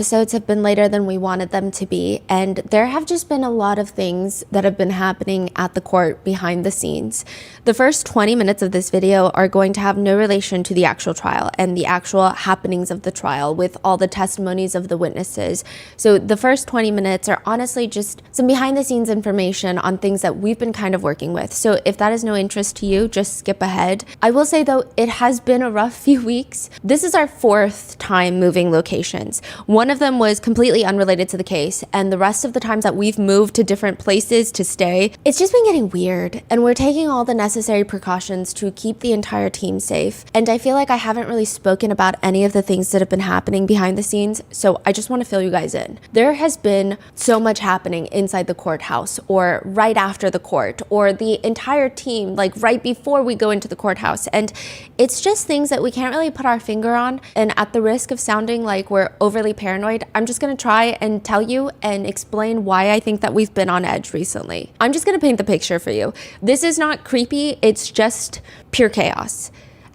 Episodes have been later than we wanted them to be, and there have just been a lot of things that have been happening at the court behind the scenes. The first 20 minutes of this video are going to have no relation to the actual trial and the actual happenings of the trial with all the testimonies of the witnesses. So the first 20 minutes are honestly just some behind the scenes information on things that we've been kind of working with. So if that is no interest to you, just skip ahead. I will say though, it has been a rough few weeks. This is our fourth time moving locations. One of them was completely unrelated to the case, and the rest of the times that we've moved to different places to stay, it's just been getting weird, and we're taking all the necessary precautions to keep the entire team safe. And I feel like I haven't really spoken about any of the things that have been happening behind the scenes, so I just want to fill you guys in. There has been so much happening inside the courthouse, or right after the court, or the entire team, like right before we go into the courthouse, and it's just things that we can't really put our finger on. And at the risk of sounding like we're overly paranoid, I'm just going to try and tell you and explain why I think that we've been on edge recently. I'm just going to paint the picture for you. This is not creepy, it's just pure chaos.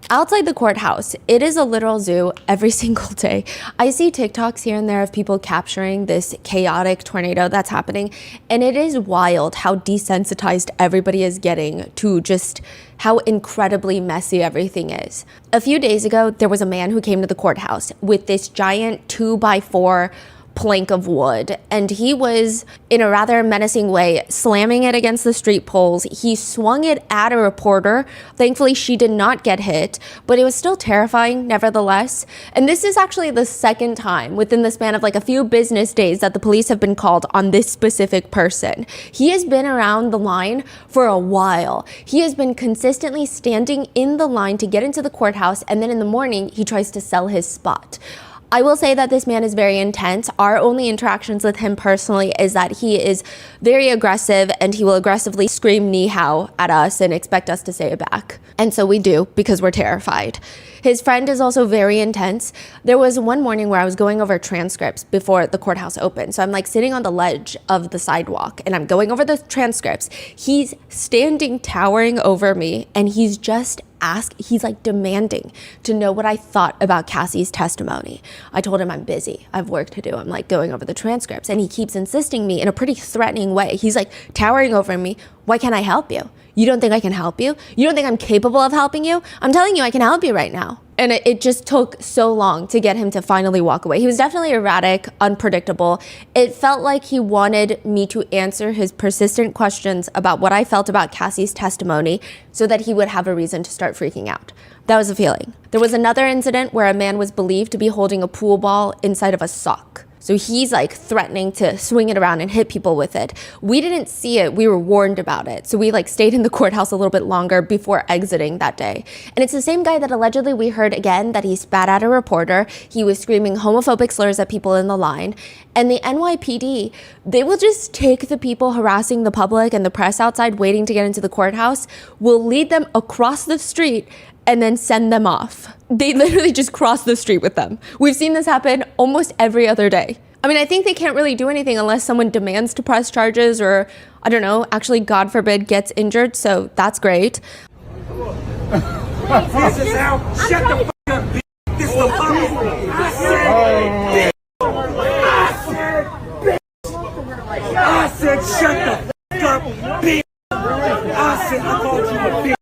Outside the courthouse, it is a literal zoo every single day. I see TikToks here and there of people capturing this chaotic tornado that's happening, and it is wild how desensitized everybody is getting to just how incredibly messy everything is. A few days ago, there was a man who came to the courthouse with this giant 2x4 plank of wood, and he was, in a rather menacing way, slamming it against the street poles. He swung it at a reporter. Thankfully, she did not get hit, but it was still terrifying nevertheless. And this is actually the second time within the span of like a few business days that the police have been called on this specific person. He has been around the line for a while. He has been consistently standing in the line to get into the courthouse, and then in the morning, he tries to sell his spot. I will say that this man is very intense. Our only interactions with him personally is that he is very aggressive, and he will aggressively scream "ni hao" at us and expect us to say it back. And so we do, because we're terrified. His friend is also very intense. There was one morning where I was going over transcripts before the courthouse opened. So I'm like sitting on the ledge of the sidewalk and I'm going over the transcripts. He's standing towering over me, and he's just he's like demanding to know what I thought about Cassie's testimony. I told him I'm busy, I have work to do. I'm like going over the transcripts, and he keeps insisting me in a pretty threatening way. He's like towering over me. Why can't I help you? You don't think I can help you? You don't think I'm capable of helping you? I'm telling you I can help you right now. And it just took so long to get him to finally walk away. He was definitely erratic, unpredictable. It felt like he wanted me to answer his persistent questions about what I felt about Cassie's testimony so that he would have a reason to start freaking out. That was the feeling. There was another incident where a man was believed to be holding a pool ball inside of a sock. So he's like threatening to swing it around and hit people with it. We didn't see it, we were warned about it. So we like stayed in the courthouse a little bit longer before exiting that day. And it's the same guy that allegedly we heard again that he spat at a reporter. He was screaming homophobic slurs at people in the line. And the NYPD, they will just take the people harassing the public and the press outside waiting to get into the courthouse, will lead them across the street and then send them off. They literally just cross the street with them. We've seen this happen almost every other day. I mean, I think they can't really do anything unless someone demands to press charges or, I don't know, actually, God forbid, gets injured, so that's great. This is how, shut the fuck up, bitch. This is the public. I said, shut the fuck up, bitch. I said, I called you a bitch.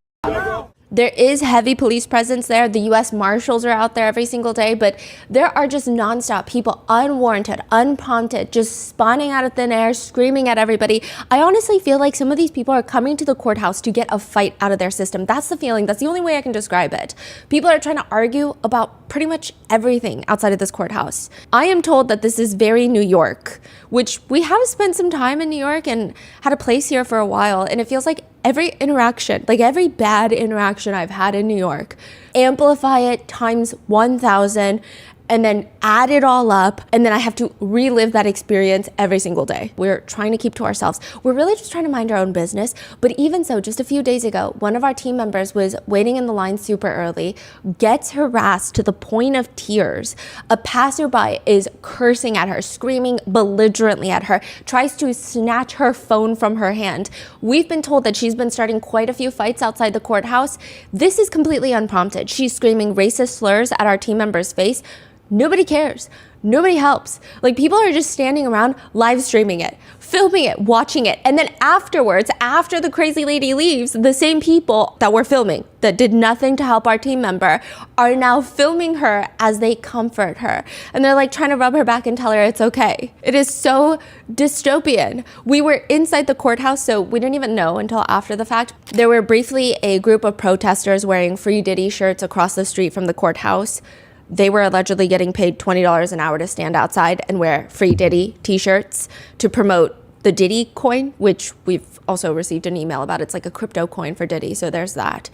There is heavy police presence there. The US Marshals are out there every single day, but there are just nonstop people, unwarranted, unprompted, just spawning out of thin air, screaming at everybody. I honestly feel like some of these people are coming to the courthouse to get a fight out of their system. That's the feeling. That's the only way I can describe it. People are trying to argue about pretty much everything outside of this courthouse. I am told that this is very New York, which we have spent some time in New York and had a place here for a while, and it feels like every interaction, like every bad interaction I've had in New York, amplify it times 1,000 and then add it all up, and then I have to relive that experience every single day. We're trying to keep to ourselves. We're really just trying to mind our own business. But even so, just a few days ago, one of our team members was waiting in the line super early, gets harassed to the point of tears. A passerby is cursing at her, screaming belligerently at her, tries to snatch her phone from her hand. We've been told that she's been starting quite a few fights outside the courthouse. This is completely unprompted. She's screaming racist slurs at our team member's face. Nobody cares. Nobody helps. Like, people are just standing around live streaming it, filming it, watching it. And then afterwards, after the crazy lady leaves, the same people that were filming, that did nothing to help our team member, are now filming her as they comfort her. And they're like trying to rub her back and tell her it's okay. It is so dystopian. We were inside the courthouse, so we didn't even know until after the fact. There were briefly a group of protesters wearing Free Diddy shirts across the street from the courthouse. They were allegedly getting paid $20 an hour to stand outside and wear Free Diddy t-shirts to promote the Diddy coin, which we've also received an email about. It's like a crypto coin for Diddy, so there's that.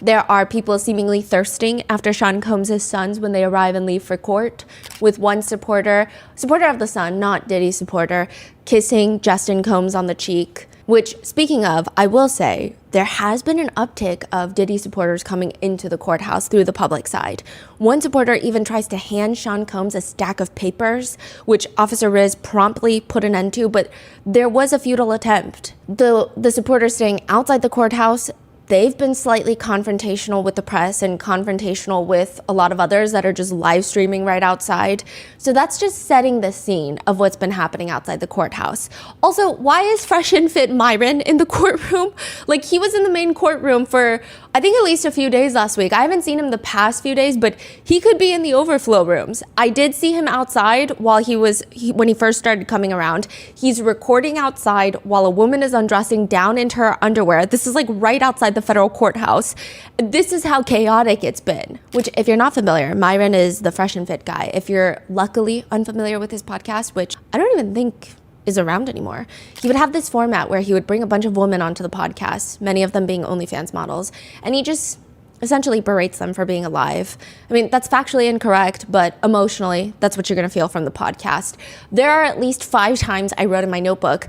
There are people seemingly thirsting after Sean Combs' sons when they arrive and leave for court, with one supporter of the son, not Diddy's supporter, kissing Justin Combs on the cheek. Which, speaking of, I will say, there has been an uptick of Diddy supporters coming into the courthouse through the public side. One supporter even tries to hand Sean Combs a stack of papers, which Officer Riz promptly put an end to, but there was a futile attempt. The supporters staying outside the courthouse, they've been slightly confrontational with the press and confrontational with a lot of others that are just live streaming right outside. So that's just setting the scene of what's been happening outside the courthouse. Also, why is fresh and fit Myron in the courtroom? Like, he was in the main courtroom for, I think, at least a few days last week. I haven't seen him the past few days, but he could be in the overflow rooms. I did see him outside while when he first started coming around. He's recording outside while a woman is undressing down into her underwear. This is like right outside the federal courthouse. This is how chaotic it's been. Which, if you're not familiar, Myron is the Fresh and Fit guy. If you're luckily unfamiliar with his podcast, which I don't even think is around anymore, he would have this format where he would bring a bunch of women onto the podcast, many of them being OnlyFans models, and he just essentially berates them for being alive. I mean, that's factually incorrect, but emotionally, that's what you're gonna feel from the podcast. There are at least 5 times I wrote in my notebook,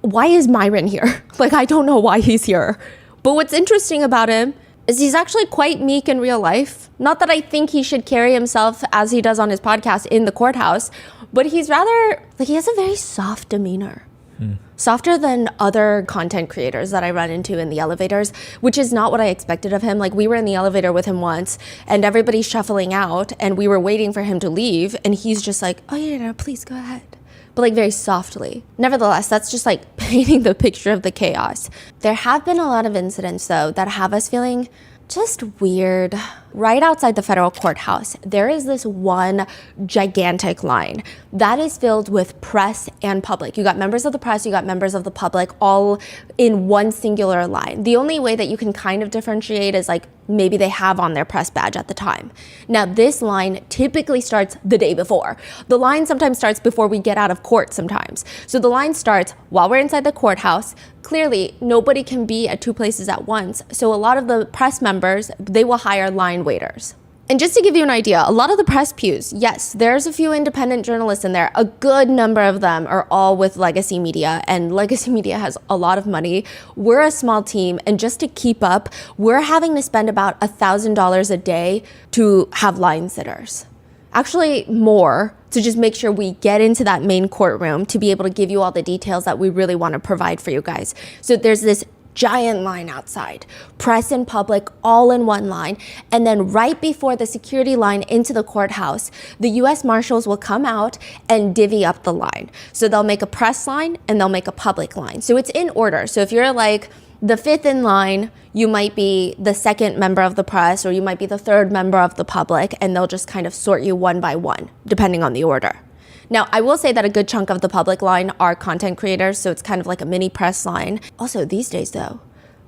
why is Myron here? Like, I don't know why he's here. But what's interesting about him is he's actually quite meek in real life. Not that I think he should carry himself as he does on his podcast in the courthouse, but he's rather, like, he has a very soft demeanor. Softer than other content creators that I run into in the elevators, which is not what I expected of him. Like, we were in the elevator with him once and everybody's shuffling out and we were waiting for him to leave and he's just like, oh yeah, no, please go ahead. But like very softly. Nevertheless, that's just like painting the picture of the chaos. There have been a lot of incidents though that have us feeling just weird. Right outside the federal courthouse, there is this one gigantic line that is filled with press and public. You got members of the press, you got members of the public, all in one singular line. The only way that you can kind of differentiate is like maybe they have on their press badge at the time. Now, this line typically starts the day before. The line sometimes starts before we get out of court sometimes. So the line starts while we're inside the courthouse. Clearly, nobody can be at 2 places at once. So a lot of the press members, they will hire line waiters. And just to give you an idea, a lot of the press pews, yes, there's a few independent journalists in there. A good number of them are all with Legacy Media, and Legacy Media has a lot of money. We're a small team, and just to keep up, we're having to spend about $1,000 a day to have line sitters. Actually, more, to just make sure we get into that main courtroom to be able to give you all the details that we really want to provide for you guys. So there's this giant line outside, press and public all in one line, and then right before the security line into the courthouse, the U.S. Marshals will come out and divvy up the line. So they'll make a press line and they'll make a public line. So it's in order. So if you're like the 5th in line, you might be the 2nd member of the press, or you might be the 3rd member of the public, and they'll just kind of sort you one by one, depending on the order. Now, I will say that a good chunk of the public line are content creators, so it's kind of like a mini press line. Also, these days though,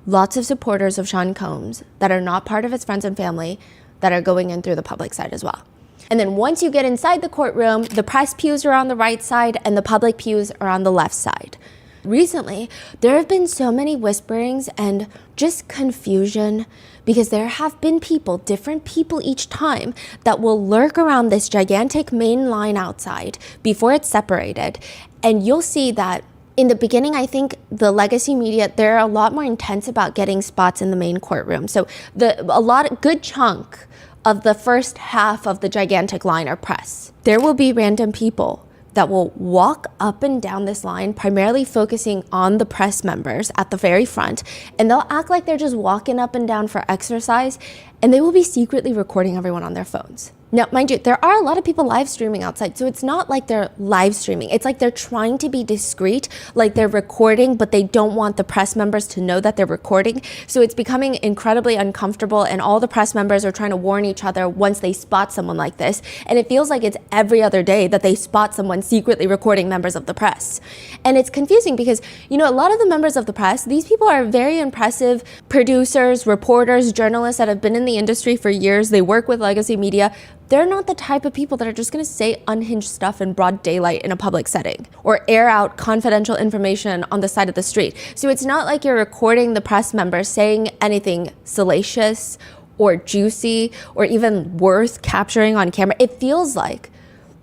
lots of supporters of Sean Combs that are not part of his friends and family that are going in through the public side as well. And then once you get inside the courtroom, the press pews are on the right side and the public pews are on the left side. Recently, there have been so many whisperings and just confusion because there have been people, different people each time, that will lurk around this gigantic main line outside before it's separated. And you'll see that in the beginning, I think the Legacy Media, they're a lot more intense about getting spots in the main courtroom. So good chunk of the first half of the gigantic line are press. There will be random people that will walk up and down this line, primarily focusing on the press members at the very front, and they'll act like they're just walking up and down for exercise, and they will be secretly recording everyone on their phones. Now, mind you, there are a lot of people live streaming outside, so it's not like they're live streaming. It's like they're trying to be discreet, like they're recording, but they don't want the press members to know that they're recording. So it's becoming incredibly uncomfortable, and all the press members are trying to warn each other once they spot someone like this. And it feels like it's every other day that they spot someone secretly recording members of the press. And it's confusing because, you know, a lot of the members of the press, these people are very impressive producers, reporters, journalists that have been in the industry for years. They work with legacy media. They're not the type of people that are just going to say unhinged stuff in broad daylight in a public setting or air out confidential information on the side of the street. So it's not like you're recording the press members saying anything salacious or juicy or even worth capturing on camera. It feels like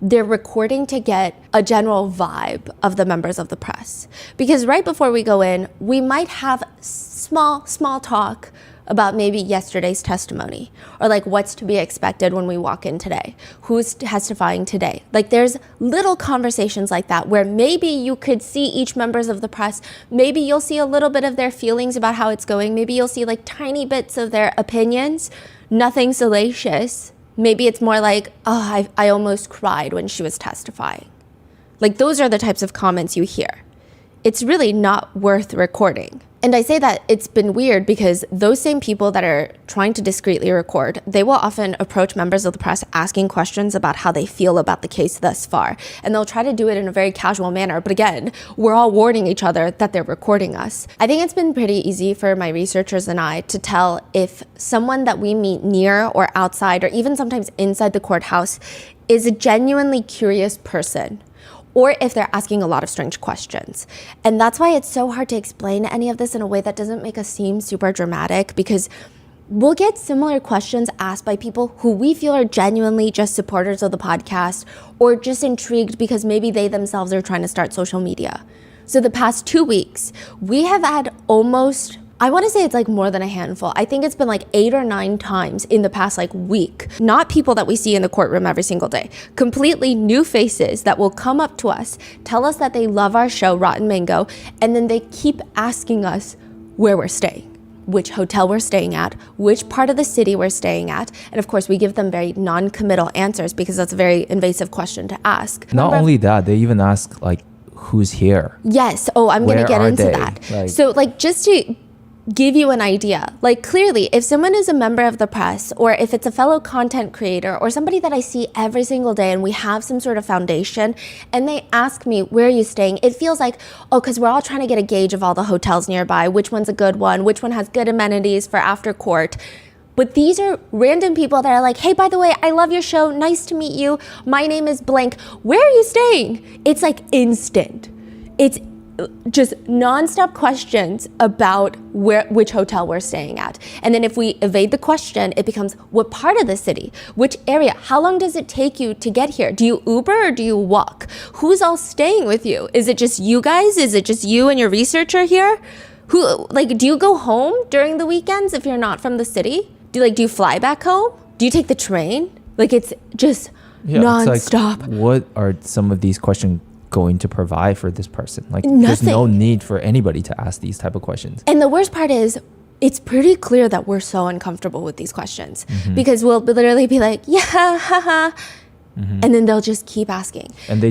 they're recording to get a general vibe of the members of the press. Because right before we go in, we might have small talk about maybe yesterday's testimony or like what's to be expected when we walk in today, who's testifying today. Like there's little conversations like that where maybe you could see each members of the press, maybe you'll see a little bit of their feelings about how it's going, maybe you'll see like tiny bits of their opinions, nothing salacious. Maybe it's more like, oh, I almost cried when she was testifying. Like those are the types of comments you hear. It's really not worth recording. And I say that it's been weird because those same people that are trying to discreetly record, they will often approach members of the press asking questions about how they feel about the case thus far. And they'll try to do it in a very casual manner. But again, we're all warning each other that they're recording us. I think it's been pretty easy for my researchers and I to tell if someone that we meet near or outside or even sometimes inside the courthouse is a genuinely curious person, or if they're asking a lot of strange questions. And that's why it's so hard to explain any of this in a way that doesn't make us seem super dramatic, because we'll get similar questions asked by people who we feel are genuinely just supporters of the podcast or just intrigued because maybe they themselves are trying to start social media. So the past 2 weeks, we have had almost, I want to say it's like more than a handful. I think it's been like 8 or 9 times in the past like week. Not people that we see in the courtroom every single day. Completely new faces that will come up to us, tell us that they love our show, Rotten Mango, and then they keep asking us where we're staying, which hotel we're staying at, which part of the city we're staying at. And of course, we give them very non-committal answers because that's a very invasive question to ask. Not only that, they even ask like, who's here? Yes. Oh, I'm going to get into that. So like just to give you an idea, like clearly if someone is a member of the press or if it's a fellow content creator or somebody that I see every single day and we have some sort of foundation and they ask me, where are you staying? It feels like, oh, because we're all trying to get a gauge of all the hotels nearby, which one's a good one, which one has good amenities for after court. But these are random people that are like, hey, by the way, I love your show. Nice to meet you. My name is blank. Where are you staying? It's like instant. It's just nonstop questions about which hotel we're staying at. And then if we evade the question, it becomes what part of the city, which area, how long does it take you to get here? Do you Uber or do you walk? Who's all staying with you? Is it just you guys? Is it just you and your researcher here? Do you go home during the weekends if you're not from the city? Do you fly back home? Do you take the train? Like it's just nonstop. It's like, what are some of these questions going to provide for this person? Like nothing. There's no need for anybody to ask these type of questions. And the worst part is it's pretty clear that we're so uncomfortable with these questions because we'll literally be like, yeah, haha. And then they'll just keep asking. And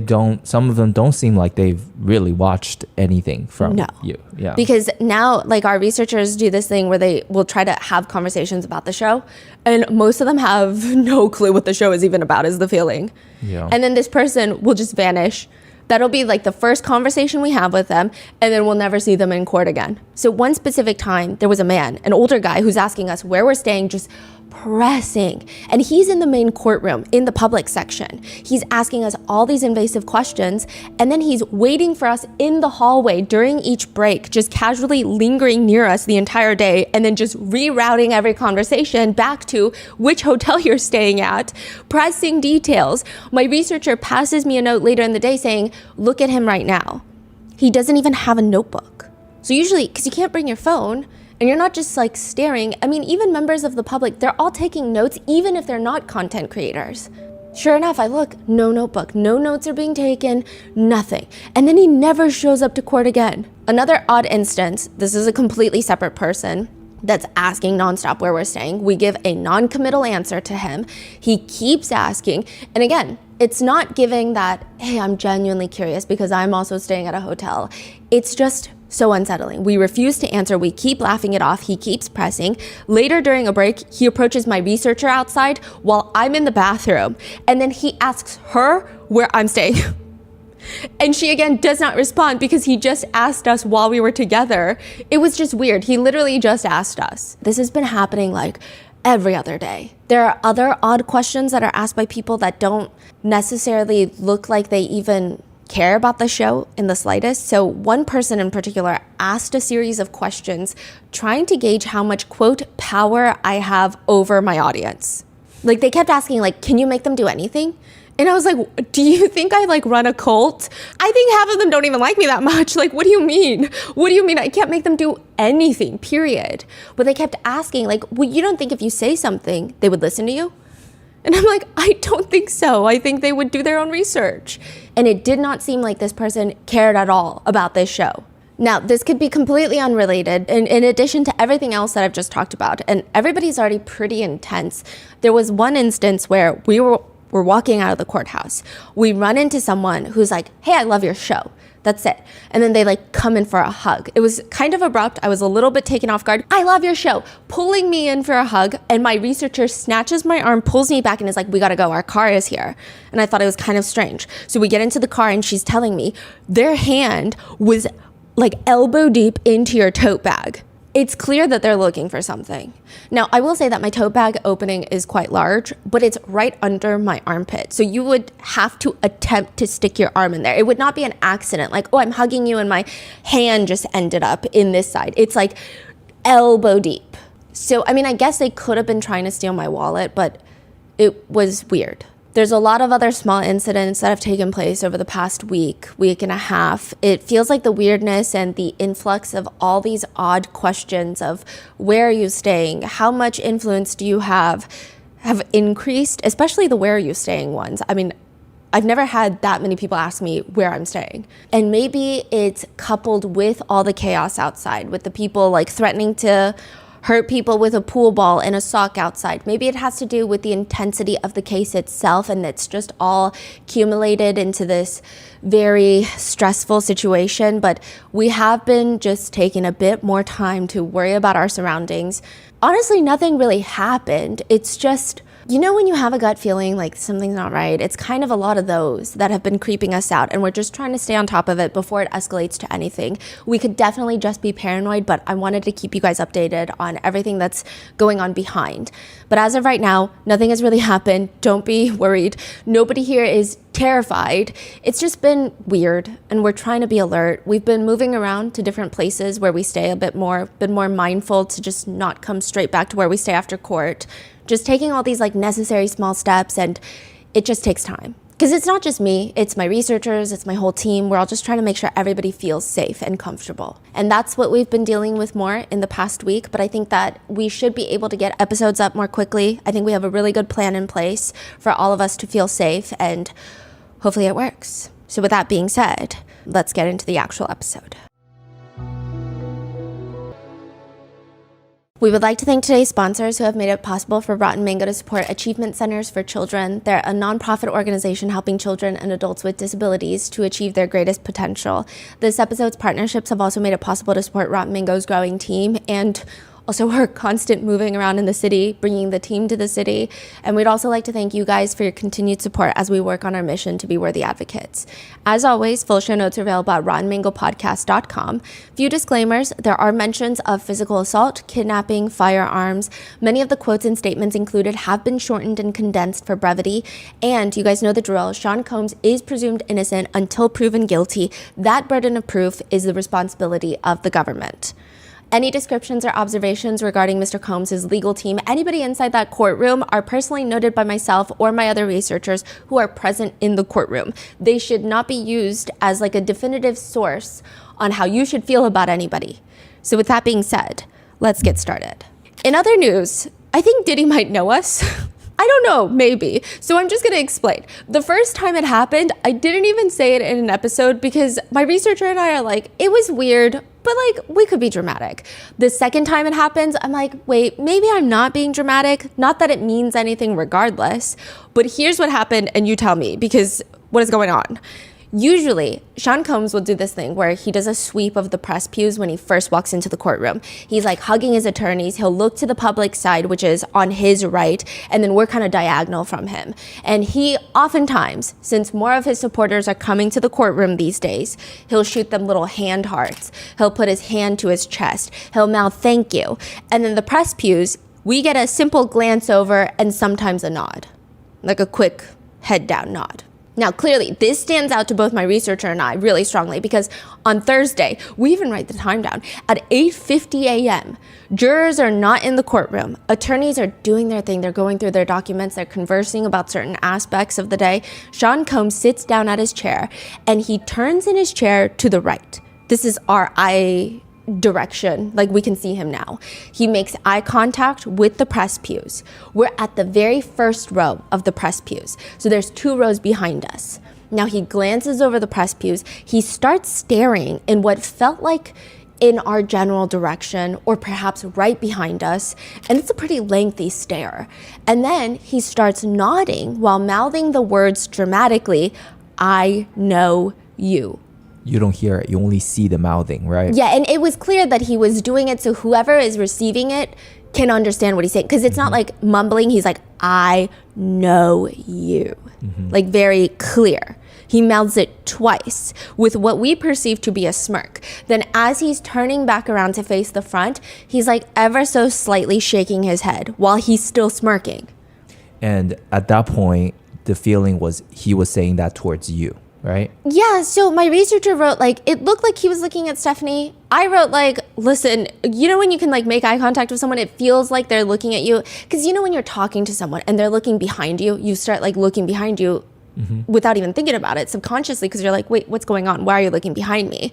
some of them don't seem like they've really watched anything from you. Yeah. Because now like our researchers do this thing where they will try to have conversations about the show and most of them have no clue what the show is even about, is the feeling. Yeah. And then this person will just vanish. That'll be like the first conversation we have with them, and then we'll never see them in court again. So one specific time, there was a man, an older guy, who's asking us where we're staying, just pressing. And he's in the main courtroom, in the public section. He's asking us all these invasive questions, and then he's waiting for us in the hallway during each break, just casually lingering near us the entire day, and then just rerouting every conversation back to which hotel you're staying at, pressing details. My researcher passes me a note later in the day saying, look at him right now. He doesn't even have a notebook. So usually, because you can't bring your phone, and you're not just like staring. I mean, even members of the public, they're all taking notes, even if they're not content creators. Sure enough, I look, no notebook, no notes are being taken, nothing. And then he never shows up to court again. Another odd instance, this is a completely separate person. that's asking nonstop where we're staying. We give a non-committal answer to him. He keeps asking. And again, it's not giving that, hey, I'm genuinely curious because I'm also staying at a hotel. It's just so unsettling. We refuse to answer. We keep laughing it off. He keeps pressing. Later during a break, he approaches my researcher outside while I'm in the bathroom. And then he asks her where I'm staying. And she again does not respond because he just asked us while we were together. It was just weird. He literally just asked us. This has been happening like every other day. There are other odd questions that are asked by people that don't necessarily look like they even care about the show in the slightest. So one person in particular asked a series of questions trying to gauge how much, quote, power I have over my audience. Like they kept asking, like, can you make them do anything? And I was like, do you think I like run a cult? I think half of them don't even like me that much. Like, what do you mean? What do you mean I can't make them do anything, period? But they kept asking, like, well, you don't think if you say something, they would listen to you? And I'm like, I don't think so. I think they would do their own research. And it did not seem like this person cared at all about this show. Now, this could be completely unrelated in addition to everything else that I've just talked about. And everybody's already pretty intense. There was one instance where we're walking out of the courthouse. We run into someone who's like, hey, I love your show. That's it. And then they like come in for a hug. It was kind of abrupt. I was a little bit taken off guard. I love your show. Pulling me in for a hug. And my researcher snatches my arm, pulls me back and is like, we gotta go. Our car is here. And I thought it was kind of strange. So we get into the car and she's telling me their hand was like elbow deep into your tote bag. It's clear that they're looking for something. Now, I will say that my tote bag opening is quite large, but it's right under my armpit. So you would have to attempt to stick your arm in there. It would not be an accident, like, oh, I'm hugging you and my hand just ended up in this side. It's like elbow deep. So, I mean, I guess they could have been trying to steal my wallet, but it was weird. There's a lot of other small incidents that have taken place over the past week and a half. It feels like the weirdness and the influx of all these odd questions of where are you staying? How much influence do you have increased, especially the where are you staying ones. I mean, I've never had that many people ask me where I'm staying. And maybe it's coupled with all the chaos outside, with the people like threatening to hurt people with a pool ball and a sock outside. Maybe it has to do with the intensity of the case itself, and it's just all accumulated into this very stressful situation. But we have been just taking a bit more time to worry about our surroundings. Honestly, nothing really happened. It's just, you know, when you have a gut feeling like something's not right, it's kind of a lot of those that have been creeping us out, and we're just trying to stay on top of it before it escalates to anything. We could definitely just be paranoid, but I wanted to keep you guys updated on everything that's going on behind. But as of right now, nothing has really happened. Don't be worried. Nobody here is terrified. It's just been weird, and we're trying to be alert. We've been moving around to different places where we stay been more mindful to just not come straight back to where we stay after court. Just taking all these like necessary small steps, and it just takes time. Because it's not just me, it's my researchers, it's my whole team. We're all just trying to make sure everybody feels safe and comfortable. And that's what we've been dealing with more in the past week, but I think that we should be able to get episodes up more quickly. I think we have a really good plan in place for all of us to feel safe, and hopefully it works. So with that being said, let's get into the actual episode. We would like to thank today's sponsors who have made it possible for Rotten Mango to support Achievement Centers for Children. They're a nonprofit organization helping children and adults with disabilities to achieve their greatest potential. This episode's partnerships have also made it possible to support Rotten Mango's growing team and also our constant moving around in the city, bringing the team to the city. And we'd also like to thank you guys for your continued support as we work on our mission to be worthy advocates. As always, full show notes are available at rottenmangopodcast.com. Few disclaimers: there are mentions of physical assault, kidnapping, firearms. Many of the quotes and statements included have been shortened and condensed for brevity. And you guys know the drill. Sean Combs is presumed innocent until proven guilty. That burden of proof is the responsibility of the government. Any descriptions or observations regarding Mr. Combs' legal team, anybody inside that courtroom, are personally noted by myself or my other researchers who are present in the courtroom. They should not be used as like a definitive source on how you should feel about anybody. So with that being said, let's get started. In other news, I think Diddy might know us. I don't know, maybe. So I'm just gonna explain. The first time it happened, I didn't even say it in an episode because my researcher and I are like, it was weird. but like we could be dramatic. The second time it happens, I'm like, wait, maybe I'm not being dramatic. Not that it means anything regardless, but here's what happened and you tell me, because what is going on? Usually, Sean Combs will do this thing where he does a sweep of the press pews when he first walks into the courtroom. He's like hugging his attorneys. He'll look to the public side, which is on his right, and then we're kind of diagonal from him. And he oftentimes, since more of his supporters are coming to the courtroom these days, he'll shoot them little hand hearts. He'll put his hand to his chest. He'll mouth thank you. And then the press pews, we get a simple glance over and sometimes a nod, like a quick head down nod. Now, clearly, this stands out to both my researcher and I really strongly because on Thursday, we even write the time down, at 8:50 a.m., jurors are not in the courtroom. Attorneys are doing their thing. They're going through their documents. They're conversing about certain aspects of the day. Sean Combs sits down at his chair, and he turns in his chair to the right. This is our eye direction, like we can see him now. He makes eye contact with the press pews. We're at the very first row of the press pews. So there's 2 rows behind us. Now he glances over the press pews. He starts staring in what felt like in our general direction or perhaps right behind us. And it's a pretty lengthy stare. And then he starts nodding while mouthing the words dramatically, "I know you." You don't hear it. You only see the mouthing, right? Yeah, and it was clear that he was doing it so whoever is receiving it can understand what he's saying. Because it's not like mumbling. He's like, "I know you." Like very clear. He mouths it twice with what we perceive to be a smirk. Then as he's turning back around to face the front, he's like ever so slightly shaking his head while he's still smirking. And at that point, the feeling was he was saying that towards you, right? Yeah, so my researcher wrote like, it looked like he was looking at Stephanie. I wrote like, listen, you know when you can like make eye contact with someone, it feels like they're looking at you? Because you know when you're talking to someone and they're looking behind you, you start like looking behind you without even thinking about it subconsciously because you're like, wait, what's going on? Why are you looking behind me?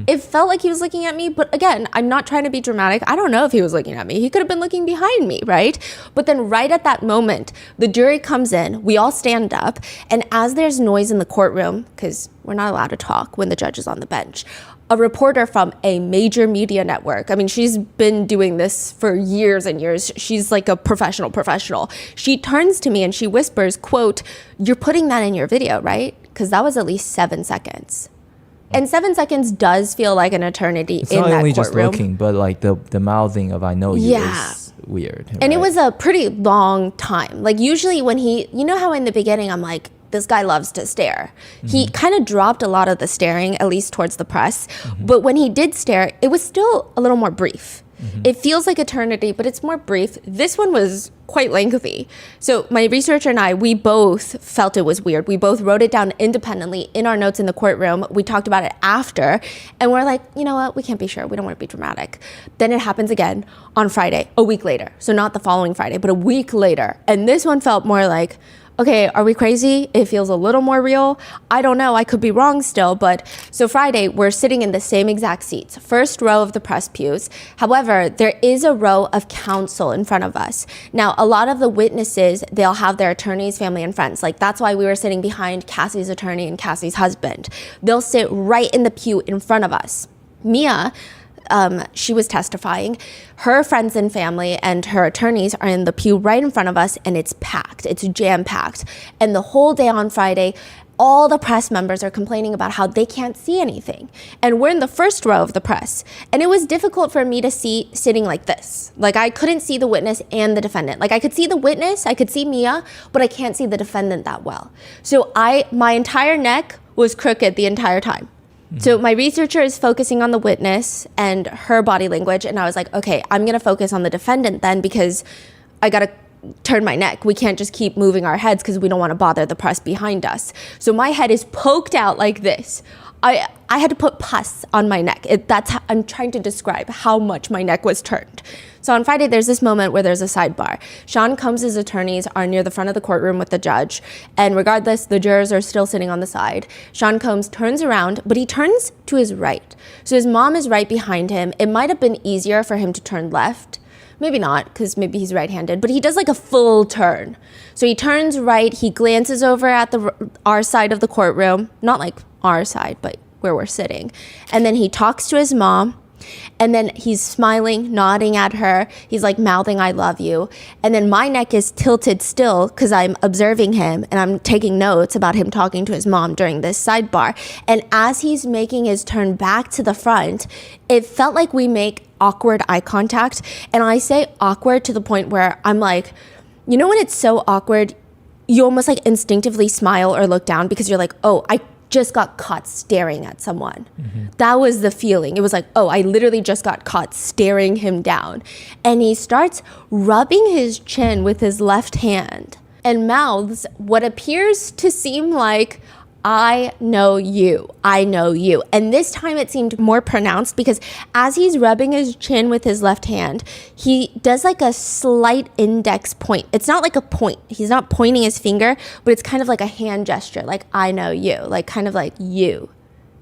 It felt like he was looking at me, but again, I'm not trying to be dramatic. I don't know if he was looking at me. He could have been looking behind me, right? But then right at that moment, the jury comes in, we all stand up, and as there's noise in the courtroom, because we're not allowed to talk when the judge is on the bench, a reporter from a major media network. I mean, she's been doing this for years and years. She's like a professional. She turns to me and she whispers, quote, "You're putting that in your video, right?" Because that was at least 7 seconds. And 7 seconds does feel like an eternity It's in not that only courtroom. just looking, but like the mouthing of "I know you" is weird. And it right? was a pretty long time. Like usually when he, you know how in the beginning I'm like, this guy loves to stare. He kind of dropped a lot of the staring, at least towards the press. But when he did stare, it was still a little more brief. It feels like eternity, but it's more brief. This one was quite lengthy. So my researcher and I, we both felt it was weird. We both wrote it down independently in our notes in the courtroom. We talked about it after, and we're like, you know what? We can't be sure. We don't want to be dramatic. Then it happens again on Friday, a week later. So not the following Friday, but a week later. And this one felt more like, okay, are we crazy? It feels a little more real. I don't know. I could be wrong still. But so Friday, we're sitting in the same exact seats, first row of the press pews. However, there is a row of counsel in front of us. Now, a lot of the witnesses, they'll have their attorneys, family, and friends. Like that's why we were sitting behind Cassie's attorney and Cassie's husband. They'll sit right in the pew in front of us. Mia, she was testifying. Her friends and family and her attorneys are in the pew right in front of us, and it's packed. It's jam-packed. And the whole day on Friday, all the press members are complaining about how they can't see anything. And we're in the first row of the press. And it was difficult for me to see sitting like this. Like I couldn't see the witness and the defendant. Like I could see the witness, I could see Mia, but I can't see the defendant that well. So my entire neck was crooked the entire time. So my researcher is focusing on the witness and her body language. And I was like, okay, I'm going to focus on the defendant then because I got to turn my neck. We can't just keep moving our heads because we don't want to bother the press behind us. So my head is poked out like this. I had to put pus on my neck. I'm trying to describe how much my neck was turned. So on Friday, there's this moment where there's a sidebar. Sean Combs' attorneys are near the front of the courtroom with the judge. And regardless, the jurors are still sitting on the side. Sean Combs turns around, but he turns to his right. So his mom is right behind him. It might have been easier for him to turn left. Maybe not, because maybe he's right-handed, but he does like a full turn. So he turns right, he glances over at our side of the courtroom, not like our side, but where we're sitting. And then he talks to his mom. And then he's smiling, nodding at her. He's like mouthing, I love you. And then my neck is tilted still because I'm observing him and I'm taking notes about him talking to his mom during this sidebar. And as he's making his turn back to the front, it felt like we make awkward eye contact. And I say awkward to the point where I'm like, you know when it's so awkward, you almost like instinctively smile or look down because you're like, oh, I just got caught staring at someone. That was the feeling. It was like, oh, I literally just got caught staring him down. And he starts rubbing his chin with his left hand and mouths what appears to seem like, I know you, I know you. And this time it seemed more pronounced because as he's rubbing his chin with his left hand, he does like a slight index point. It's not like a point. He's not pointing his finger, but it's kind of like a hand gesture, like I know you, like kind of like you,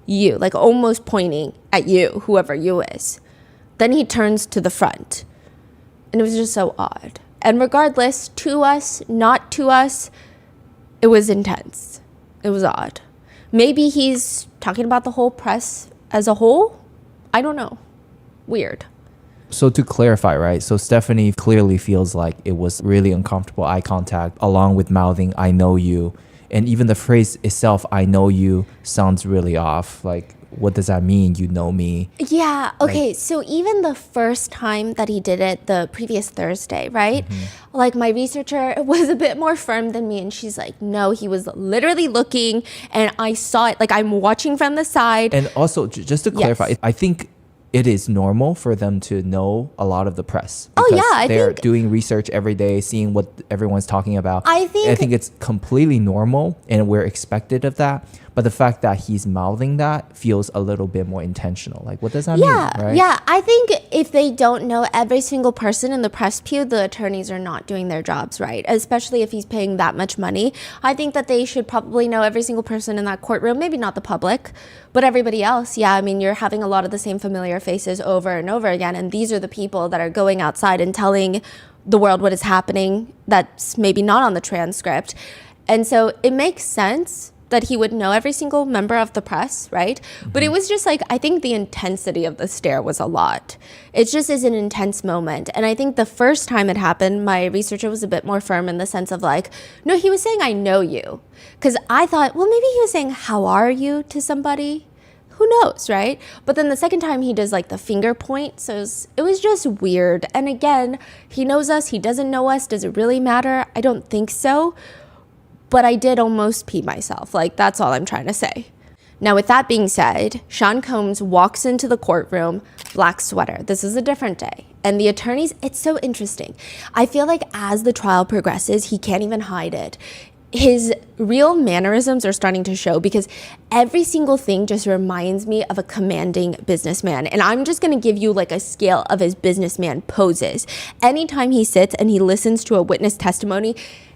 like almost pointing at you, whoever you is. Then he turns to the front. And it was just so odd. And regardless, to us, not to us, it was intense. It was odd. Maybe he's talking about the whole press as a whole. I don't know. Weird. So to clarify, right? So Stephanie clearly feels like it was really uncomfortable eye contact along with mouthing, I know you. And even the phrase itself, I know you, sounds really off. Like, what does that mean? You know me. Yeah. Okay. So even the first time that he did it, the previous Thursday, right? Like my researcher was a bit more firm than me. And she's like, no, he was literally looking and I saw it. Like I'm watching from the side. And also, just to clarify, Yes. I think it is normal for them to know a lot of the press. Oh, because yeah, I they're think- doing research every day, seeing what everyone's talking about. I think it's completely normal and we're expected of that. But the fact that he's mouthing that feels a little bit more intentional. Like, what does that mean? Right? Yeah. I think if they don't know every single person in the press pew, the attorneys are not doing their jobs right, especially if he's paying that much money. I think that they should probably know every single person in that courtroom, maybe not the public, but everybody else. Yeah, I mean, you're having a lot of the same familiar faces over and over again. And these are the people that are going outside and telling the world what is happening that's maybe not on the transcript. And so it makes sense that he would know every single member of the press, right? But it was just like, I think the intensity of the stare was a lot. It just is an intense moment. And I think the first time it happened, my researcher was a bit more firm in the sense of like, no, he was saying, I know you. Because I thought, well, maybe he was saying, how are you to somebody? Who knows, right? But then the second time he does like the finger point. So it was just weird. And again, he knows us, he doesn't know us. Does it really matter? I don't think so. But I did almost pee myself. Like, that's all I'm trying to say. Now, with that being said, Sean Combs walks into the courtroom, black sweater. This is a different day. And the attorneys, it's so interesting. I feel like as the trial progresses, he can't even hide it. His real mannerisms are starting to show because every single thing just reminds me of a commanding businessman. And I'm just going to give you like a scale of his businessman poses. Anytime he sits and he listens to a witness testimony,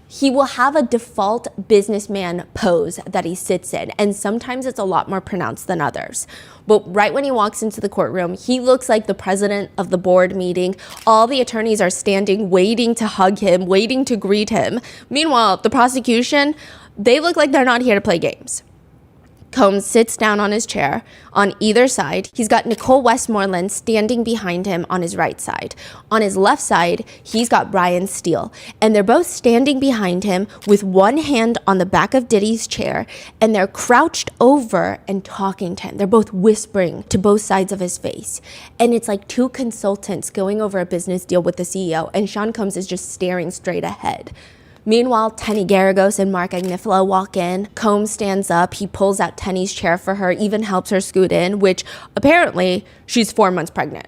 he will have a default businessman pose that he sits in. And sometimes it's a lot more pronounced than others. But right when he walks into the courtroom, he looks like the president of the board meeting. All the attorneys are standing, waiting to hug him, waiting to greet him. Meanwhile, the prosecution, they look like they're not here to play games. Combs sits down on his chair. On either side, he's got Nicole Westmoreland standing behind him on his right side. On his left side, he's got Brian Steele. And they're both standing behind him with one hand on the back of Diddy's chair. And they're crouched over and talking to him. They're both whispering to both sides of his face. And it's like two consultants going over a business deal with the CEO. And Sean Combs is just staring straight ahead. Meanwhile, Tenny Garagos and Mark Agnifilo walk in. Combs stands up. He pulls out Tenny's chair for her, even helps her scoot in, which apparently she's 4 months pregnant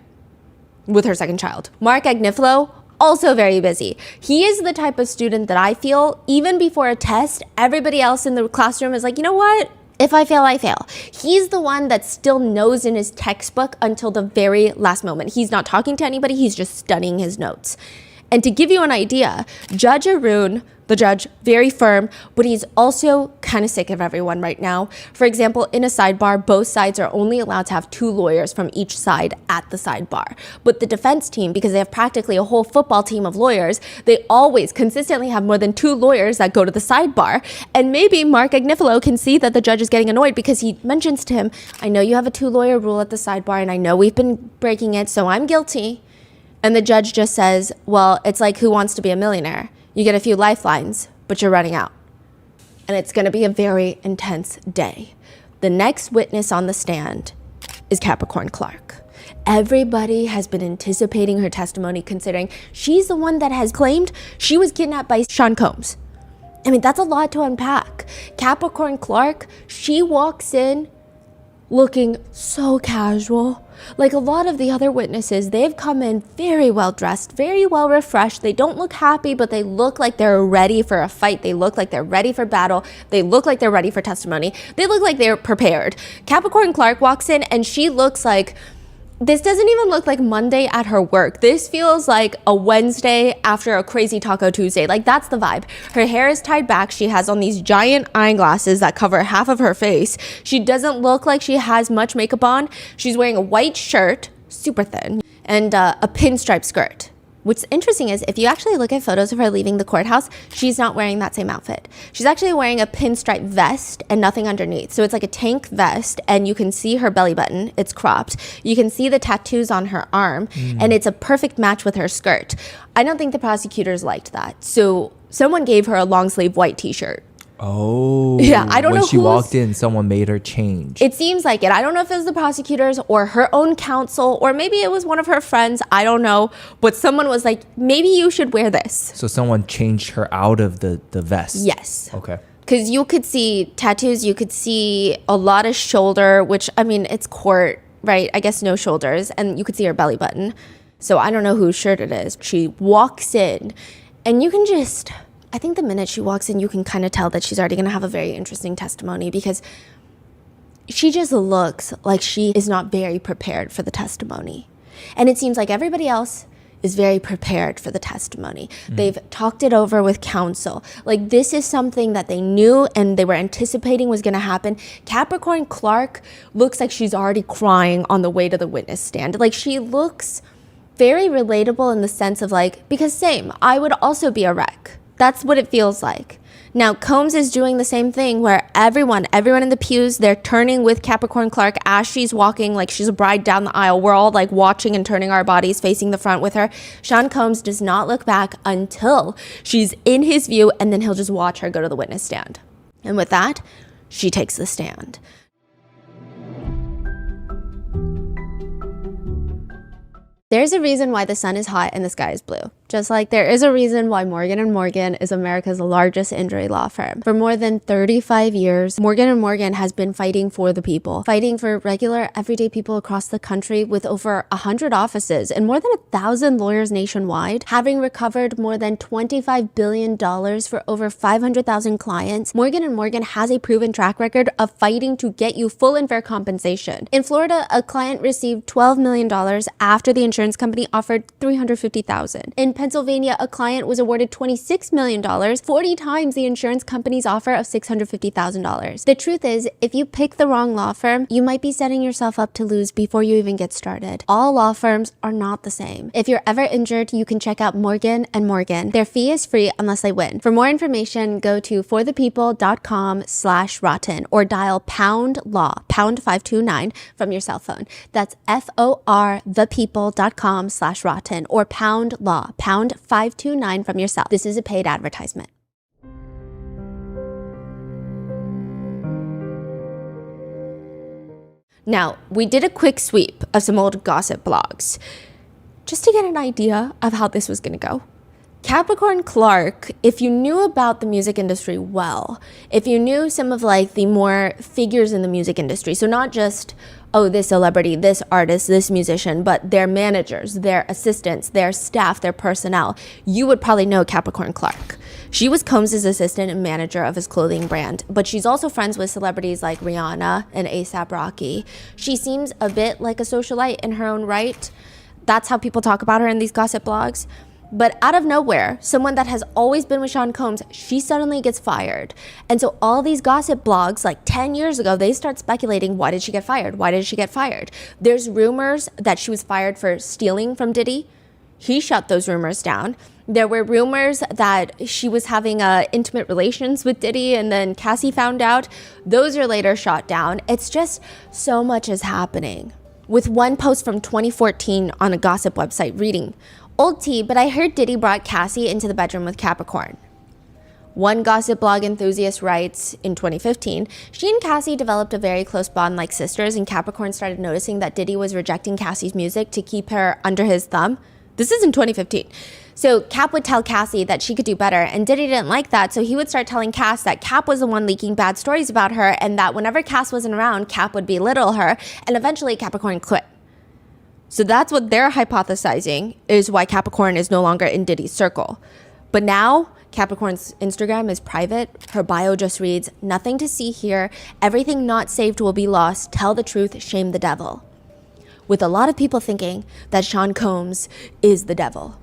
with her second child. Mark Agnifilo, also very busy. He is the type of student that I feel, even before a test, everybody else in the classroom is like, you know what? If I fail, I fail. He's the one that still knows in his textbook until the very last moment. He's not talking to anybody. He's just studying his notes. And to give you an idea, Judge Arun The judge, very firm, but he's also kind of sick of everyone right now. For example, in a sidebar, both sides are only allowed to have 2 lawyers from each side at the sidebar. But the defense team, because they have practically a whole football team of lawyers, they always consistently have more than 2 lawyers that go to the sidebar. And maybe Mark Agnifilo can see that the judge is getting annoyed because he mentions to him, I know you have a 2-lawyer rule at the sidebar and I know we've been breaking it, so I'm guilty. And the judge just says, well, it's like Who Wants to Be a Millionaire? You get a few lifelines, but you're running out. And it's going to be a very intense day. The next witness on the stand is Capricorn Clark. Everybody has been anticipating her testimony, considering she's the one that has claimed she was kidnapped by Sean Combs. I mean, that's a lot to unpack. Capricorn Clark, she walks in looking so casual. Like a lot of the other witnesses, they've come in very well dressed, very well refreshed. They don't look happy, but they look like they're ready for a fight. They look like they're ready for battle. They look like they're ready for testimony. They look like they're prepared. Capricorn Clark walks in and she looks like, this doesn't even look like Monday at her work. This feels like a Wednesday after a crazy Taco Tuesday. Like, that's the vibe. Her hair is tied back. She has on these giant eyeglasses that cover half of her face. She doesn't look like she has much makeup on. She's wearing a white shirt, super thin, and a pinstripe skirt. What's interesting is if you actually look at photos of her leaving the courthouse, she's not wearing that same outfit. She's actually wearing a pinstripe vest and nothing underneath. So it's like a tank vest and you can see her belly button. It's cropped. You can see the tattoos on her arm and it's a perfect match with her skirt. I don't think the prosecutors liked that. So someone gave her a long sleeve white t-shirt. Oh. Yeah, I don't know when she walked in, someone made her change. It seems like it. I don't know if it was the prosecutors or her own counsel, or maybe it was one of her friends. I don't know. But someone was like, maybe you should wear this. So someone changed her out of the vest? Yes. Okay. Because you could see tattoos, you could see a lot of shoulder, which, I mean, it's court, right? I guess no shoulders. And you could see her belly button. So I don't know whose shirt it is. She walks in and you can just... I think the minute she walks in, you can kind of tell that she's already going to have a very interesting testimony because she just looks like she is not very prepared for the testimony. And it seems like everybody else is very prepared for the testimony. They've talked it over with counsel. Like, this is something that they knew and they were anticipating was going to happen. Capricorn Clark looks like she's already crying on the way to the witness stand. Like, she looks very relatable in the sense of like, because same, I would also be a wreck. That's what it feels like. Now, Combs is doing the same thing where everyone in the pews, they're turning with Capricorn Clark as she's walking like she's a bride down the aisle. We're all like watching and turning our bodies facing the front with her. Sean Combs does not look back until she's in his view, and then he'll just watch her go to the witness stand. And with that, she takes the stand. There's a reason why the sun is hot and the sky is blue. Just like there is a reason why Morgan & Morgan is America's largest injury law firm. For more than 35 years, Morgan & Morgan has been fighting for the people, fighting for regular, everyday people across the country with over 100 offices and more than 1,000 lawyers nationwide, having recovered more than $25 billion for over 500,000 clients. Morgan & Morgan has a proven track record of fighting to get you full and fair compensation. In Florida, a client received $12 million after the insurance company offered $350,000. In Pennsylvania, a client was awarded $26 million, 40 times the insurance company's offer of $650,000. The truth is, if you pick the wrong law firm, you might be setting yourself up to lose before you even get started. All law firms are not the same. If you're ever injured, you can check out Morgan & Morgan. Their fee is free unless they win. For more information, go to forthepeople.com/rotten or dial #law, pound 529 from your cell phone. That's forthepeople.com/rotten or #law, pound 529 from your cell. This is a paid advertisement. Now, we did a quick sweep of some old gossip blogs just to get an idea of how this was going to go. Capricorn Clark, if you knew about the music industry well, if you knew some of like the more figures in the music industry, so not just, oh, this celebrity, this artist, this musician, but their managers, their assistants, their staff, their personnel, you would probably know Capricorn Clark. She was Combs' assistant and manager of his clothing brand, but she's also friends with celebrities like Rihanna and A$AP Rocky. She seems a bit like a socialite in her own right. That's how people talk about her in these gossip blogs. But out of nowhere, someone that has always been with Sean Combs, she suddenly gets fired. And so all these gossip blogs, like 10 years ago, they start speculating, why did she get fired? Why did she get fired? There's rumors that she was fired for stealing from Diddy. He shut those rumors down. There were rumors that she was having intimate relations with Diddy, and then Cassie found out. Those are later shot down. It's just so much is happening. With one post from 2014 on a gossip website reading, "Old tea, but I heard Diddy brought Cassie into the bedroom with Capricorn." One gossip blog enthusiast writes, in 2015, she and Cassie developed a very close bond like sisters, and Capricorn started noticing that Diddy was rejecting Cassie's music to keep her under his thumb. This is in 2015. So Cap would tell Cassie that she could do better, and Diddy didn't like that, so he would start telling Cass that Cap was the one leaking bad stories about her, and that whenever Cass wasn't around, Cap would belittle her, and eventually Capricorn quit. So that's what they're hypothesizing is why Capricorn is no longer in Diddy's circle. But now, Capricorn's Instagram is private. Her bio just reads, "Nothing to see here. Everything not saved will be lost. Tell the truth, shame the devil." With a lot of people thinking that Sean Combs is the devil.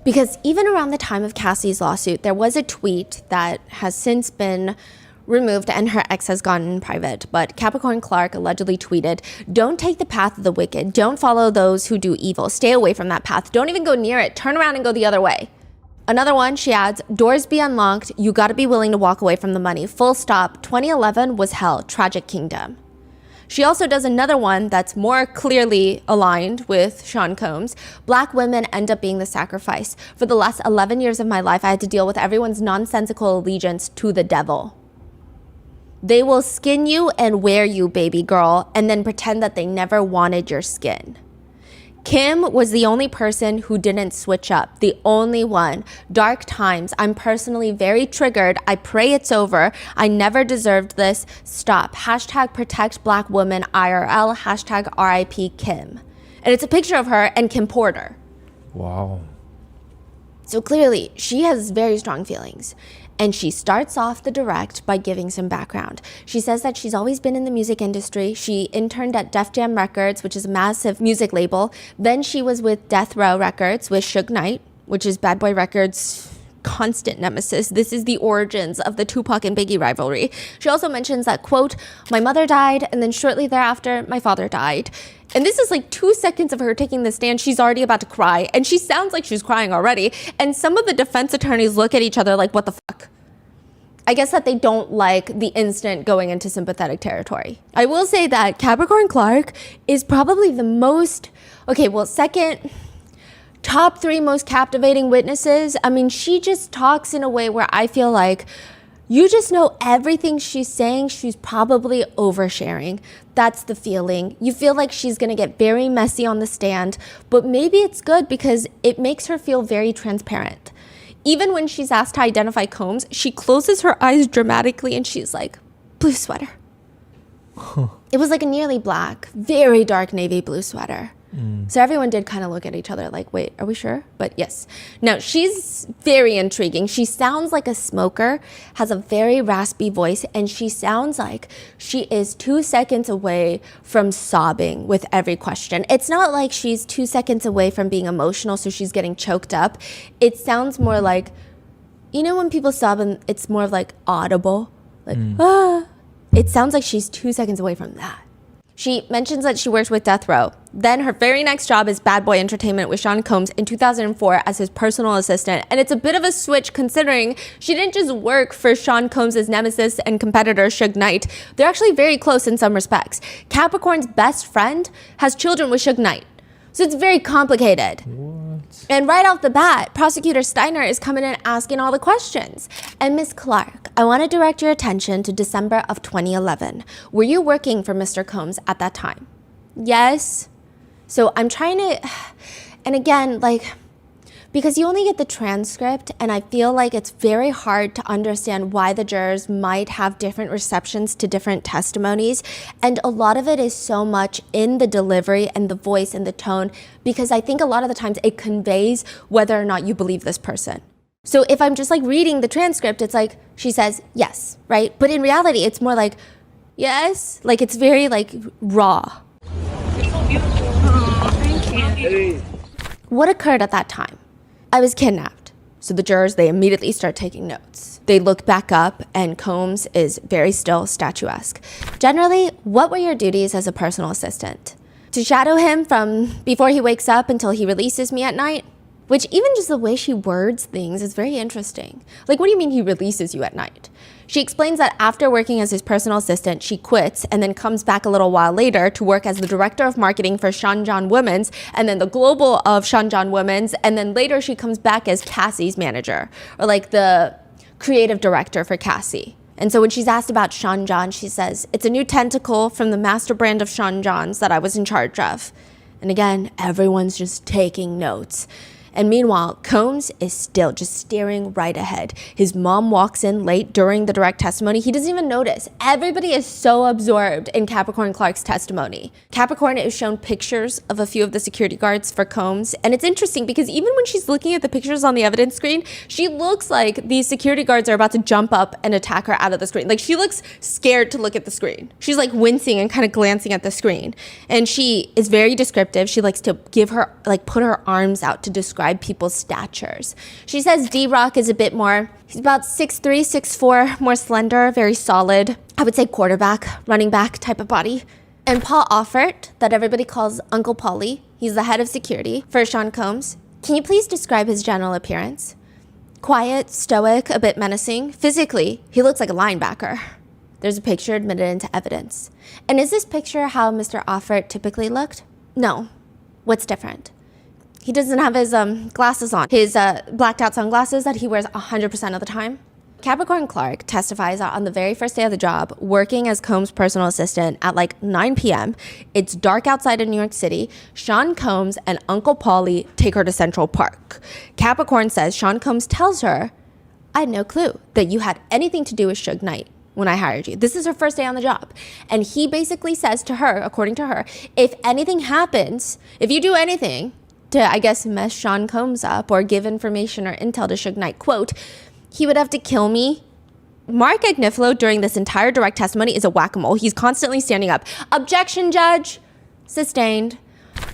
Because even around the time of Cassie's lawsuit, there was a tweet that has since been removed and her ex has gone in private. But Capricorn Clark allegedly tweeted, "Don't take the path of the wicked. Don't follow those who do evil. Stay away from that path. Don't even go near it. Turn around and go the other way." Another one, she adds, "Doors be unlocked. You gotta be willing to walk away from the money. Full stop. 2011 was hell. Tragic kingdom." She also does another one that's more clearly aligned with Sean Combs. "Black women end up being the sacrifice. For the last 11 years of my life, I had to deal with everyone's nonsensical allegiance to the devil. They will skin you and wear you, baby girl, and then pretend that they never wanted your skin." Kim was the only person who didn't switch up, the only one. "Dark times. I'm personally very triggered. I pray it's over. I never deserved this. Stop. Hashtag protect black women IRL. Hashtag RIP Kim." And it's a picture of her and Kim Porter. Wow. So clearly, she has very strong feelings. And she starts off the direct by giving some background. She says that she's always been in the music industry. She interned at Def Jam Records, which is a massive music label. Then she was with Death Row Records with Suge Knight, which is Bad Boy Records' constant nemesis. This is the origins of the Tupac and Biggie rivalry. She also mentions that, quote, "My mother died, and then shortly thereafter, my father died." And this is like 2 seconds of her taking the stand. She's already about to cry, and she sounds like she's crying already. And some of the defense attorneys look at each other like, what the fuck? I guess that they don't like the instant going into sympathetic territory. I will say that Capricorn Clark is probably the most, second, top 3 most captivating witnesses. I mean, she just talks in a way where I feel like you just know everything she's saying, she's probably oversharing. That's the feeling. You feel like she's gonna get very messy on the stand, but maybe it's good because it makes her feel very transparent. Even when she's asked to identify Combs, she closes her eyes dramatically and she's like, "Blue sweater." It was like a nearly black, very dark navy blue sweater. So everyone did kind of look at each other like, wait, are we sure? But yes. Now, she's very intriguing. She sounds like a smoker, has a very raspy voice, and she sounds like she is 2 seconds away from sobbing with every question. It's not like she's 2 seconds away from being emotional, so she's getting choked up. It sounds more like, you know when people sob and it's more of like audible? Like, ah. It sounds like she's 2 seconds away from that. She mentions that she works with Death Row. Then her very next job is Bad Boy Entertainment with Sean Combs in 2004 as his personal assistant. And it's a bit of a switch considering she didn't just work for Sean Combs' nemesis and competitor, Suge Knight. They're actually very close in some respects. Capricorn's best friend has children with Suge Knight. So it's very complicated. What? And right off the bat, Prosecutor Steiner is coming in asking all the questions. And Ms. Clark, I want to direct your attention to December of 2011. Were you working for Mr. Combs at that time? Yes. So I'm trying to, and again, because you only get the transcript, and I feel like it's very hard to understand why the jurors might have different receptions to different testimonies. And a lot of it is so much in the delivery and the voice and the tone, because I think a lot of the times it conveys whether or not you believe this person. So if I'm just reading the transcript, it's like, she says, yes, right? But in reality, it's more like, yes, it's very raw. It's so beautiful. Oh, thank you. What occurred at that time? I was kidnapped. So the jurors, they immediately start taking notes. They look back up and Combs is very still, statuesque. Generally, what were your duties as a personal assistant? To shadow him from before he wakes up until he releases me at night? Which even just the way she words things is very interesting. Like, what do you mean he releases you at night? She explains that after working as his personal assistant, she quits and then comes back a little while later to work as the director of marketing for Shanjan Women's and then the global of Shanjan Women's. And then later she comes back as Cassie's manager or like the creative director for Cassie. And so when she's asked about Shanjan, she says, it's a new tentacle from the master brand of Shanjan's that I was in charge of. And again, everyone's just taking notes. And meanwhile, Combs is still just staring right ahead. His mom walks in late during the direct testimony. He doesn't even notice. Everybody is so absorbed in Capricorn Clark's testimony. Capricorn is shown pictures of a few of the security guards for Combs. And it's interesting because even when she's looking at the pictures on the evidence screen, she looks like these security guards are about to jump up and attack her out of the screen. Like she looks scared to look at the screen. She's like wincing and kind of glancing at the screen. And she is very descriptive. She likes to put her arms out to describe people's statures. She says D-Rock is a bit more, he's about 6'3", 6'4", more slender, very solid. I would say quarterback, running back type of body. And Paul Offert, that everybody calls Uncle Paulie, he's the head of security for Sean Combs. Can you please describe his general appearance? Quiet, stoic, a bit menacing. Physically, he looks like a linebacker. There's a picture admitted into evidence. And is this picture how Mr. Offert typically looked? No. What's different? He doesn't have his glasses on, his blacked out sunglasses that he wears 100% of the time. Capricorn Clark testifies that on the very first day of the job, working as Combs' personal assistant at like 9 p.m., it's dark outside in New York City, Sean Combs and Uncle Paulie take her to Central Park. Capricorn says Sean Combs tells her, I had no clue that you had anything to do with Suge Knight when I hired you. This is her first day on the job. And he basically says to her, according to her, if anything happens, if you do anything to, I guess, mess Sean Combs up or give information or intel to Suge Knight, quote, he would have to kill me. Mark Agnifilo during this entire direct testimony is a whack-a-mole. He's constantly standing up. Objection, judge. Sustained.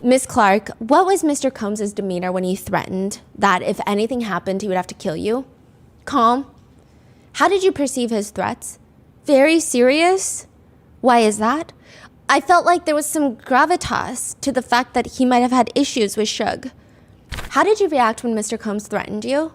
Miss Clark, what was Mr. Combs' demeanor when he threatened that if anything happened, he would have to kill you? Calm. How did you perceive his threats? Very serious. Why is that? I felt like there was some gravitas to the fact that he might have had issues with Suge. How did you react when Mr. Combs threatened you?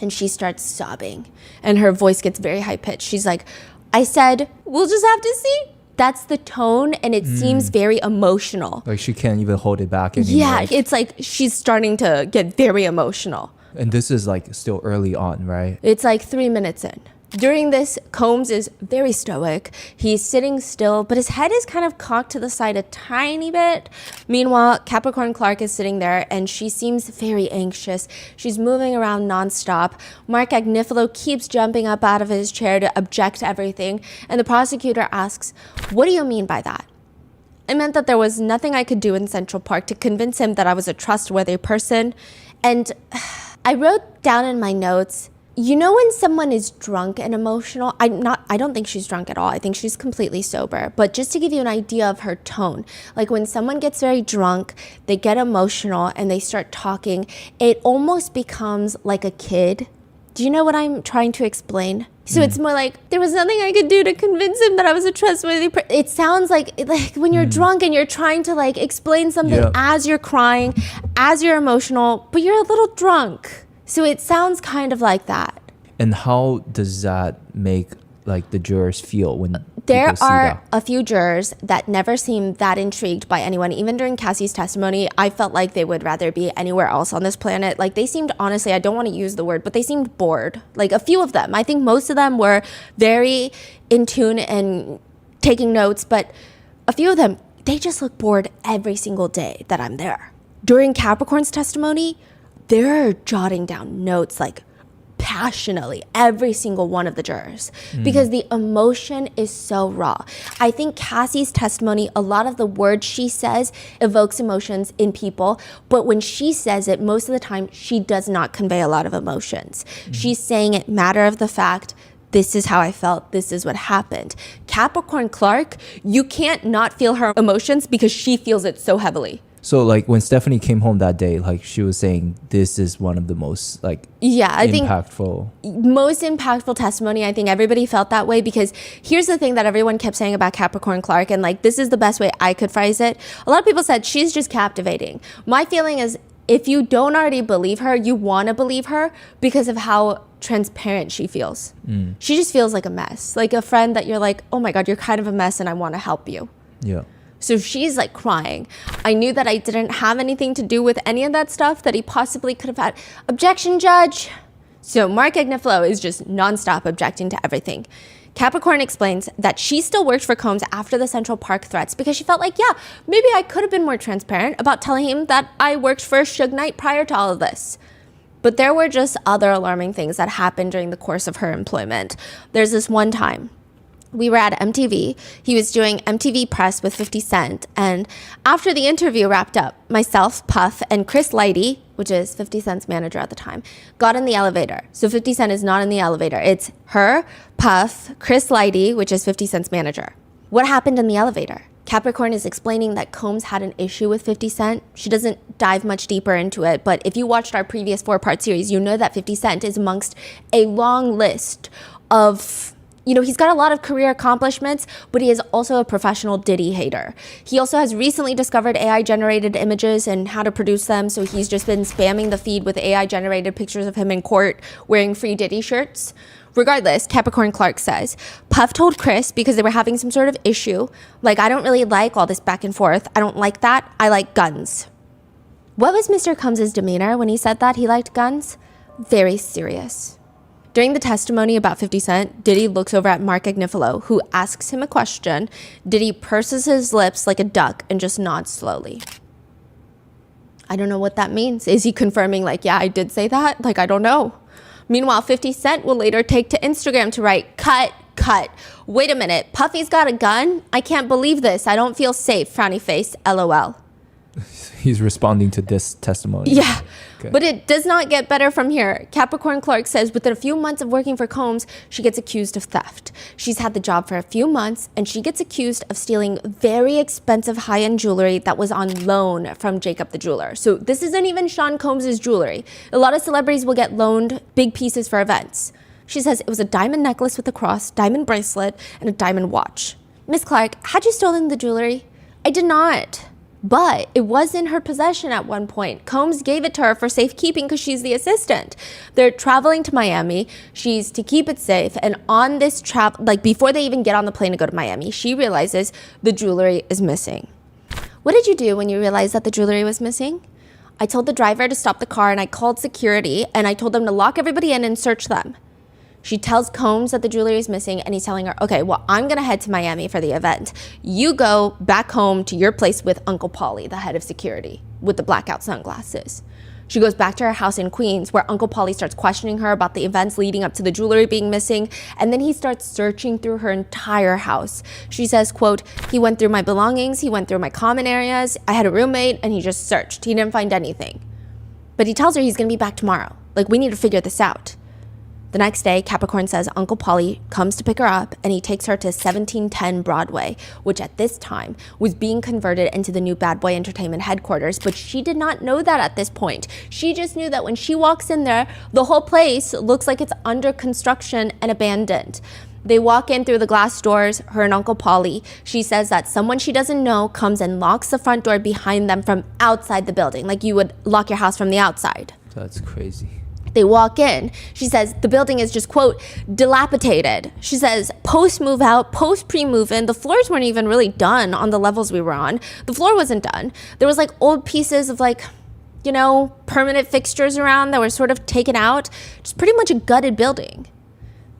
And she starts sobbing and her voice gets very high pitched. She's like, I said, we'll just have to see. That's the tone and it seems very emotional. Like she can't even hold it back anymore. Yeah, it's like she's starting to get very emotional. And this is like still early on, right? It's like 3 minutes in. During this, Combs is very stoic. He's sitting still, but his head is kind of cocked to the side a tiny bit. Meanwhile, Capricorn Clark is sitting there and she seems very anxious. She's moving around nonstop. Mark Agnifilo keeps jumping up out of his chair to object to everything. And the prosecutor asks, what do you mean by that? I meant that there was nothing I could do in Central Park to convince him that I was a trustworthy person. And I wrote down in my notes, you know when someone is drunk and emotional? I don't think she's drunk at all. I think she's completely sober. But just to give you an idea of her tone, like when someone gets very drunk, they get emotional and they start talking, it almost becomes like a kid. Do you know what I'm trying to explain? So it's more like, there was nothing I could do to convince him that I was a trustworthy person. It sounds like when you're drunk and you're trying to like explain something as you're crying, as you're emotional, but you're a little drunk. So it sounds kind of like that. And how does that make like the jurors feel when there see are that? A few jurors that never seem that intrigued by anyone. Even during Cassie's testimony, I felt like they would rather be anywhere else on this planet. Like they seemed, honestly, I don't want to use the word, but they seemed bored. Like a few of them. I think most of them were very in tune and taking notes, but a few of them, they just look bored every single day that I'm there. During Capricorn's testimony, they're jotting down notes like passionately, every single one of the jurors, because the emotion is so raw. I think Cassie's testimony, a lot of the words she says evokes emotions in people, but when she says it, most of the time, she does not convey a lot of emotions. She's saying it matter of the fact, this is how I felt, this is what happened. Capricorn Clark, you can't not feel her emotions because she feels it so heavily. So like when Stephanie came home that day, like she was saying, this is one of the most like I impactful. think most impactful testimony. I think everybody felt that way because here's the thing that everyone kept saying about Capricorn Clark, and like this is the best way I could phrase it. A lot of people said she's just captivating. My feeling is if you don't already believe her, you want to believe her because of how transparent she feels. She just feels like a mess, like a friend that you're like, oh my God, you're kind of a mess and I want to help you. Yeah. So she's like crying. I knew that I didn't have anything to do with any of that stuff that he possibly could have had. Objection, judge. So Mark Agnifilo is just nonstop objecting to everything. Capricorn explains that she still worked for Combs after the Central Park threats because she felt like, yeah, maybe I could have been more transparent about telling him that I worked for Suge Knight prior to all of this. But there were just other alarming things that happened during the course of her employment. There's this one time. We were at MTV. He was doing MTV Press with 50 Cent. And after the interview wrapped up, myself, Puff, and Chris Lighty, which is 50 Cent's manager at the time, got in the elevator. So 50 Cent is not in the elevator. It's her, Puff, Chris Lighty, which is 50 Cent's manager. What happened in the elevator? Capricorn is explaining that Combs had an issue with 50 Cent. She doesn't dive much deeper into it, but if you watched our previous 4-part series, you know that 50 Cent is amongst a long list of... he's got a lot of career accomplishments, but he is also a professional Diddy hater. He also has recently discovered AI-generated images and how to produce them, so he's just been spamming the feed with AI-generated pictures of him in court wearing free Diddy shirts. Regardless, Capricorn Clark says, Puff told Chris because they were having some sort of issue, like, I don't really like all this back and forth. I don't like that. I like guns. What was Mr. Combs' demeanor when he said that he liked guns? Very serious. During the testimony about 50 Cent, Diddy looks over at Mark Agnifilo, who asks him a question. Diddy purses his lips like a duck and just nods slowly. I don't know what that means. Is he confirming like, yeah, I did say that? Like, I don't know. Meanwhile, 50 Cent will later take to Instagram to write, cut. Wait a minute, Puffy's got a gun? I can't believe this. I don't feel safe, frowny face, LOL. He's responding to this testimony. Yeah, okay. But it does not get better from here. Capricorn Clark says within a few months of working for Combs, she gets accused of theft. She's had the job for a few months, and she gets accused of stealing very expensive high-end jewelry that was on loan from Jacob the jeweler. So this isn't even Sean Combs' jewelry. A lot of celebrities will get loaned big pieces for events. She says it was a diamond necklace with a cross, diamond bracelet, and a diamond watch. Miss Clark, had you stolen the jewelry? I did not. But it was in her possession at one point. Combs gave it to her for safekeeping because she's the assistant. They're traveling to Miami. She's to keep it safe. And on this travel, like before they even get on the plane to go to Miami, she realizes the jewelry is missing. What did you do when you realized that the jewelry was missing? I told the driver to stop the car and I called security and I told them to lock everybody in and search them. She tells Combs that the jewelry is missing and he's telling her, okay, well, I'm going to head to Miami for the event. You go back home to your place with Uncle Paulie, the head of security, with the blackout sunglasses. She goes back to her house in Queens where Uncle Paulie starts questioning her about the events leading up to the jewelry being missing. And then he starts searching through her entire house. She says, quote, he went through my belongings. He went through my common areas. I had a roommate and he just searched. He didn't find anything. But he tells her he's going to be back tomorrow. Like, we need to figure this out. The next day, Capricorn says Uncle Paulie comes to pick her up and he takes her to 1710 Broadway, which at this time was being converted into the new Bad Boy Entertainment headquarters, but she did not know that at this point. She just knew that when she walks in there, the whole place looks like it's under construction and abandoned. They walk in through the glass doors, her and Uncle Paulie. She says that someone she doesn't know comes and locks the front door behind them from outside the building, like you would lock your house from the outside. That's crazy. They walk in. She says the building is just, quote, dilapidated. She says post-move out, post-pre-move in, the floors weren't even really done on the levels we were on. The floor wasn't done. There was like old pieces of like, permanent fixtures around that were sort of taken out. Just pretty much a gutted building.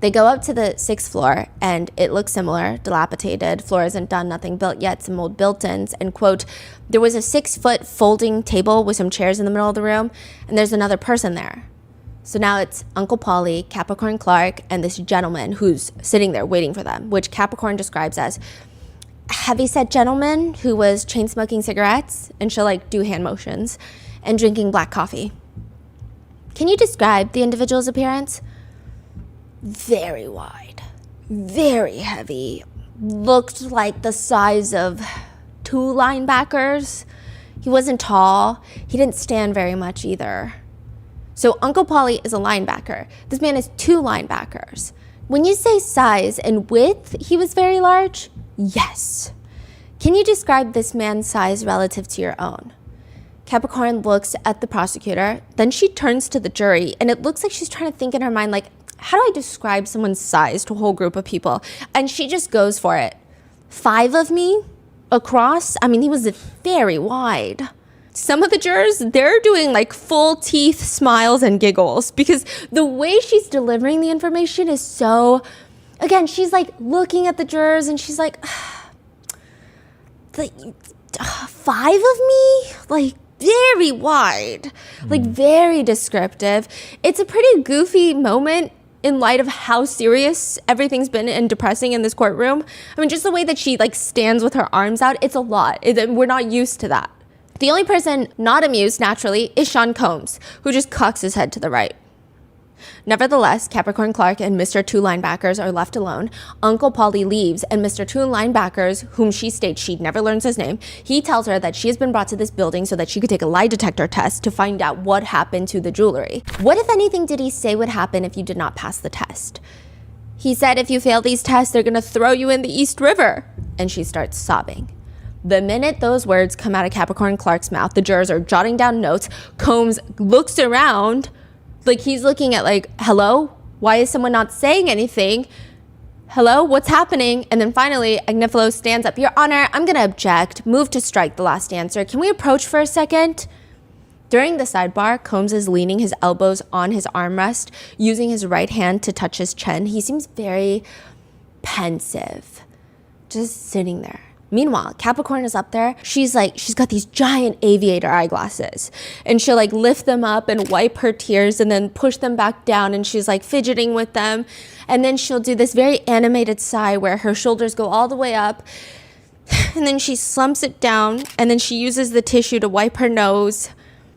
They go up to the 6th floor and it looks similar, dilapidated. Floor isn't done, nothing built yet, some old built-ins. And quote, there was a 6-foot folding table with some chairs in the middle of the room and there's another person there. So now it's Uncle Paulie, Capricorn Clark, and this gentleman who's sitting there waiting for them, which Capricorn describes as a heavyset gentleman who was chain smoking cigarettes, and she'll like do hand motions, and drinking black coffee. Can you describe the individual's appearance? Very wide, very heavy, looked like the size of 2 linebackers. He wasn't tall. He didn't stand very much either. So Uncle Paulie is a linebacker. This man is 2 linebackers. When you say size and width, he was very large? Yes. Can you describe this man's size relative to your own? Capricorn looks at the prosecutor, then she turns to the jury, and it looks like she's trying to think in her mind, like, how do I describe someone's size to a whole group of people? And she just goes for it. 5 of me across? I mean, he was very wide. Some of the jurors, they're doing like full teeth smiles and giggles because the way she's delivering the information is so, again, she's like looking at the jurors and she's like, 5 of me? Like, very wide, like very descriptive. It's a pretty goofy moment in light of how serious everything's been and depressing in this courtroom. I mean, just the way that she like stands with her arms out, it's a lot. We're not used to that. The only person not amused, naturally, is Sean Combs, who just cocks his head to the right. Nevertheless, Capricorn Clark and Mr. 2 linebackers are left alone. Uncle Paulie leaves, and Mr. 2 linebackers, whom she states she never learns his name, he tells her that she has been brought to this building so that she could take a lie detector test to find out what happened to the jewelry. What, if anything, did he say would happen if you did not pass the test? He said if you fail these tests, they're gonna throw you in the East River. And she starts sobbing. The minute those words come out of Capricorn Clark's mouth, the jurors are jotting down notes. Combs looks around, like he's looking at like, hello? Why is someone not saying anything? Hello, what's happening? And then finally, Agnifilo stands up. Your Honor, I'm gonna object. Move to strike the last answer. Can we approach for a second? During the sidebar, Combs is leaning his elbows on his armrest, using his right hand to touch his chin. He seems very pensive, just sitting there. Meanwhile, Capricorn is up there. She's got these giant aviator eyeglasses and she'll like lift them up and wipe her tears and then push them back down and she's like fidgeting with them. And then she'll do this very animated sigh where her shoulders go all the way up and then she slumps it down and then she uses the tissue to wipe her nose.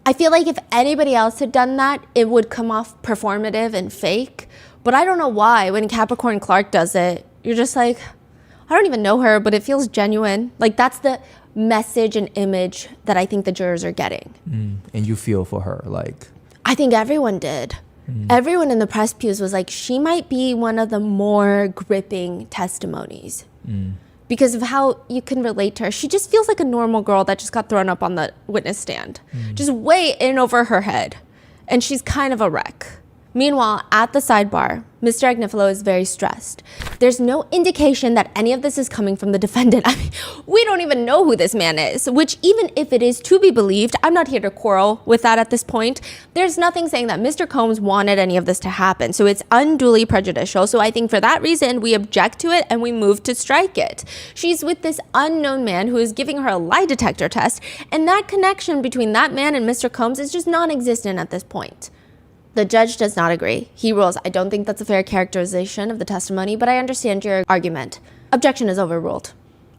I feel like if anybody else had done that, it would come off performative and fake. But I don't know why when Capricorn Clark does it, you're just like, I don't even know her, but it feels genuine. Like that's the message and image that I think the jurors are getting. And you feel for her, like? I think everyone did. Everyone in the press pews was like, she might be one of the more gripping testimonies because of how you can relate to her. She just feels like a normal girl that just got thrown up on the witness stand, just way in over her head. And she's kind of a wreck. Meanwhile, at the sidebar, Mr. Agnifilo is very stressed. There's no indication that any of this is coming from the defendant. I mean, we don't even know who this man is, which even if it is to be believed, I'm not here to quarrel with that at this point. There's nothing saying that Mr. Combs wanted any of this to happen, so it's unduly prejudicial. So I think for that reason, we object to it and we move to strike it. She's with this unknown man who is giving her a lie detector test, and that connection between that man and Mr. Combs is just non-existent at this point. The judge does not agree. He rules, I don't think that's a fair characterization of the testimony, but I understand your argument. Objection is overruled.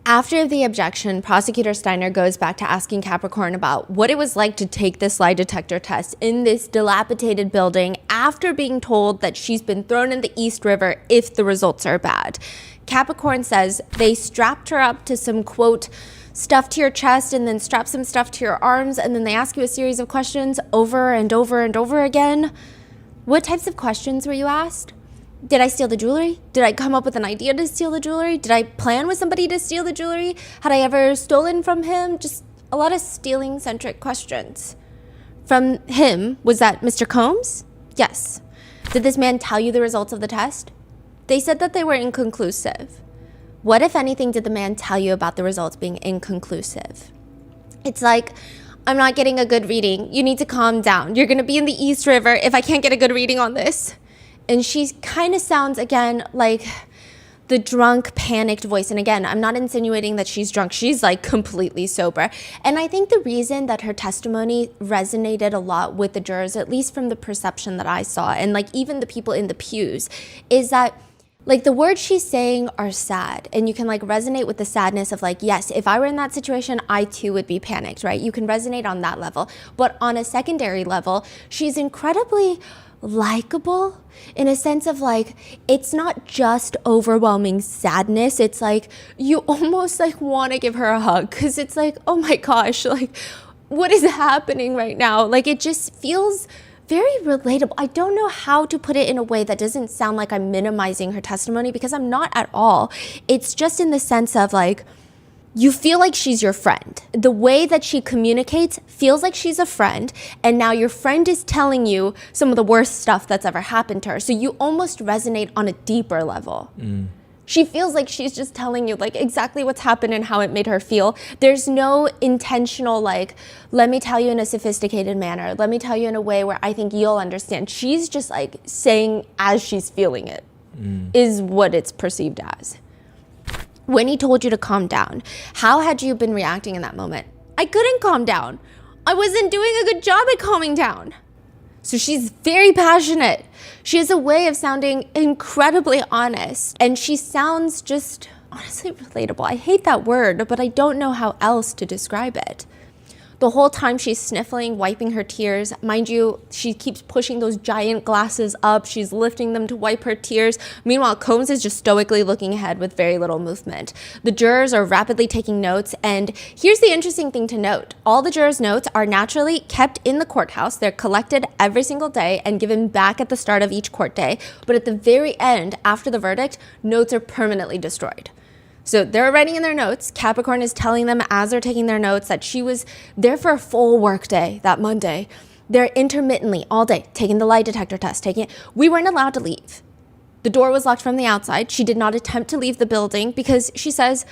After the objection, Prosecutor Steiner goes back to asking Capricorn about what it was like to take this lie detector test in this dilapidated building after being told that she's been thrown in the East River if the results are bad. Capricorn says they strapped her up to some, quote, stuff to your chest and then strap some stuff to your arms and then they ask you a series of questions over and over and over again. What types of questions were you asked? Did I steal the jewelry? Did I come up with an idea to steal the jewelry? Did I plan with somebody to steal the jewelry? Had I ever stolen from him? Just a lot of stealing-centric questions. From him, was that Mr. Combs? Yes. Did this man tell you the results of the test? They said that they were inconclusive. What, if anything, did the man tell you about the results being inconclusive? It's like, I'm not getting a good reading. You need to calm down. You're going to be in the East River if I can't get a good reading on this. And she kind of sounds, again, like the drunk, panicked voice. And again, I'm not insinuating that she's drunk. She's like completely sober. And I think the reason that her testimony resonated a lot with the jurors, at least from the perception that I saw, and like even the people in the pews, is that like the words she's saying are sad, and you can like resonate with the sadness of like, yes, if I were in that situation, I too would be panicked, right? You can resonate on that level. But on a secondary level, she's incredibly likable in a sense of like, it's not just overwhelming sadness. It's like, you almost like want to give her a hug because it's like, oh my gosh, like, what is happening right now? Like, it just feels very relatable. I don't know how to put it in a way that doesn't sound like I'm minimizing her testimony, because I'm not at all. It's just in the sense of like, you feel like she's your friend. The way that she communicates feels like she's a friend, and now your friend is telling you some of the worst stuff that's ever happened to her. So you almost resonate on a deeper level. She feels like she's just telling you like exactly what's happened and how it made her feel. There's no intentional like, let me tell you in a sophisticated manner. Let me tell you in a way where I think you'll understand. She's just like saying as she's feeling it is what it's perceived as. When he told you to calm down, how had you been reacting in that moment? I couldn't calm down. I wasn't doing a good job at calming down. So she's very passionate. She has a way of sounding incredibly honest, and she sounds just honestly relatable. I hate that word, but I don't know how else to describe it. The whole time she's sniffling, wiping her tears. Mind you, she keeps pushing those giant glasses up. She's lifting them to wipe her tears. Meanwhile, Combs is just stoically looking ahead with very little movement. The jurors are rapidly taking notes, and here's the interesting thing to note. All the jurors' notes are naturally kept in the courthouse. They're collected every single day and given back at the start of each court day. But at the very end, after the verdict, notes are permanently destroyed. So they're writing in their notes. Capricorn is telling them as they're taking their notes that she was there for a full work day that Monday. They're intermittently all day taking the lie detector test, taking it. We weren't allowed to leave. The door was locked from the outside. She did not attempt to leave the building because she says,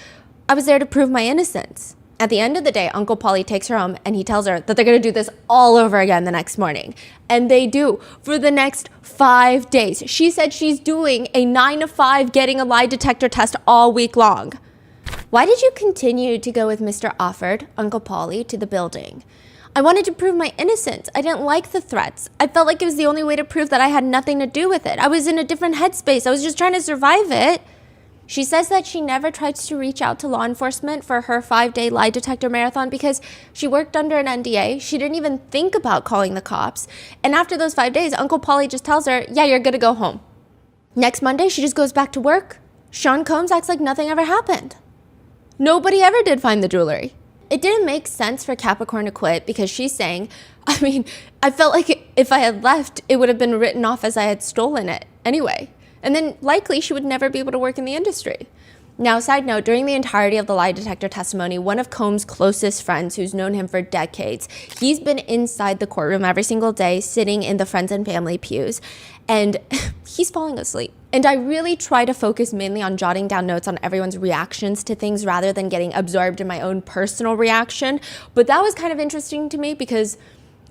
I was there to prove my innocence. At the end of the day, Uncle Paulie takes her home and he tells her that they're going to do this all over again the next morning. And they do for the next 5 days. She said she's doing a 9 to 5 getting a lie detector test all week long. Why did you continue to go with Mr. Offord, Uncle Paulie, to the building? I wanted to prove my innocence. I didn't like the threats. I felt like it was the only way to prove that I had nothing to do with it. I was in a different headspace. I was just trying to survive it. She says that she never tried to reach out to law enforcement for her 5-day lie detector marathon because she worked under an NDA. She didn't even think about calling the cops. And after those 5 days, Uncle Paulie just tells her, yeah, you're good to go home. Next Monday, she just goes back to work. Sean Combs acts like nothing ever happened. Nobody ever did find the jewelry. It didn't make sense for Capricorn to quit because she's saying, I mean, I felt like if I had left, it would have been written off as I had stolen it anyway. And then likely she would never be able to work in the industry. Now, side note, during the entirety of the lie detector testimony, one of Combs' closest friends, who's known him for decades, he's been inside the courtroom every single day, sitting in the friends and family pews, and he's falling asleep. And I really try to focus mainly on jotting down notes on everyone's reactions to things rather than getting absorbed in my own personal reaction. But that was kind of interesting to me because,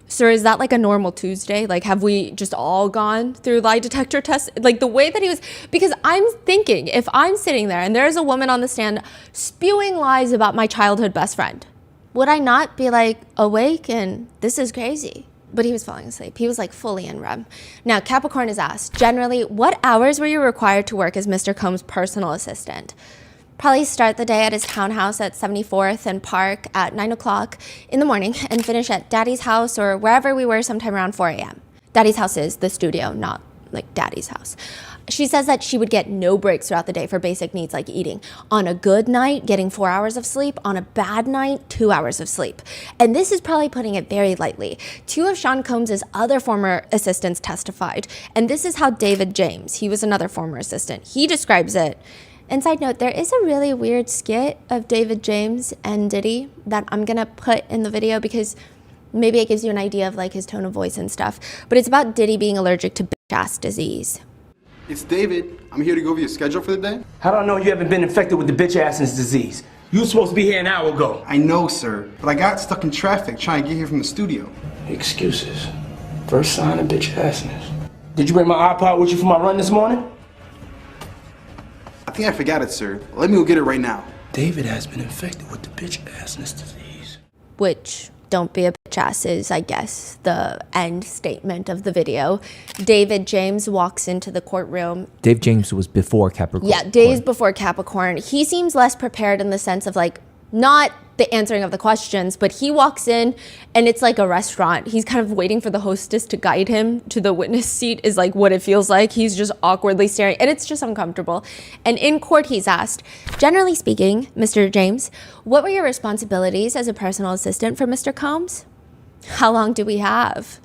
sir, is that like a normal Tuesday? Like, have we just all gone through lie detector tests? Like the way that he was, because I'm thinking if I'm sitting there and there's a woman on the stand spewing lies about my childhood best friend, would I not be like awake and this is crazy? But he was falling asleep. He was like fully in REM. Now, Capricorn is asked, generally, what hours were you required to work as Mr. Combs' personal assistant? Probably start the day at his townhouse at 74th and Park at 9 o'clock in the morning and finish at Daddy's house or wherever we were sometime around 4 a.m. Daddy's house is the studio, not like Daddy's house. She says that she would get no breaks throughout the day for basic needs like eating. On a good night, getting 4 hours of sleep. On a bad night, 2 hours of sleep. And this is probably putting it very lightly. 2 of Sean Combs' other former assistants testified. And this is how David James, he was another former assistant, he describes it. And side note, there is a really weird skit of David James and Diddy that I'm gonna put in the video because maybe it gives you an idea of like his tone of voice and stuff. But it's about Diddy being allergic to bitch-ass disease. It's David. I'm here to go over your schedule for the day. How do I know you haven't been infected with the bitch-assness disease? You were supposed to be here an hour ago. I know, sir, but I got stuck in traffic trying to get here from the studio. Excuses. First sign of bitch-assness. Did you bring my iPod with you for my run this morning? I think I forgot it, sir. Let me go get it right now. David has been infected with the bitch-assness disease. Which, don't be a bitch ass, is, I guess, the end statement of the video. David James walks into the courtroom. Dave James was before Capricorn. Yeah, days before Capricorn. He seems less prepared in the sense of like, not the answering of the questions, but he walks in and it's like a restaurant. He's kind of waiting for the hostess to guide him to the witness seat is like what it feels like. He's just awkwardly staring and it's just uncomfortable. And in court, he's asked, generally speaking, Mr. James, what were your responsibilities as a personal assistant for Mr. Combs? How long do we have?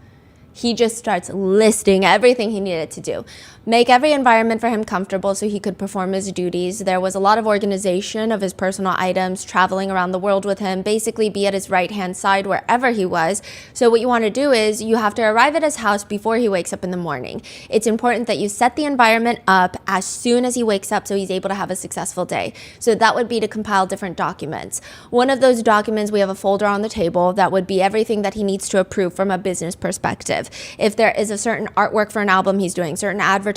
He just starts listing everything he needed to do. Make every environment for him comfortable so he could perform his duties. There was a lot of organization of his personal items, traveling around the world with him, basically be at his right-hand side wherever he was. So what you want to do is you have to arrive at his house before he wakes up in the morning. It's important that you set the environment up as soon as he wakes up so he's able to have a successful day. So that would be to compile different documents. One of those documents, we have a folder on the table that would be everything that he needs to approve from a business perspective. If there is a certain artwork for an album he's doing, certain advertisements,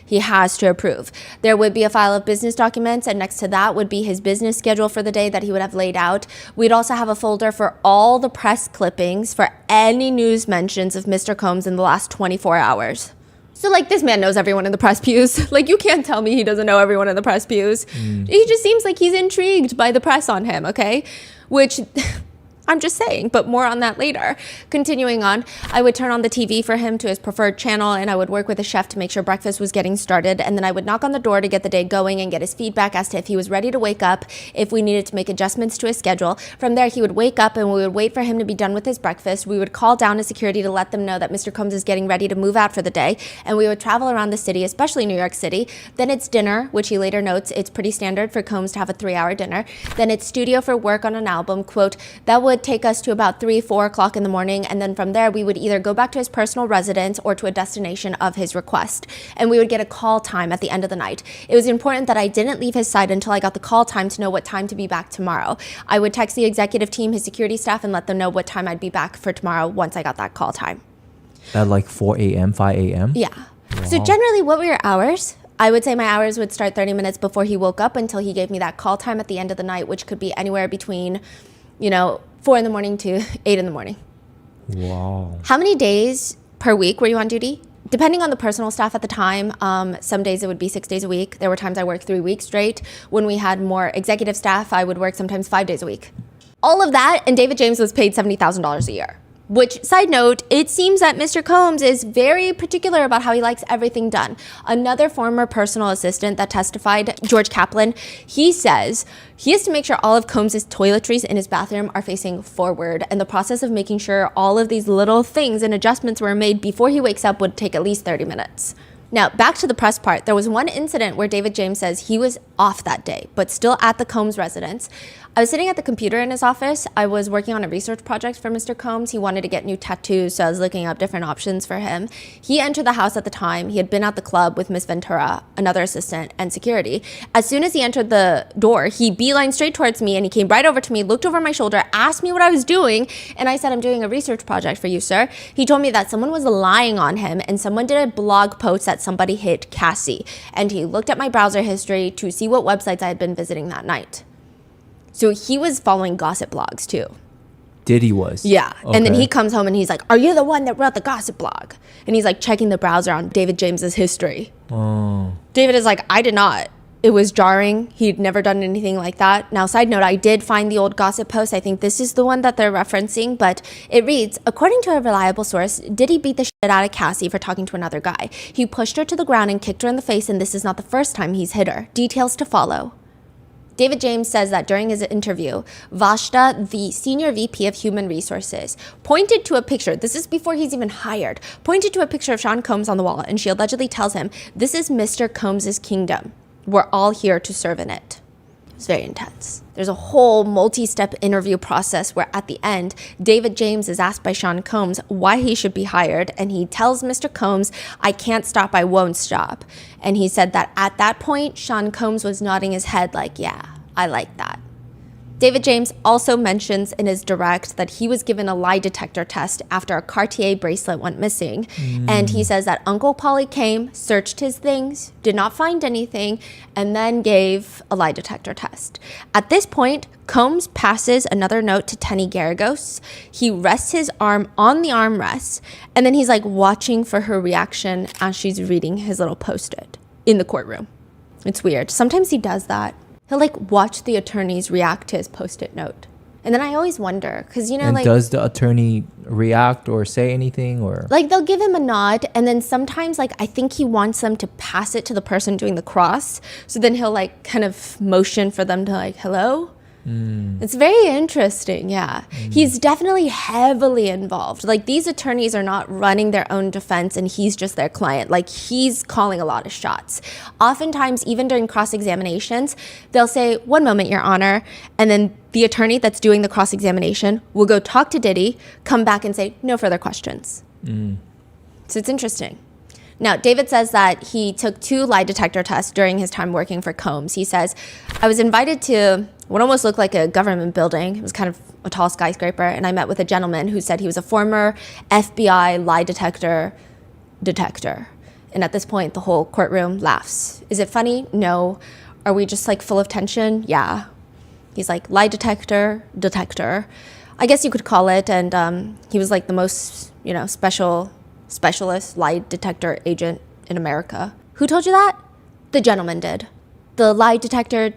he has to approve. There would be a file of business documents, and next to that would be his business schedule for the day that he would have laid out. We'd also have a folder for all the press clippings for any news mentions of Mr. Combs in the last 24 hours. So, like, this man knows everyone in the press pews. Like, you can't tell me he doesn't know everyone in the press pews. He just seems like he's intrigued by the press on him, okay? Which... I'm just saying, but more on that later. Continuing on, I would turn on the TV for him to his preferred channel, and I would work with a chef to make sure breakfast was getting started, and then I would knock on the door to get the day going and get his feedback as to if he was ready to wake up, if we needed to make adjustments to his schedule. From there, he would wake up and we would wait for him to be done with his breakfast. We would call down to security to let them know that Mr. Combs is getting ready to move out for the day, and we would travel around the city, especially New York City. Then it's dinner, which he later notes it's pretty standard for Combs to have a 3-hour dinner. Then it's studio for work on an album, quote, that would take us to about 3-4 o'clock in the morning, and then from there we would either go back to his personal residence or to a destination of his request, and we would get a call time at the end of the night. It was important that I didn't leave his side until I got the call time to know what time to be back tomorrow. I would text the executive team, his security staff, and let them know what time I'd be back for tomorrow once I got that call time. At like 4 a.m., 5 a.m.? Yeah. Wow. So generally, what were your hours? I would say my hours would start 30 minutes before he woke up until he gave me that call time at the end of the night, which could be anywhere between, 4 in the morning to 8 in the morning. Wow. How many days per week were you on duty? Depending on the personal staff at the time, some days it would be 6 days a week. There were times I worked 3 weeks straight. When we had more executive staff, I would work sometimes 5 days a week. All of that, and David James was paid $70,000 a year. Which, side note, it seems that Mr. Combs is very particular about how he likes everything done. Another former personal assistant that testified, George Kaplan, he says he has to make sure all of Combs' toiletries in his bathroom are facing forward, and the process of making sure all of these little things and adjustments were made before he wakes up would take at least 30 minutes. Now, back to the press part. There was one incident where David James says he was off that day, but still at the Combs residence. I was sitting at the computer in his office. I was working on a research project for Mr. Combs. He wanted to get new tattoos, so I was looking up different options for him. He entered the house at the time. He had been at the club with Miss Ventura, another assistant, and security. As soon as he entered the door, he beelined straight towards me, and he came right over to me, looked over my shoulder, asked me what I was doing, and I said, I'm doing a research project for you, sir. He told me that someone was lying on him, and someone did a blog post that somebody hit Cassie, and he looked at my browser history to see what websites I had been visiting that night. So he was following gossip blogs too. Diddy was? Yeah. Okay. And then he comes home and he's like, are you the one that wrote the gossip blog? And he's like checking the browser on David James's history. Oh. David is like, I did not. It was jarring. He'd never done anything like that. Now, side note, I did find the old gossip post. I think this is the one that they're referencing, but it reads, according to a reliable source, Diddy beat the shit out of Cassie for talking to another guy. He pushed her to the ground and kicked her in the face, and this is not the first time he's hit her. Details to follow. David James says that during his interview, Vashta, the senior VP of Human Resources, pointed to a picture, this is before he's even hired, pointed to a picture of Sean Combs on the wall, and she allegedly tells him, this is Mr. Combs' kingdom. We're all here to serve in it. It was very intense. There's a whole multi-step interview process where at the end, David James is asked by Sean Combs why he should be hired, and he tells Mr. Combs, I can't stop, I won't stop. And he said that at that point, Sean Combs was nodding his head like, yeah, I like that. David James also mentions in his direct that he was given a lie detector test after a Cartier bracelet went missing. And he says that Uncle Paulie came, searched his things, did not find anything, and then gave a lie detector test. At this point, Combs passes another note to Tenny Garagos. He rests his arm on the armrest, and then he's like watching for her reaction as she's reading his little post-it in the courtroom. It's weird. Sometimes he does that. He'll like watch the attorneys react to his post-it note. And then I always wonder, because, you know, And like, does the attorney react or say anything or? like they'll give him a nod, and then sometimes, like, I think he wants them to pass it to the person doing the cross. So then he'll like kind of motion for them to like, hello. It's very interesting. Yeah. He's definitely heavily involved. Like, these attorneys are not running their own defense and he's just their client. Like, he's calling a lot of shots. Oftentimes, even during cross-examinations, they'll say, "One moment, Your Honor." And then the attorney that's doing the cross-examination will go talk to Diddy, come back and say, "No further questions." So it's interesting. Now, David says that he took 2 lie detector tests during his time working for Combs. He says, "I was invited to what almost looked like a government building. It was kind of a tall skyscraper. And I met with a gentleman who said he was a former FBI lie detector. And at this point, the whole courtroom laughs. Is it funny? No. Are we just like full of tension? Yeah." He's like, lie detector. I guess you could call it. And he was like the most, you know, specialist lie detector agent in America. Who told you that? The gentleman did. The lie detector?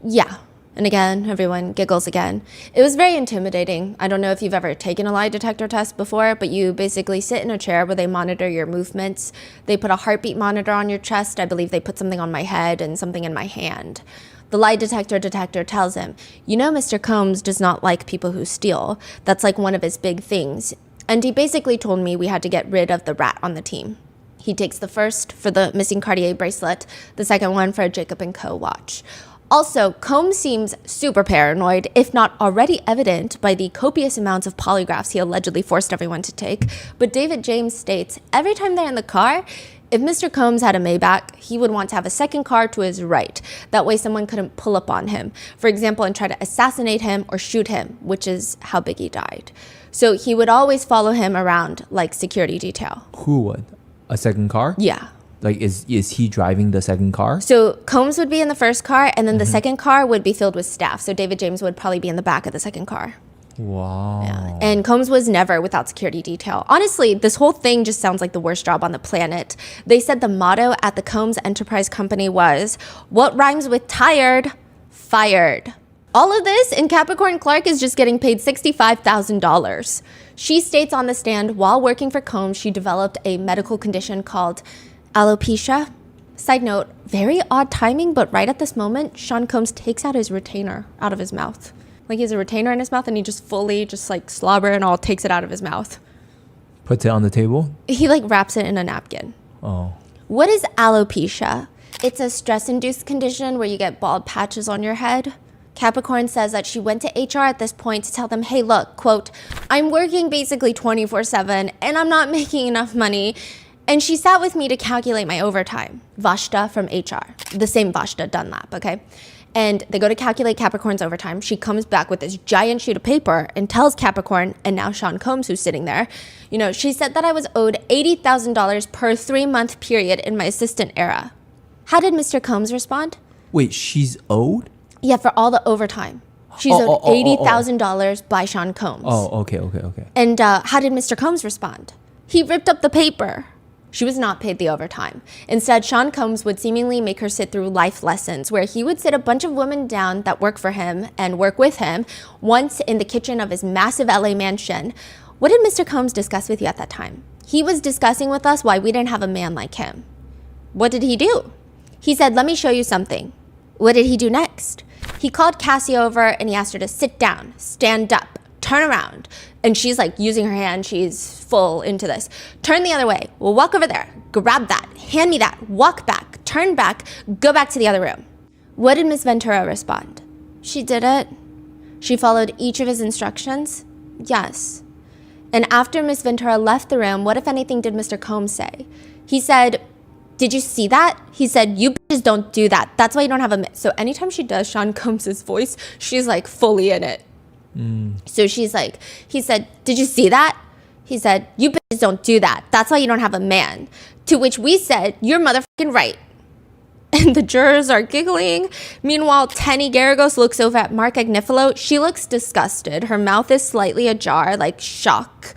Yeah. And again, everyone giggles again. It was very intimidating. I don't know if you've ever taken a lie detector test before, but you basically sit in a chair where they monitor your movements. They put a heartbeat monitor on your chest. I believe they put something on my head and something in my hand. The lie detector tells him, "You know, Mr. Combs does not like people who steal. That's like one of his big things." And he basically told me we had to get rid of the rat on the team. He takes the first for the missing Cartier bracelet, the second one for a Jacob & Co. watch. Also, Combs seems super paranoid, if not already evident by the copious amounts of polygraphs he allegedly forced everyone to take. But David James states every time they're in the car, if Mr. Combs had a Maybach, he would want to have a second car to his right. That way someone couldn't pull up on him, for example, and try to assassinate him or shoot him, which is how Biggie died. So he would always follow him around like security detail. Who would? A second car? Yeah. Like, is he driving the second car? So Combs would be in the first car, and then the second car would be filled with staff. So David James would probably be in the back of the second car. Wow. Yeah. And Combs was never without security detail. Honestly, this whole thing just sounds like the worst job on the planet. They said the motto at the Combs Enterprise Company was, "What rhymes with tired? Fired." All of this, and Capricorn Clark is just getting paid $65,000. She states on the stand, while working for Combs, she developed a medical condition called alopecia. Side note, very odd timing, but right at this moment, Sean Combs takes out his retainer out of his mouth. Like, he has a retainer in his mouth and he just fully, just like slobber and all, takes it out of his mouth. Puts it on the table? He like wraps it in a napkin. Oh. What is alopecia? It's a stress-induced condition where you get bald patches on your head. Capricorn says that she went to HR at this point to tell them, hey, look, quote, "I'm working basically 24/7 and I'm not making enough money." And she sat with me to calculate my overtime. Vashta from HR, the same Vashta Dunlap, okay? And they go to calculate Capricorn's overtime. She comes back with this giant sheet of paper and tells Capricorn, and now Sean Combs, who's sitting there, you know, she said that I was owed $80,000 per 3-month period in my assistant era. How did Mr. Combs respond? Wait, she's owed? Yeah, for all the overtime. She's owed $80,000 by Sean Combs. Oh, okay. And how did Mr. Combs respond? He ripped up the paper. She was not paid the overtime. Instead, Sean Combs would seemingly make her sit through life lessons where he would sit a bunch of women down that work for him and work with him once in the kitchen of his massive LA mansion. What did Mr. Combs discuss with you at that time? He was discussing with us why we didn't have a man like him. What did he do? He said, "Let me show you something." What did he do next? He called Cassie over and he asked her to sit down, stand up, turn around. And she's like using her hand. She's full into this. Turn the other way. Well, walk over there. Grab that. Hand me that. Walk back. Turn back. Go back to the other room. What did Miss Ventura respond? She did it. She followed each of his instructions. Yes. And after Miss Ventura left the room, what, if anything, did Mr. Combs say? He said, "Did you see that?" He said, "You bitches don't do that. That's why you don't have a..." So anytime she does Sean Combs' voice, she's like fully in it. So she's like, he said, "Did you see that?" He said, "You bitches don't do that. That's why you don't have a man." To which we said, "You're motherfucking right." And the jurors are giggling. Meanwhile, Tenny Garagos looks over at Mark Agnifilo. She looks disgusted. Her mouth is slightly ajar, like shock.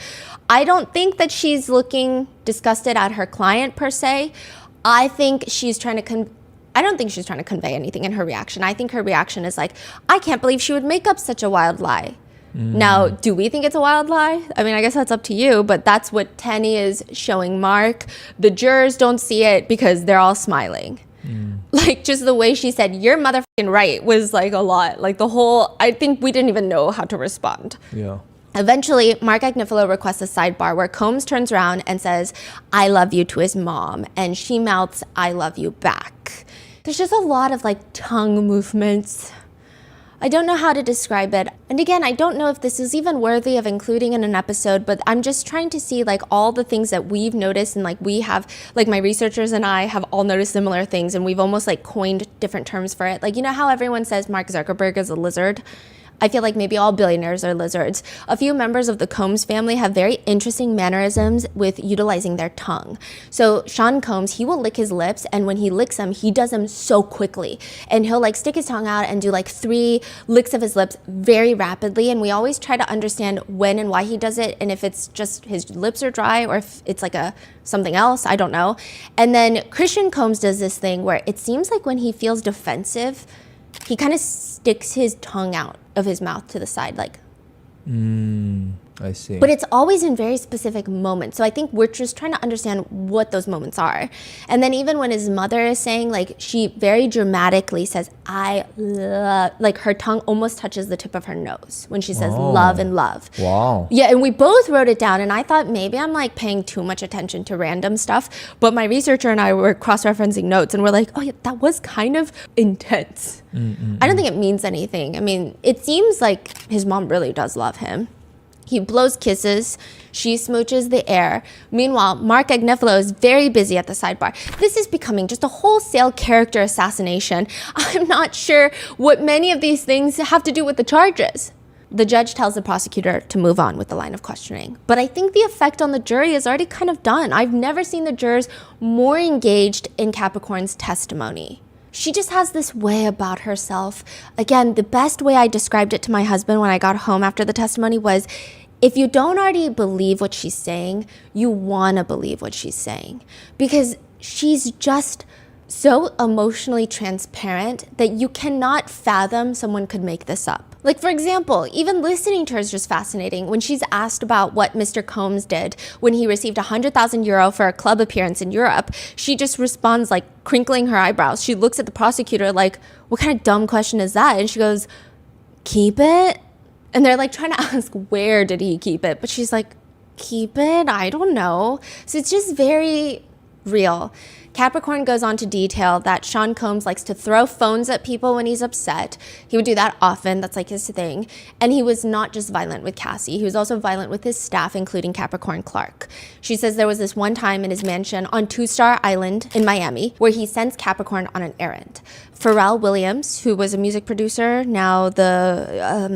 I don't think that she's looking disgusted at her client per se. I think she's trying to I don't think she's trying to convey anything in her reaction. I think her reaction is like, I can't believe she would make up such a wild lie. Now, do we think it's a wild lie? I mean, I guess that's up to you, but that's what Tenny is showing Mark. The jurors don't see it because they're all smiling. Like, just the way she said, you're motherfucking right, was like a lot. Like, the whole, I think we didn't even know how to respond. Yeah. Eventually, Mark Agnifilo requests a sidebar where Combs turns around and says, I love you to his mom. And she mouths, I love you back. There's just a lot of like tongue movements. I don't know how to describe it. And again, I don't know if this is even worthy of including in an episode, but I'm just trying to see like all the things that we've noticed, and like we have, like my researchers and I have all noticed similar things, and we've almost like coined different terms for it. Like, you know how everyone says Mark Zuckerberg is a lizard? I feel like maybe all billionaires are lizards. A few members of the Combs family have very interesting mannerisms with utilizing their tongue. So Sean Combs, he will lick his lips, and when he licks them, he does them so quickly. And he'll like stick his tongue out and do like 3 licks of his lips very rapidly. And we always try to understand when and why he does it, and if it's just his lips are dry or if it's like something else, I don't know. And then Christian Combs does this thing where it seems like when he feels defensive, he kind of sticks his tongue out of his mouth to the side, like. I see. But it's always in very specific moments. So I think we're just trying to understand what those moments are. And then even when his mother is saying, like, she very dramatically says, I love, like her tongue almost touches the tip of her nose when she says love and love. Wow. Yeah, and we both wrote it down, and I thought maybe I'm like paying too much attention to random stuff. But my researcher and I were cross-referencing notes, and we're like, oh yeah, that was kind of intense. I don't think it means anything. I mean, it seems like his mom really does love him. He blows kisses. She smooches the air. Meanwhile, Mark Agnifilo is very busy at the sidebar. This is becoming just a wholesale character assassination. I'm not sure what many of these things have to do with the charges. The judge tells the prosecutor to move on with the line of questioning. But I think the effect on the jury is already kind of done. I've never seen the jurors more engaged in Capricorn's testimony. She just has this way about herself. Again, the best way I described it to my husband when I got home after the testimony was, if you don't already believe what she's saying, you want to believe what she's saying. Because she's just so emotionally transparent that you cannot fathom someone could make this up. Like, for example, even listening to her is just fascinating. When she's asked about what Mr. Combs did when he received €100,000 for a club appearance in Europe, she just responds like crinkling her eyebrows. She looks at the prosecutor like, what kind of dumb question is that? And she goes, keep it? And they're like trying to ask, where did he keep it? But she's like, keep it? I don't know. So it's just very real. Capricorn goes on to detail that Sean Combs likes to throw phones at people when he's upset. He would do that often. That's like his thing. And he was not just violent with Cassie. He was also violent with his staff, including Capricorn Clark. She says there was this one time in his mansion on 2-Star Island in Miami where he sends Capricorn on an errand. Pharrell Williams, who was a music producer, now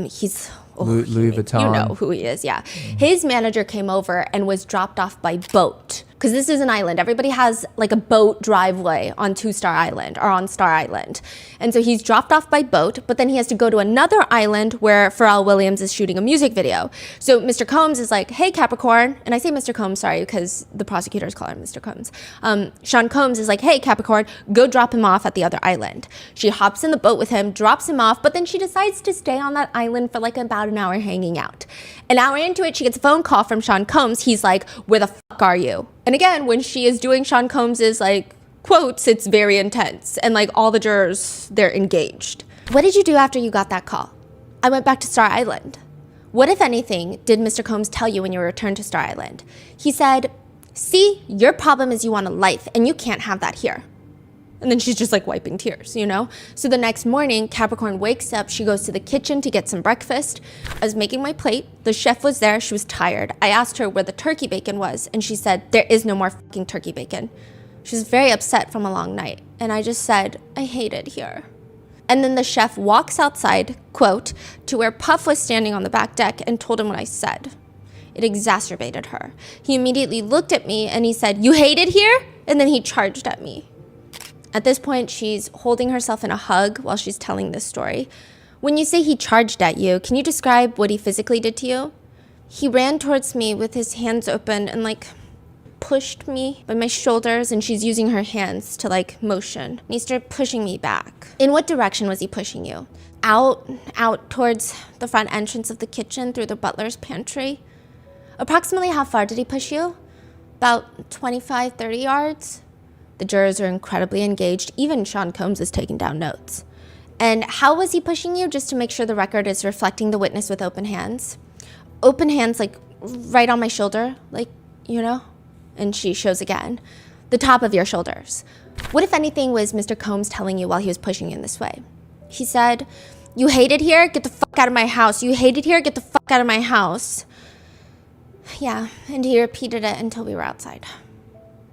he's... Louis Vuitton. You know who he is, yeah. His manager came over and was dropped off by boat. Because this is an island. Everybody has like a boat driveway on 2-Star Island or on Star Island. And so he's dropped off by boat, but then he has to go to another island where Pharrell Williams is shooting a music video. So Mr. Combs is like, hey, Capricorn. And I say Mr. Combs, sorry, because the prosecutors call him Mr. Combs. Sean Combs is like, hey, Capricorn, go drop him off at the other island. She hops in the boat with him, drops him off, but then she decides to stay on that island for like about an hour hanging out. An hour into it, she gets a phone call from Sean Combs. He's like, where the fuck are you? And again, when she is doing Sean Combs's like quotes, it's very intense. And like all the jurors, they're engaged. What did you do after you got that call? I went back to Star Island. What, if anything, did Mr. Combs tell you when you returned to Star Island? He said, see, your problem is you want a life and you can't have that here. And then she's just like wiping tears, you know? So the next morning, Capricorn wakes up. She goes to the kitchen to get some breakfast. I was making my plate. The chef was there. She was tired. I asked her where the turkey bacon was. And she said, there is no more fucking turkey bacon. She was very upset from a long night. And I just said, I hate it here. And then the chef walks outside, quote, to where Puff was standing on the back deck and told him what I said. It exacerbated her. He immediately looked at me and he said, you hate it here? And then he charged at me. At this point, she's holding herself in a hug while she's telling this story. When you say he charged at you, can you describe what he physically did to you? He ran towards me with his hands open and like pushed me by my shoulders, and she's using her hands to like motion. And he started pushing me back. In what direction was he pushing you? Out towards the front entrance of the kitchen through the butler's pantry. Approximately how far did he push you? About 25, 30 yards. The jurors are incredibly engaged. Even Sean Combs is taking down notes. And how was he pushing you? Just to make sure the record is reflecting the witness with open hands. Open hands, like right on my shoulder, like, you know? And she shows again. The top of your shoulders. What, if anything, was Mr. Combs telling you while he was pushing you in this way? He said, "You hate it here? Get the fuck out of my house. You hate it here? Get the fuck out of my house." Yeah, and he repeated it until we were outside.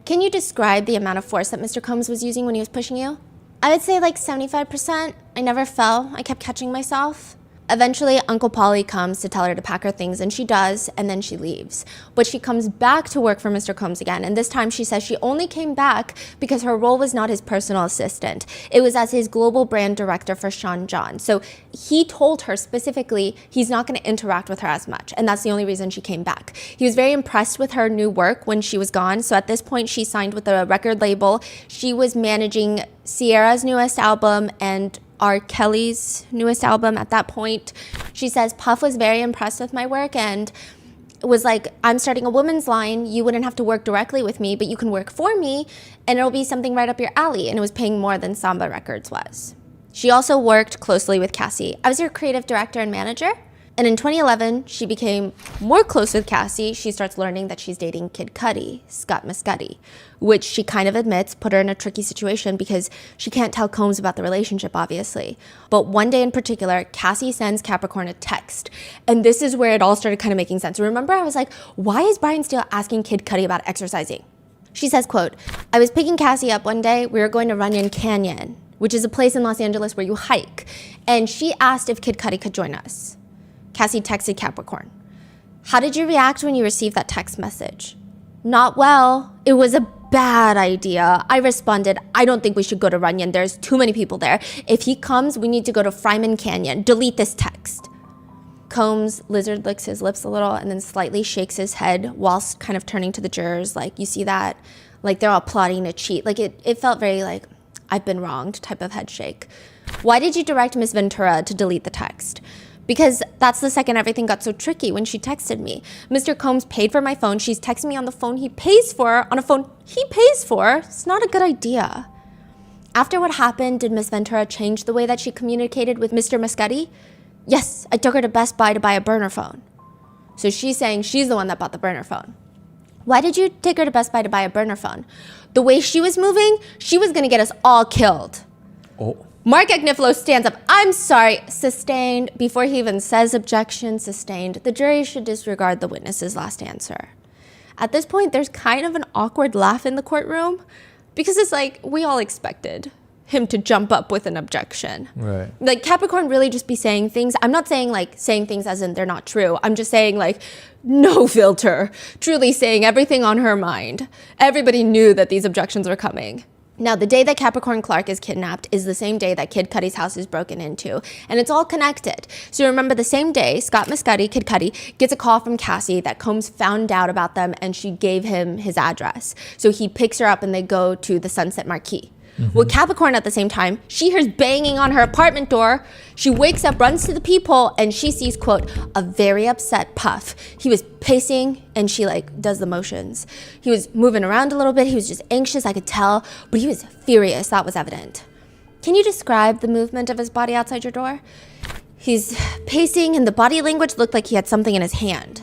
Can you describe the amount of force that Mr. Combs was using when he was pushing you? I would say like 75%. I never fell. I kept catching myself. Eventually, Uncle Polly comes to tell her to pack her things, and she does, and then she leaves. But she comes back to work for Mr. Combs again, and this time she says she only came back because her role was not his personal assistant. It was as his global brand director for Sean John. So he told her specifically he's not going to interact with her as much, and that's the only reason she came back. He was very impressed with her new work when she was gone, so at this point she signed with a record label. She was managing Sierra's newest album and R. Kelly's newest album at that point. She says Puff was very impressed with my work and was like, "I'm starting a women's line. You wouldn't have to work directly with me, but you can work for me and it'll be something right up your alley." And it was paying more than Samba Records was. She also worked closely with Cassie. I was her creative director and manager. And in 2011, she became more close with Cassie. She starts learning that she's dating Kid Cudi, Scott Mescudi, which she kind of admits put her in a tricky situation because she can't tell Combs about the relationship, obviously. But one day in particular, Cassie sends Capricorn a text. And this is where it all started kind of making sense. Remember, I was like, why is Brian Steele asking Kid Cudi about exercising? She says, quote, "I was picking Cassie up one day. We were going to Runyon Canyon, which is a place in Los Angeles where you hike. And she asked if Kid Cudi could join us." Cassie texted Capricorn, "How did you react when you received that text message?" "Not well. It was a bad idea." I responded, "I don't think we should go to Runyon. There's too many people there. If he comes, we need to go to Fryman Canyon. Delete this text." Combs lizard licks his lips a little and then slightly shakes his head whilst kind of turning to the jurors. Like, you see that? Like, they're all plotting to cheat. Like, it felt very like, I've been wronged type of head shake. "Why did you direct Miss Ventura to delete the text?" "Because that's the second everything got so tricky when she texted me. Mr. Combs paid for my phone. She's texting me on the phone he pays for, on a phone he pays for. It's not a good idea." After what happened, did Miss Ventura change the way that she communicated with Mr. Mescudi? "Yes, I took her to Best Buy to buy a burner phone." So she's saying she's the one that bought the burner phone. "Why did you take her to Best Buy to buy a burner phone?" "The way she was moving, she was gonna get us all killed." Oh. Mark Agnifilo stands up. "I'm sorry." Sustained. Before he even says objection, sustained. The jury should disregard the witness's last answer. At this point, there's kind of an awkward laugh in the courtroom because it's like we all expected him to jump up with an objection. Right. Like, Capricorn really just be saying things. I'm not saying like saying things as in they're not true. I'm just saying like no filter, truly saying everything on her mind. Everybody knew that these objections were coming. Now, the day that Capricorn Clark is kidnapped is the same day that Kid Cudi's house is broken into, and it's all connected. So remember, the same day, Scott Mescudi, Kid Cudi, gets a call from Cassie that Combs found out about them, and she gave him his address. So he picks her up, and they go to the Sunset Marquee. Well, Capricorn at the same time, she hears banging on her apartment door. She wakes up, runs to the peephole, and she sees, quote, a very upset Puff. He was pacing, and she like does the motions. He was moving around a little bit. He was just anxious, I could tell, but he was furious. That was evident. Can you describe the movement of his body outside your door? He's pacing, and the body language looked like he had something in his hand.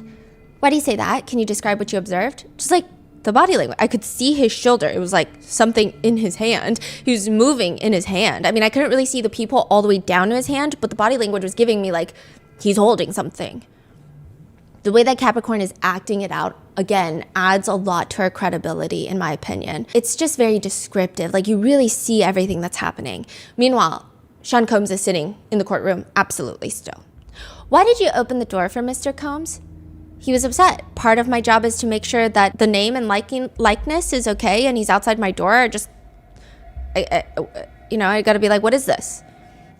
Why do you say that? Can you describe what you observed? Just like the body language. I could see his shoulder. It was like something in his hand. He was moving in his hand. I mean, I couldn't really see the people all the way down to his hand, but the body language was giving me like he's holding something. The way that Capricorn is acting it out, again, adds a lot to her credibility, in my opinion. It's just very descriptive. Like, you really see everything that's happening. Meanwhile, Sean Combs is sitting in the courtroom, absolutely still. Why did you open the door for Mr. Combs? He was upset. Part of my job is to make sure that the name and likeness is okay, and he's outside my door. I gotta be like, what is this?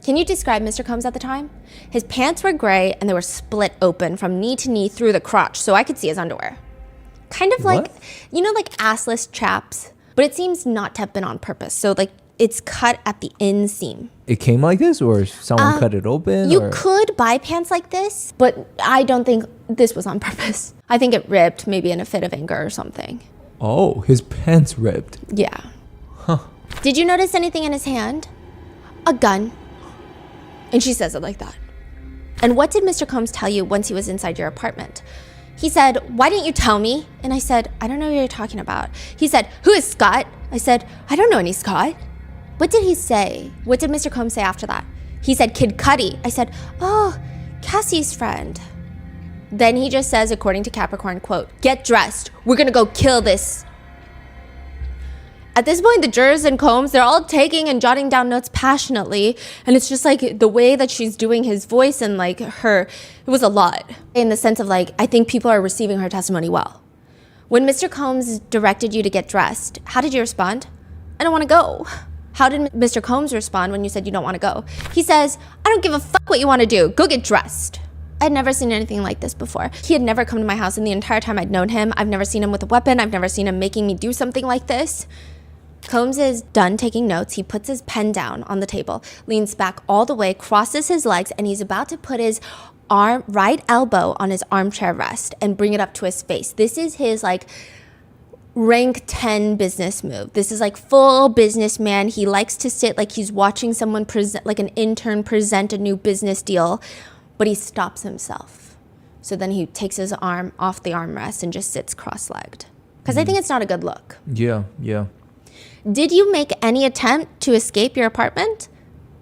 Can you describe Mr. Combs at the time? His pants were gray, and they were split open from knee to knee through the crotch, so I could see his underwear. kind of like, What? you know, like assless chaps, but it seems not to have been on purpose. So like it's cut at the inseam. It came like this, or someone cut it open? You or? could buy pants like this, but I don't think this was on purpose. I think it ripped, maybe in a fit of anger or something. Oh, his pants ripped. Yeah. Did you notice anything in his hand? A gun. And she says it like that. And what did Mr. Combs tell you once he was inside your apartment? He said, why didn't you tell me? And I said, I don't know what you're talking about. He said, who is Scott? I said, I don't know any Scott. What did he say? What did Mr. Combs say after that? He said, Kid Cudi. I said, oh, Cassie's friend. Then he just says, according to Capricorn, quote, get dressed. We're gonna go kill this. At this point, the jurors and Combs, they're all taking and jotting down notes passionately. And it's just like the way that she's doing his voice and like her, it was a lot. In the sense of like, I think people are receiving her testimony well. When Mr. Combs directed you to get dressed, how did you respond? I don't wanna go. How did Mr. Combs respond when you said you don't wanna go? He says, I don't give a fuck what you wanna do. Go get dressed. I'd never seen anything like this before. He had never come to my house in the entire time I'd known him. I've never seen him with a weapon. I've never seen him making me do something like this. Combs is done taking notes. He puts his pen down on the table, leans back all the way, crosses his legs, and he's about to put his right elbow on his armchair rest and bring it up to his face. This is his like rank 10 business move. This is like full businessman. He likes to sit like he's watching someone present, like an intern present a new business deal, but he stops himself. So then he takes his arm off the armrest and just sits cross-legged. Because I think it's not a good look. Yeah, yeah. Did you make any attempt to escape your apartment?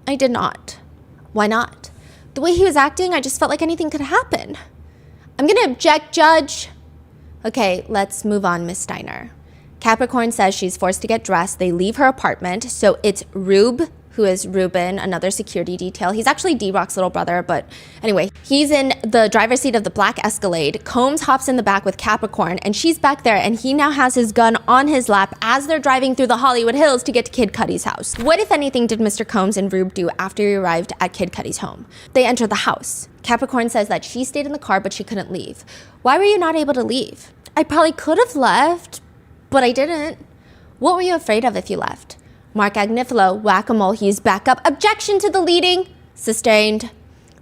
I did not. Why not? The way he was acting, I just felt like anything could happen. I'm gonna object, Judge. Okay, let's move on, Miss Steiner. Capricorn says she's forced to get dressed. They leave her apartment. So it's Rube, who is Ruben, another security detail. He's actually D-Rock's little brother, but anyway, he's in the driver's seat of the black Escalade. Combs hops in the back with Capricorn, and she's back there, and he now has his gun on his lap as they're driving through the Hollywood Hills to get to Kid Cudi's house. What, if anything, did Mr. Combs and Rube do after he arrived at Kid Cudi's home? They enter the house. Capricorn says that she stayed in the car, but she couldn't leave. Why were you not able to leave? I probably could have left, but I didn't. What were you afraid of if you left? Mark Agnifilo, whack-a-mole, he's back up. Objection to the leading. Sustained.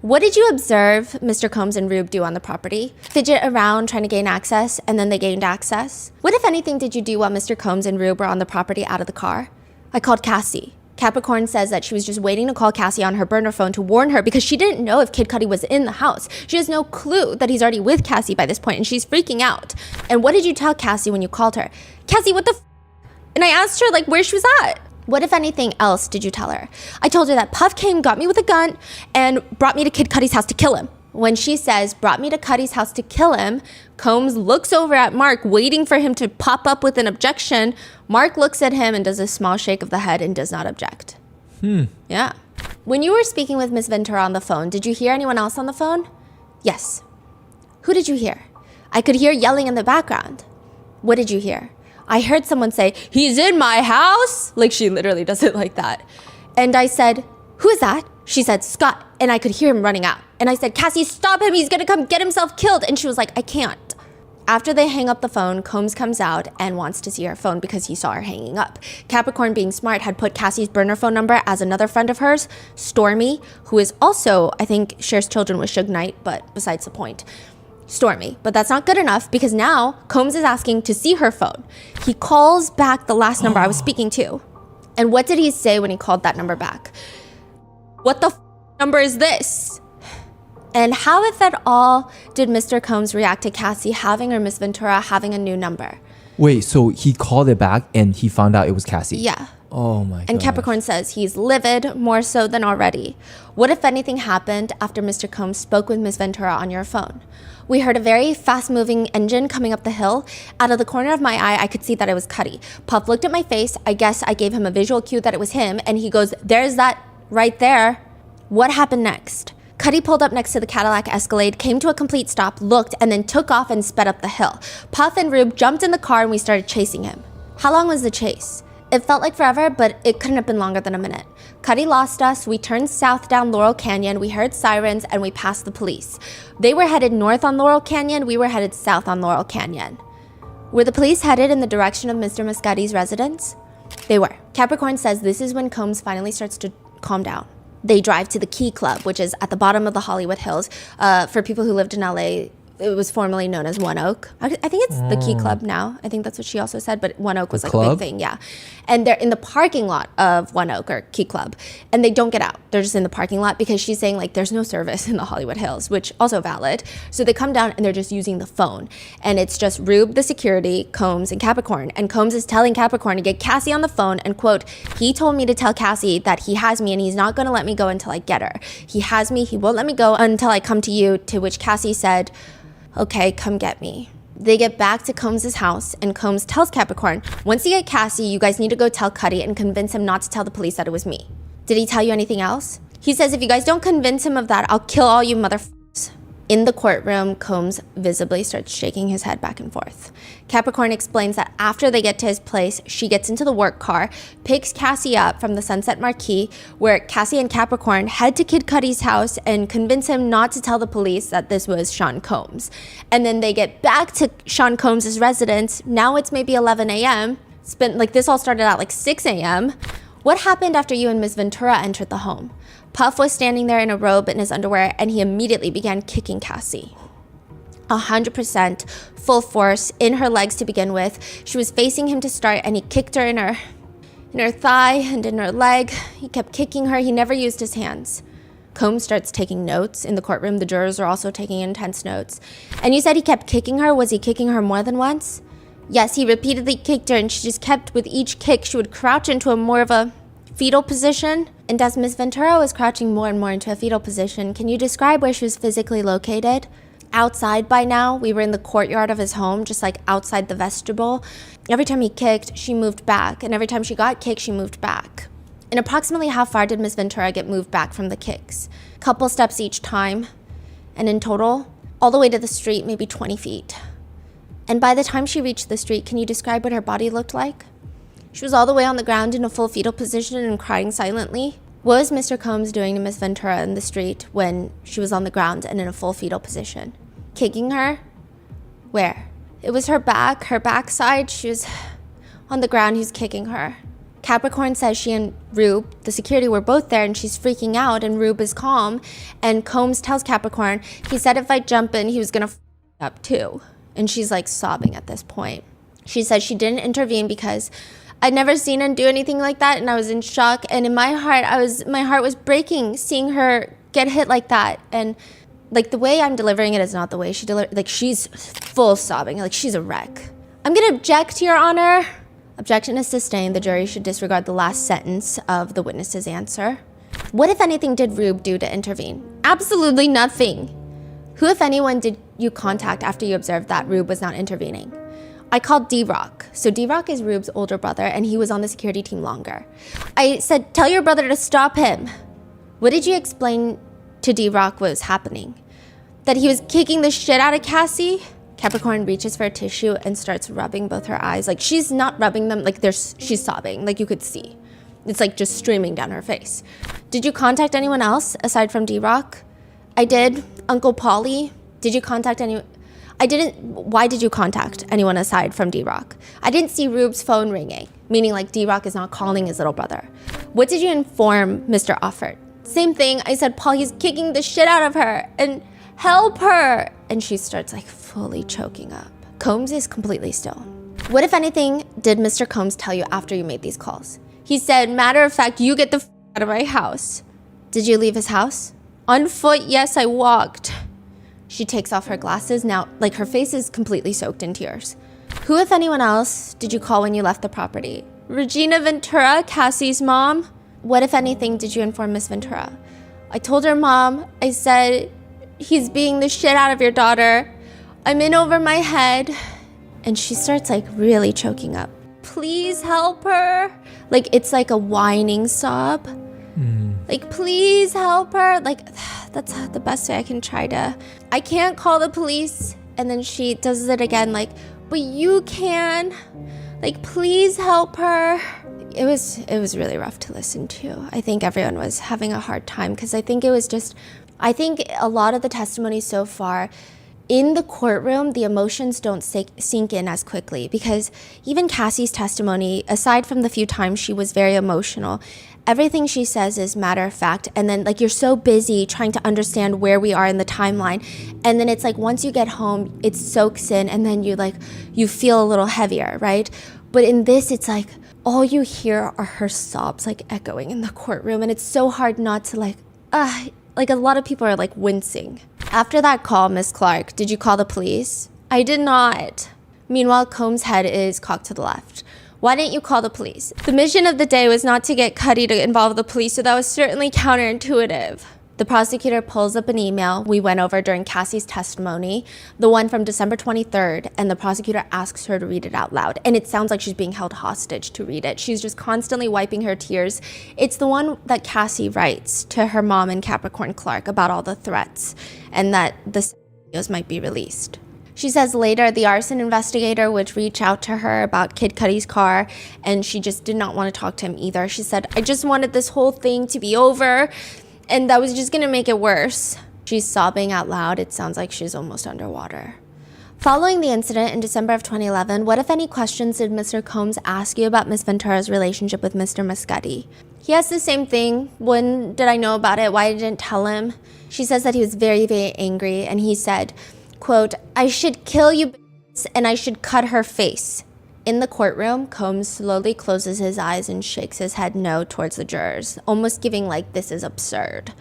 What did you observe Mr. Combs and Rube do on the property? Fidget around trying to gain access, and then they gained access? What, if anything, did you do while Mr. Combs and Rube were on the property out of the car? I called Cassie. Capricorn says that she was just waiting to call Cassie on her burner phone to warn her because she didn't know if Kid Cudi was in the house. She has no clue that he's already with Cassie by this point, and she's freaking out. And what did you tell Cassie when you called her? Cassie, what the f? And I asked her, like, where she was at. What, if anything, else did you tell her? I told her that Puff came, got me with a gun, and brought me to Kid Cudi's house to kill him. When she says, brought me to Cudi's house to kill him, Combs looks over at Mark, waiting for him to pop up with an objection. Mark looks at him and does a small shake of the head and does not object. Yeah. When you were speaking with Miss Ventura on the phone, did you hear anyone else on the phone? Yes. Who did you hear? I could hear yelling in the background. What did you hear? I heard someone say, he's in my house. Like she literally does it like that. And I said, who is that? She said, Scott. And I could hear him running out. And I said, Cassie, stop him. He's going to come get himself killed. And she was like, I can't. After they hang up the phone, Combs comes out and wants to see her phone because he saw her hanging up. Capricorn, being smart, had put Cassie's burner phone number as another friend of hers, Stormy, who is also, I think, shares children with Suge Knight, but besides the point. Stormy. But that's not good enough because now Combs is asking to see her phone. He calls back the last number I was speaking to. And what did he say when he called that number back? What the number is this? And how, if at all, did Mr. Combs react to Cassie having or Miss Ventura having a new number? Wait, so he called it back and he found out it was Cassie? Yeah. Oh my god. And Capricorn says he's livid, more so than already. What, if anything, happened after Mr. Combs spoke with Miss Ventura on your phone? We heard a very fast-moving engine coming up the hill. Out of the corner of my eye, I could see that it was Cudi. Puff looked at my face. I guess I gave him a visual cue that it was him, and he goes, there's that right there. What happened next? Cudi pulled up next to the Cadillac Escalade, came to a complete stop, looked, and then took off and sped up the hill. Puff and Rube jumped in the car, and we started chasing him. How long was the chase? It felt like forever, but it couldn't have been longer than a minute. Cudi lost us. We turned south down Laurel Canyon. We heard sirens, and we passed the police. They were headed north on Laurel Canyon. We were headed south on Laurel Canyon. Were the police headed in the direction of Mr. Muscati's residence? They were. Capricorn says this is when Combs finally starts to calm down. They drive to the Key Club, which is at the bottom of the Hollywood Hills. For people who lived in LA, it was formerly known as One Oak. I think it's the Key Club now. I think that's what she also said, but One Oak was like a big thing, yeah. And they're in the parking lot of One Oak or Key Club, and they don't get out. They're just in the parking lot because she's saying like there's no service in the Hollywood Hills, which also valid. So they come down and they're just using the phone, and it's just Rube, the security, Combs, and Capricorn. And Combs is telling Capricorn to get Cassie on the phone and quote, "He told me to tell Cassie that he has me and he's not gonna let me go until I get her. He has me, he won't let me go until I come to you," to which Cassie said, "Okay, come get me." They get back to Combs' house, and Combs tells Capricorn, "Once you get Cassie, you guys need to go tell Cuddy and convince him not to tell the police that it was me." Did he tell you anything else? He says, "If you guys don't convince him of that, I'll kill all you motherfuckers." In the courtroom, Combs visibly starts shaking his head back and forth. Capricorn explains that after they get to his place, she gets into the work car, picks Cassie up from the Sunset Marquee, where Cassie and Capricorn head to Kid Cudi's house and convince him not to tell the police that this was Sean Combs. And then they get back to Sean Combs' residence. Now it's maybe 11 a.m. This all started at like 6 a.m. What happened after you and Ms. Ventura entered the home? Puff was standing there in a robe in his underwear, and he immediately began kicking Cassie. 100% full force in her legs to begin with. She was facing him to start, and he kicked her in her thigh and in her leg. He kept kicking her. He never used his hands. Combs starts taking notes. In the courtroom, the jurors are also taking intense notes. And you said he kept kicking her. Was he kicking her more than once? Yes, he repeatedly kicked her, and she just kept, with each kick, she would crouch into a more of a fetal position. And as Ms. Ventura was crouching more and more into a fetal position, can you describe where she was physically located? Outside by now. We were in the courtyard of his home, just like outside the vestibule. Every time he kicked, she moved back. And every time she got kicked, she moved back. And approximately how far did Ms. Ventura get moved back from the kicks? Couple steps each time. And in total, all the way to the street, maybe 20 feet. And by the time she reached the street, can you describe what her body looked like? She was all the way on the ground in a full fetal position and crying silently. What was Mr. Combs doing to Miss Ventura in the street when she was on the ground and in a full fetal position? Kicking her? Where? It was her backside. She was on the ground. He was kicking her. Capricorn says she and Rube, the security, were both there, and she's freaking out, and Rube is calm. And Combs tells Capricorn, he said if I jump in, he was gonna f up too. And she's like sobbing at this point. She says she didn't intervene because I'd never seen him do anything like that, and I was in shock. And in my heart, my heart was breaking seeing her get hit like that. And like the way I'm delivering it is not the way she delivered. Like she's full sobbing, like she's a wreck. I'm gonna object, Your Honor. Objection is sustained. The jury should disregard the last sentence of the witness's answer. What, if anything, did Rube do to intervene? Absolutely nothing. Who, if anyone, did you contact after you observed that Rube was not intervening? I called D-Rock. So D-Rock is Rube's older brother, and he was on the security team longer. I said, tell your brother to stop him. What did you explain to D-Rock what was happening? That he was kicking the shit out of Cassie? Capricorn reaches for a tissue and starts rubbing both her eyes. Like she's not rubbing them, like she's sobbing, like you could see. It's like just streaming down her face. Did you contact anyone else aside from D-Rock? I did. Uncle Paulie. Did you contact anyone? I didn't. Why did you contact anyone aside from D-Rock? I didn't see Rube's phone ringing, meaning like D-Rock is not calling his little brother. What did you inform Mr. Offert? Same thing. I said, Paul, he's kicking the shit out of her and help her. And she starts like fully choking up. Combs is completely still. What, if anything, did Mr. Combs tell you after you made these calls? He said, matter of fact, you get the f out of my house. Did you leave his house? On foot, yes, I walked. She takes off her glasses. Now, like her face is completely soaked in tears. Who, if anyone else, did you call when you left the property? Regina Ventura, Cassie's mom. What, if anything, did you inform Miss Ventura? I told her mom, I said, he's beating the shit out of your daughter. I'm in over my head. And she starts like really choking up. Please help her. Like it's like a whining sob. Like, please help her. Like, that's the best way I can try to. I can't call the police. And then she does it again, like, but you can. Like, please help her. It was really rough to listen to. I think everyone was having a hard time because I think a lot of the testimony so far, in the courtroom, the emotions don't sink in as quickly, because even Cassie's testimony, aside from the few times she was very emotional, everything she says is matter of fact. And then like you're so busy trying to understand where we are in the timeline. And then it's like once you get home, it soaks in and then you feel a little heavier, right? But in this, it's like all you hear are her sobs like echoing in the courtroom. And it's so hard not to like a lot of people are like wincing. After that call, Miss Clark, did you call the police? I did not. Meanwhile, Combs' head is cocked to the left. Why didn't you call the police? The mission of the day was not to get Cuddy to involve the police, so that was certainly counterintuitive. The prosecutor pulls up an email we went over during Cassie's testimony, the one from December 23rd, and the prosecutor asks her to read it out loud. And it sounds like she's being held hostage to read it. She's just constantly wiping her tears. It's the one that Cassie writes to her mom and Capricorn Clark about all the threats and that the videos might be released. She says later the arson investigator would reach out to her about Kid Cudi's car, and she just did not want to talk to him either. She said, I just wanted this whole thing to be over, and that was just gonna make it worse. She's sobbing out loud. It sounds like she's almost underwater. Following the incident in December of 2011, what if any questions did Mr. Combs ask you about Ms. Ventura's relationship with Mr. Muscati? He asked the same thing. When did I know about it? Why didn't I tell him? She says that he was very, very angry, and he said, quote, I should kill you and I should cut her face. In the courtroom, Combs slowly closes his eyes and shakes his head no towards the jurors, almost giving like this is absurd.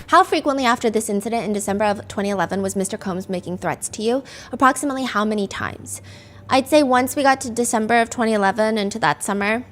How frequently after this incident in December of 2011 was Mr. Combs making threats to you? Approximately how many times? I'd say once we got to December of 2011 into that summer,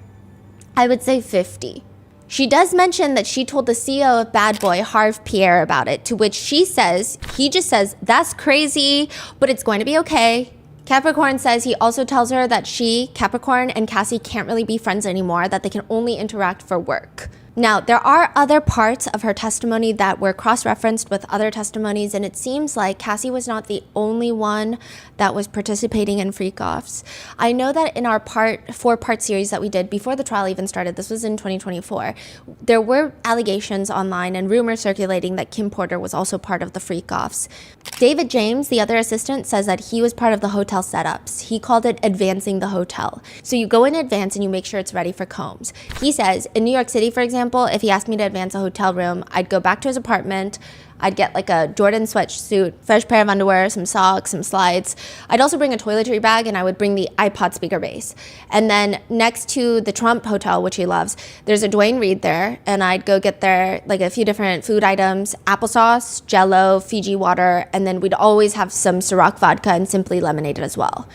I would say 50. She does mention that she told the CEO of Bad Boy, Harv Pierre, about it, to which he just says, that's crazy, but it's going to be okay. Capricorn says he also tells her that she, Capricorn, and Cassie can't really be friends anymore, that they can only interact for work. Now, there are other parts of her testimony that were cross-referenced with other testimonies, and it seems like Cassie was not the only one that was participating in freak-offs. I know that in our four-part series that we did before the trial even started, this was in 2024, there were allegations online and rumors circulating that Kim Porter was also part of the freak-offs. David James, the other assistant, says that he was part of the hotel setups. He called it advancing the hotel. So you go in advance and you make sure it's ready for Combs. He says, in New York City, for example, if he asked me to advance a hotel room, I'd go back to his apartment, I'd get like a Jordan sweatsuit, fresh pair of underwear, some socks, some slides. I'd also bring a toiletry bag, and I would bring the iPod speaker base. And then next to the Trump Hotel, which he loves, there's a Dwayne Reed there, and I'd go get there like a few different food items, applesauce, Jell-O, Fiji water, and then we'd always have some Ciroc vodka and Simply lemonade as well.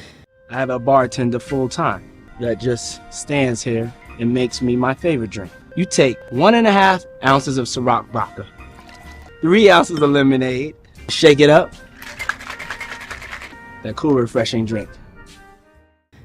I have a bartender full time that just stands here and makes me my favorite drink. You take 1.5 ounces of Ciroc vodka, 3 ounces of lemonade, shake it up, that cool, refreshing drink.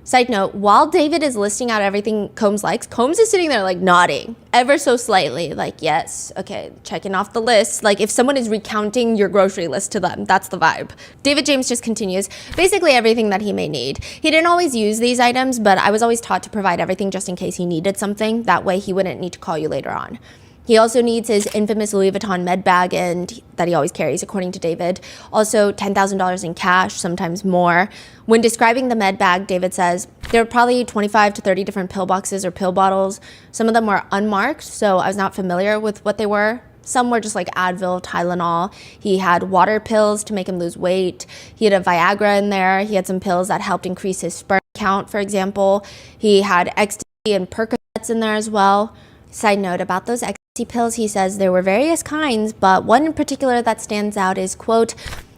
Side note, while David is listing out everything Combs likes, Combs is sitting there like nodding ever so slightly, like, yes, okay, checking off the list. Like if someone is recounting your grocery list to them, that's the vibe. David James just continues, basically everything that he may need. He didn't always use these items, but I was always taught to provide everything just in case he needed something. That way he wouldn't need to call you later on. He also needs his infamous Louis Vuitton med bag that he always carries, according to David. Also, $10,000 in cash, sometimes more. When describing the med bag, David says, there were probably 25 to 30 different pill boxes or pill bottles. Some of them were unmarked, so I was not familiar with what they were. Some were just like Advil, Tylenol. He had water pills to make him lose weight. He had a Viagra in there. He had some pills that helped increase his sperm count, for example. He had ecstasy and Percocets in there as well. Side note about those ecstasy pills, he says there were various kinds, but one in particular that stands out is, quote,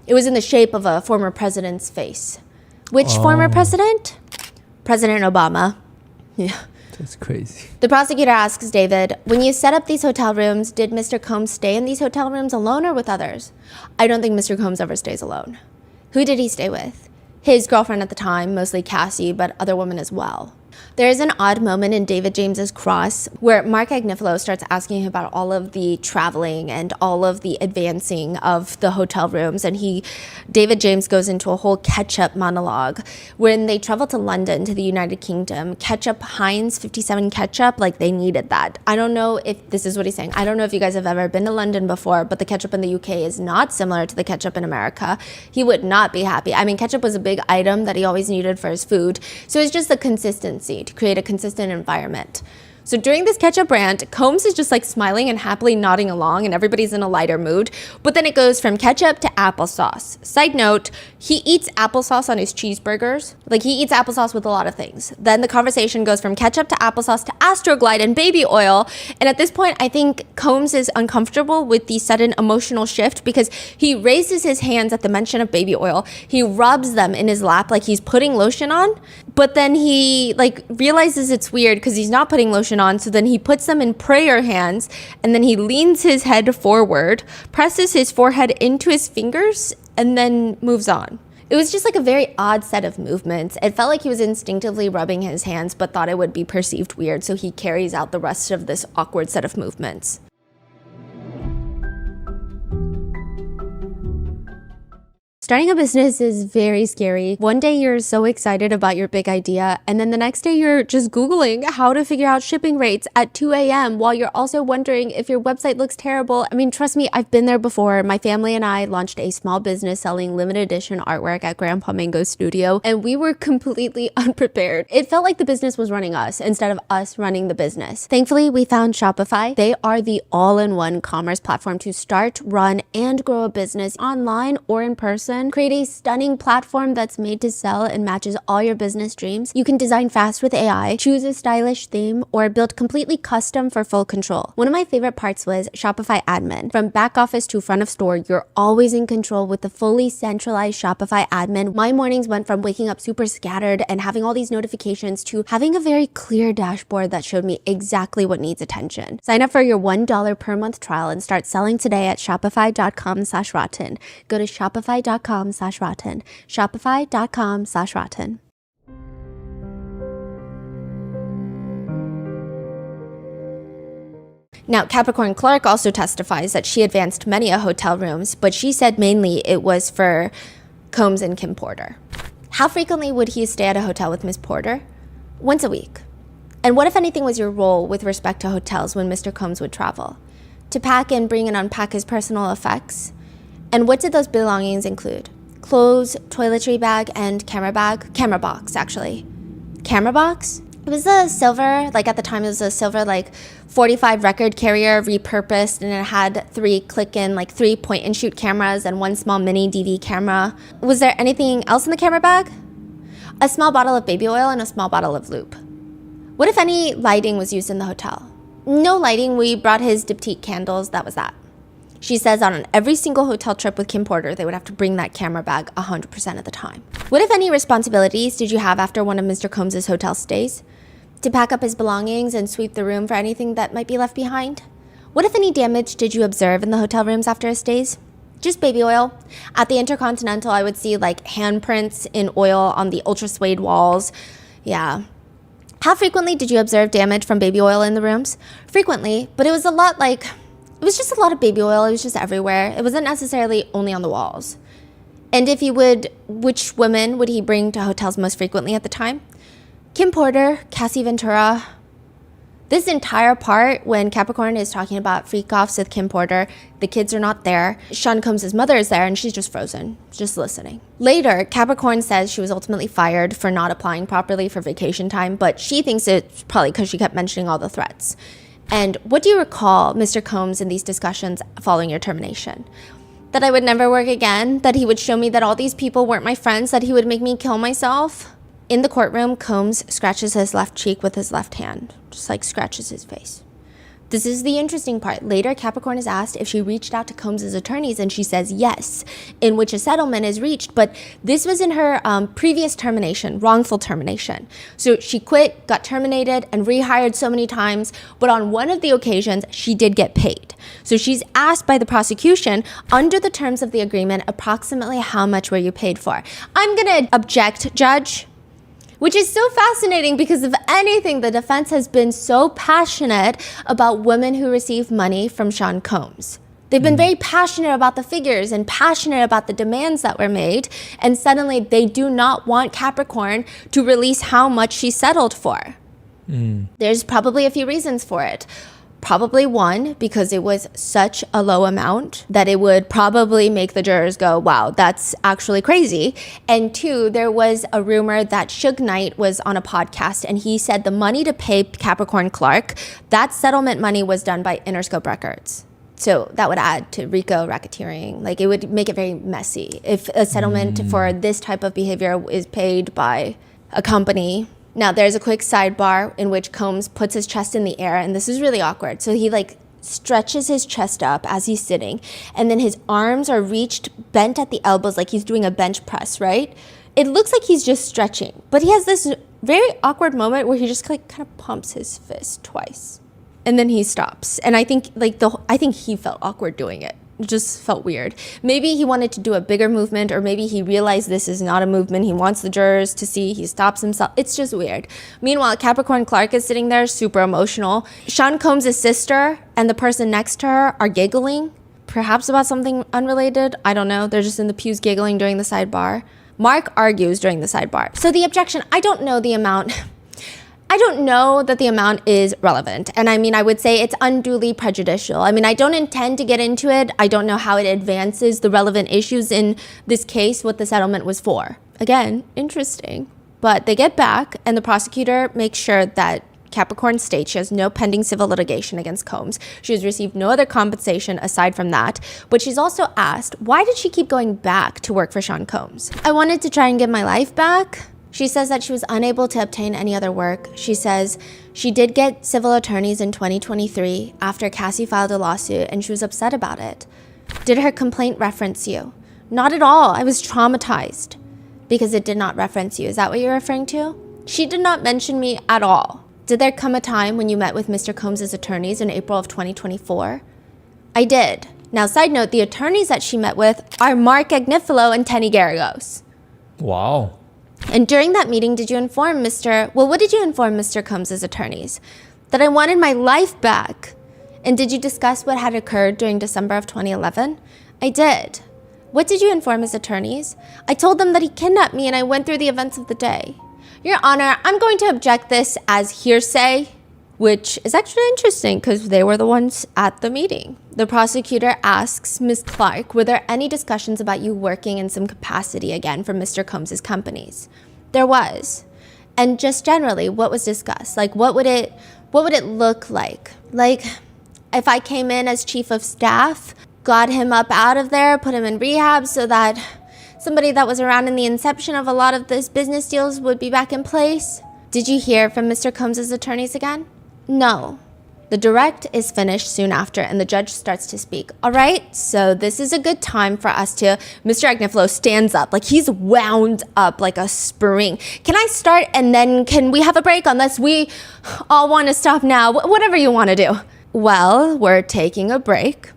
it was in the shape of a former president's face. Which former president? President Obama. Yeah. That's crazy. The prosecutor asks David, when you set up these hotel rooms, did Mr. Combs stay in these hotel rooms alone or with others? I don't think Mr. Combs ever stays alone. Who did he stay with? His girlfriend at the time, mostly Cassie, but other women as well. There is an odd moment in David James's Cross where Mark Agnifilo starts asking him about all of the traveling and all of the advancing of the hotel rooms, and David James goes into a whole ketchup monologue. When they travel to London, to the United Kingdom, ketchup, Heinz 57 ketchup, like they needed that. I don't know if this is what he's saying. I don't know if you guys have ever been to London before, but the ketchup in the UK is not similar to the ketchup in America. He would not be happy. I mean, ketchup was a big item that he always needed for his food. So it's just the consistency to create a consistent environment. So during this ketchup rant, Combs is just like smiling and happily nodding along, and everybody's in a lighter mood. But then it goes from ketchup to applesauce. Side note, he eats applesauce on his cheeseburgers. Like, he eats applesauce with a lot of things. Then the conversation goes from ketchup to applesauce to Astroglide and baby oil. And at this point, I think Combs is uncomfortable with the sudden emotional shift because he raises his hands at the mention of baby oil. He rubs them in his lap like he's putting lotion on. But then he realizes it's weird because he's not putting lotion on. So then he puts them in prayer hands, and then he leans his head forward, presses his forehead into his fingers, and then moves on. It was just like a very odd set of movements. It felt like he was instinctively rubbing his hands, but thought it would be perceived weird. So he carries out the rest of this awkward set of movements. Starting a business is very scary. One day you're so excited about your big idea, and then the next day you're just Googling how to figure out shipping rates at 2 a.m. while you're also wondering if your website looks terrible. I mean, trust me, I've been there before. My family and I launched a small business selling limited edition artwork at Grandpa Mango's studio, and we were completely unprepared. It felt like the business was running us instead of us running the business. Thankfully, we found Shopify. They are the all-in-one commerce platform to start, run, and grow a business online or in person. Create a stunning platform that's made to sell and matches all your business dreams. You can design fast with AI, choose a stylish theme, or build completely custom for full control. One of my favorite parts was Shopify Admin. From back office to front of store, you're always in control with the fully centralized Shopify Admin. My mornings went from waking up super scattered and having all these notifications to having a very clear dashboard that showed me exactly what needs attention. Sign up for your $1 per month trial and start selling today at shopify.com/rotten. Go to shopify.com/rotten. Shopify.com/rotten. Now, Capricorn Clark also testifies that she advanced many a hotel rooms, but she said mainly it was for Combs and Kim Porter. How frequently would he stay at a hotel with Miss Porter? Once a week. And what, if anything, was your role with respect to hotels when Mr. Combs would travel? To pack and bring and unpack his personal effects? And what did those belongings include? Clothes, toiletry bag, and camera box, actually. Camera box? It was a silver, at the time it was a silver 45 record carrier repurposed, and it had 3 click-in, 3 point-and-shoot cameras and 1 small mini DV camera. Was there anything else in the camera bag? A small bottle of baby oil and a small bottle of lube. What, if any, lighting was used in the hotel? No lighting. We brought his diptyque candles. That was that. She says on every single hotel trip with Kim Porter, they would have to bring that camera bag 100% of the time. What, if any, responsibilities did you have after one of Mr. Combs' hotel stays? To pack up his belongings and sweep the room for anything that might be left behind? What, if any, damage did you observe in the hotel rooms after his stays? Just baby oil. At the Intercontinental, I would see handprints in oil on the ultra suede walls. Yeah. How frequently did you observe damage from baby oil in the rooms? Frequently, but it was a lot it was just a lot of baby oil. It was just everywhere. It wasn't necessarily only on the walls. And if you would, which women would he bring to hotels most frequently at the time? Kim Porter, Cassie Ventura. This entire part when Capricorn is talking about freak-offs with Kim Porter, the kids are not there. Sean Combs' mother is there and she's just frozen, just listening. Later, Capricorn says she was ultimately fired for not applying properly for vacation time, but she thinks it's probably because she kept mentioning all the threats. And what do you recall, Mr. Combs, in these discussions following your termination? That I would never work again? That he would show me that all these people weren't my friends? That he would make me kill myself? In the courtroom, Combs scratches his left cheek with his left hand, just scratches his face. This is the interesting part. Later, Capricorn is asked if she reached out to Combs' attorneys, and she says yes, in which a settlement is reached. But this was in her previous termination, wrongful termination. So she quit, got terminated, and rehired so many times. But on one of the occasions, she did get paid. So she's asked by the prosecution, under the terms of the agreement, approximately how much were you paid for? I'm going to object, Judge. Which is so fascinating because if anything, the defense has been so passionate about women who receive money from Sean Combs. They've been very passionate about the figures and passionate about the demands that were made. And suddenly they do not want Capricorn to release how much she settled for. There's probably a few reasons for it. Probably one, because it was such a low amount that it would probably make the jurors go, wow, that's actually crazy. And two, there was a rumor that Suge Knight was on a podcast and he said the money to pay Capricorn Clark, that settlement money was done by Interscope Records. So that would add to RICO racketeering. Like it would make it very messy if a settlement for this type of behavior is paid by a company. Now, there's a quick sidebar in which Combs puts his chest in the air, and this is really awkward. So he like stretches his chest up as he's sitting, and then his arms are bent at the elbows like he's doing a bench press, right? It looks like he's just stretching, but he has this very awkward moment where he just like kind of pumps his fist twice, and then he stops. And I think I think he felt awkward doing it. It just felt weird. Maybe he wanted to do a bigger movement, or maybe he realized this is not a movement he wants the jurors to see. He stops himself. It's just weird. Meanwhile, Capricorn Clark is sitting there super emotional. Sean Combs' sister and the person next to her are giggling, perhaps about something unrelated. I don't know. They're just in the pews giggling during the sidebar. Mark argues during the sidebar. So the objection, I don't know the amount. I don't know that the amount is relevant. And I mean, I would say it's unduly prejudicial. I mean, I don't intend to get into it. I don't know how it advances the relevant issues in this case, what the settlement was for. Again, interesting. But they get back and the prosecutor makes sure that Capricorn states she has no pending civil litigation against Combs. She has received no other compensation aside from that. But she's also asked, why did she keep going back to work for Sean Combs? I wanted to try and get my life back. She says that she was unable to obtain any other work. She says she did get civil attorneys in 2023 after Cassie filed a lawsuit and she was upset about it. Did her complaint reference you? Not at all. I was traumatized because it did not reference you. Is that what you're referring to? She did not mention me at all. Did there come a time when you met with Mr. Combs' attorneys in April of 2024? I did. Now, side note, the attorneys that she met with are Mark Agnifilo and Tenny Garagos. Wow. And during that meeting, did you inform what did you inform Mr. Combs' attorneys? That I wanted my life back. And did you discuss what had occurred during December of 2011? I did. What did you inform his attorneys? I told them that he kidnapped me and I went through the events of the day. Your Honor, I'm going to object this as hearsay, which is actually interesting because they were the ones at the meeting. The prosecutor asks Ms. Clark, were there any discussions about you working in some capacity again for Mr. Combs' companies? There was. And just generally, what was discussed? Like, what would it look like? Like, if I came in as chief of staff, got him up out of there, put him in rehab so that somebody that was around in the inception of a lot of this business deals would be back in place? Did you hear from Mr. Combs' attorneys again? No. The direct is finished soon after and the judge starts to speak. All right, so this is a good time for us to, Mr. Agnifilo stands up, like he's wound up like a spring. Can I start and then can we have a break unless we all want to stop now? Whatever you want to do. Well, we're taking a break,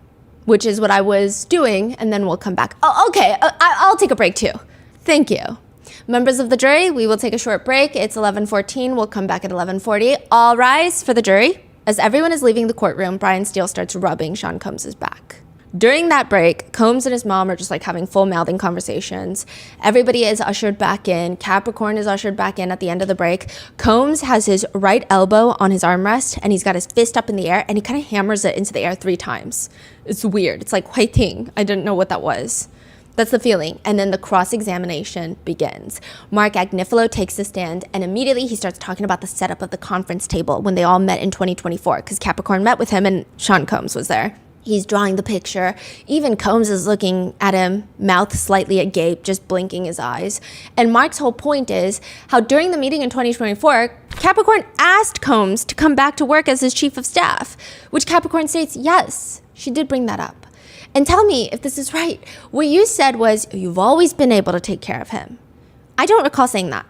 which is what I was doing, and then we'll come back. Oh, okay, I'll take a break too. Thank you. Members of the jury, we will take a short break. It's 11:14. We'll come back at 11:40. All rise for the jury. As everyone is leaving the courtroom, Brian Steele starts rubbing Sean Combs' back. During that break, Combs and his mom are just like having full mouthing conversations. Everybody is ushered back in. Capricorn is ushered back in at the end of the break. Combs has his right elbow on his armrest and he's got his fist up in the air and he kind of hammers it into the air 3 times. It's weird. It's like, white thing. I didn't know what that was. That's the feeling. And then the cross-examination begins. Mark Agnifilo takes the stand and immediately he starts talking about the setup of the conference table when they all met in 2024 because Capricorn met with him and Sean Combs was there. He's drawing the picture. Even Combs is looking at him, mouth slightly agape, just blinking his eyes. And Mark's whole point is how during the meeting in 2024, Capricorn asked Combs to come back to work as his chief of staff, which Capricorn states, yes, she did bring that up. And tell me if this is right. What you said was, you've always been able to take care of him. I don't recall saying that.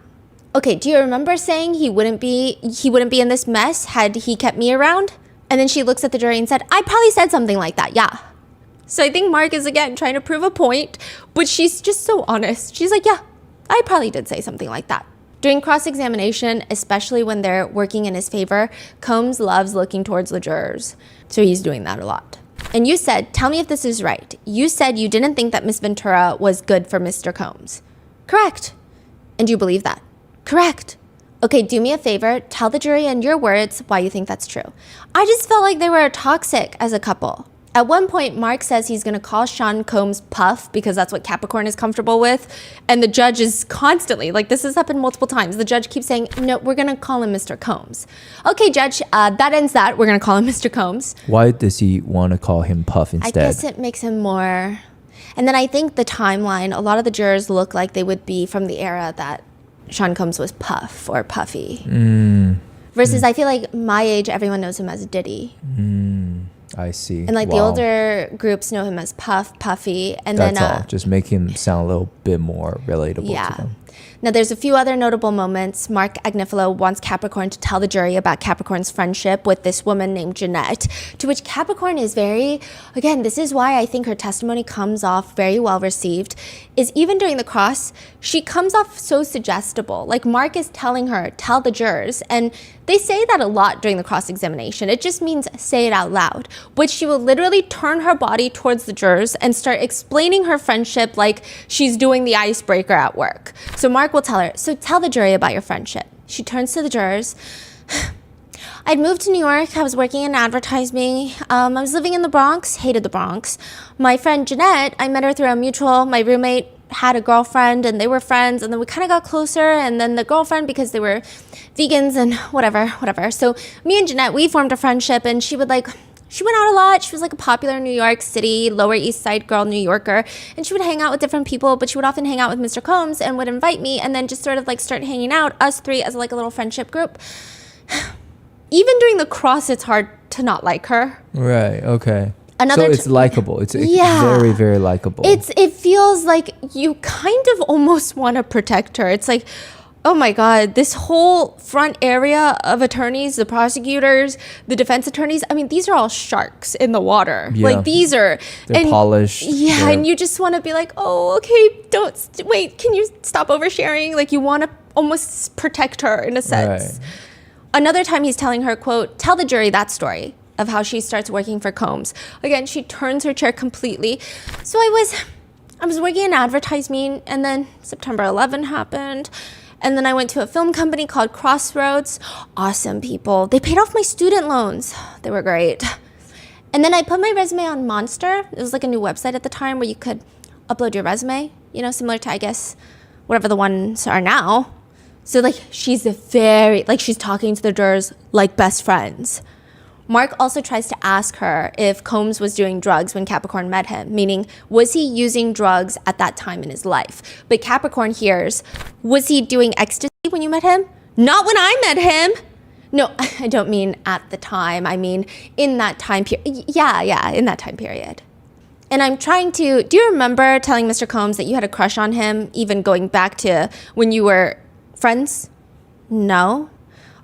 Okay, do you remember saying he wouldn't be in this mess had he kept me around? And then she looks at the jury and said, I probably said something like that, yeah. So I think Mark is, again, trying to prove a point, but she's just so honest. She's like, yeah, I probably did say something like that. During cross-examination, especially when they're working in his favor, Combs loves looking towards the jurors. So he's doing that a lot. And you said, tell me if this is right. You said you didn't think that Miss Ventura was good for Mr. Combs. Correct. And you believe that? Correct. Okay, do me a favor. Tell the jury in your words why you think that's true. I just felt like they were toxic as a couple. At one point, Mark says he's going to call Sean Combs Puff because that's what Capricorn is comfortable with. And the judge is constantly, like this has happened multiple times. The judge keeps saying, no, we're going to call him Mr. Combs. Okay, judge, that ends that. We're going to call him Mr. Combs. Why does he want to call him Puff instead? I guess it makes him more... And then I think the timeline, a lot of the jurors look like they would be from the era that Sean Combs was Puff or Puffy. Versus I feel like my age, everyone knows him as Diddy. I see. And like the older groups know him as Puff, Puffy. And That's then all. Just make him sound a little bit more relatable to them. Now, there's a few other notable moments. Mark Agnifilo wants Capricorn to tell the jury about Capricorn's friendship with this woman named Jeanette, to which Capricorn is very, again, this is why I think her testimony comes off very well received, is even during the cross, she comes off so suggestible. Like Mark is telling her, tell the jurors, and they say that a lot during the cross-examination. It just means say it out loud, which she will literally turn her body towards the jurors and start explaining her friendship like she's doing the icebreaker at work. So Mark will tell her, so tell the jury about your friendship. She turns to the jurors. I'd moved to New York. I was working in advertising. I was living in the Bronx, hated the Bronx. My friend Jeanette, I met her through a mutual. My roommate had a girlfriend and they were friends, and then we kind of got closer, and then the girlfriend, because they were vegans and whatever. So me and Jeanette, we formed a friendship, and she went out a lot. She was like a popular New York City, Lower East Side girl, New Yorker. And she would hang out with different people, but she would often hang out with Mr. Combs and would invite me, and then just sort of like start hanging out, us three as like a little friendship group. Even during the cross, it's hard to not like her. Right, okay. So it's likable. It's very, very likable. It feels like you kind of almost want to protect her. It's like, oh my God, this whole front area of attorneys, the prosecutors, the defense attorneys, I mean, these are all sharks in the water. Yeah. Like they're polished. Yeah, and you just want to be like, oh, okay, wait, can you stop oversharing? Like you want to almost protect her in a sense. Right. Another time he's telling her, quote, tell the jury that story of how she starts working for Combs. Again, she turns her chair completely. So I was working in advertising, and then September 11 happened. And then I went to a film company called Crossroads. Awesome people. They paid off my student loans. They were great. And then I put my resume on Monster. It was like a new website at the time where you could upload your resume, similar to, I guess, whatever the ones are now. So like she's talking to the jurors like best friends. Mark also tries to ask her if Combs was doing drugs when Capricorn met him, meaning was he using drugs at that time in his life? But Capricorn hears, was he doing ecstasy when you met him? Not when I met him. No, I don't mean at the time. I mean in that time period. Yeah, in that time period. And I'm trying to, do you remember telling Mr. Combs that you had a crush on him, even going back to when you were friends? No.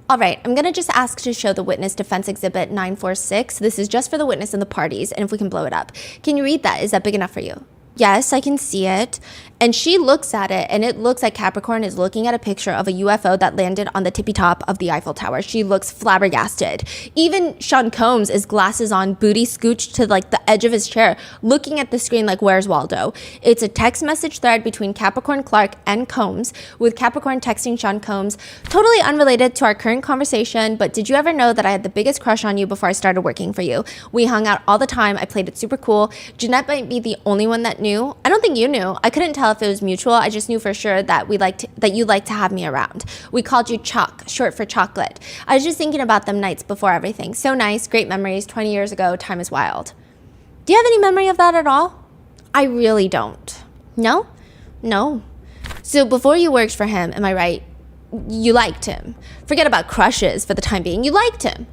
All right, I'm going to just ask to show the witness defense exhibit 946. This is just for the witness and the parties, and if we can blow it up. Can you read that? Is that big enough for you? Yes, I can see it. And she looks at it, and it looks like Capricorn is looking at a picture of a UFO that landed on the tippy top of the Eiffel Tower. She looks flabbergasted. Even Sean Combs is glasses on, booty scooched to like the edge of his chair, looking at the screen like, where's Waldo? It's a text message thread between Capricorn Clark and Combs, with Capricorn texting Sean Combs, totally unrelated to our current conversation, but did you ever know that I had the biggest crush on you before I started working for you? We hung out all the time. I played it super cool. Jeanette might be the only one that knew. I don't think you knew. I couldn't tell if it was mutual. I just knew for sure that you liked to have me around. We called you Choc, short for chocolate. I was just thinking about them nights before everything. So nice, great memories. 20 years ago, time is wild. Do you have any memory of that at all? I really don't. No? No. So before you worked for him, am I right? You liked him. Forget about crushes for the time being. You liked him.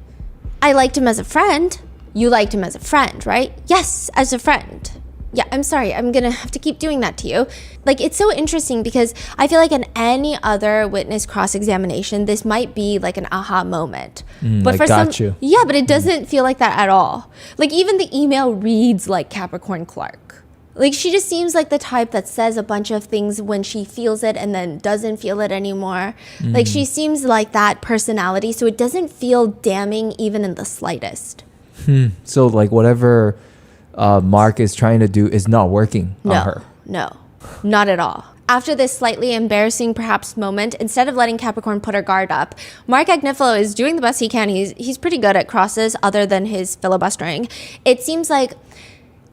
I liked him as a friend. You liked him as a friend, right? Yes, as a friend. Yeah, I'm sorry. I'm going to have to keep doing that to you. Like, it's so interesting because I feel like in any other witness cross-examination, this might be like an aha moment. But for some, yeah, but it doesn't feel like that at all. Like, even the email reads like Capricorn Clark. Like, she just seems like the type that says a bunch of things when she feels it and then doesn't feel it anymore. Like, she seems like that personality, so it doesn't feel damning even in the slightest. So like whatever Mark is trying to do is not working on her. No, not at all. After this slightly embarrassing perhaps moment, instead of letting Capricorn put her guard up, Mark Agnifilo is doing the best he can. He's pretty good at crosses other than his filibustering. It seems like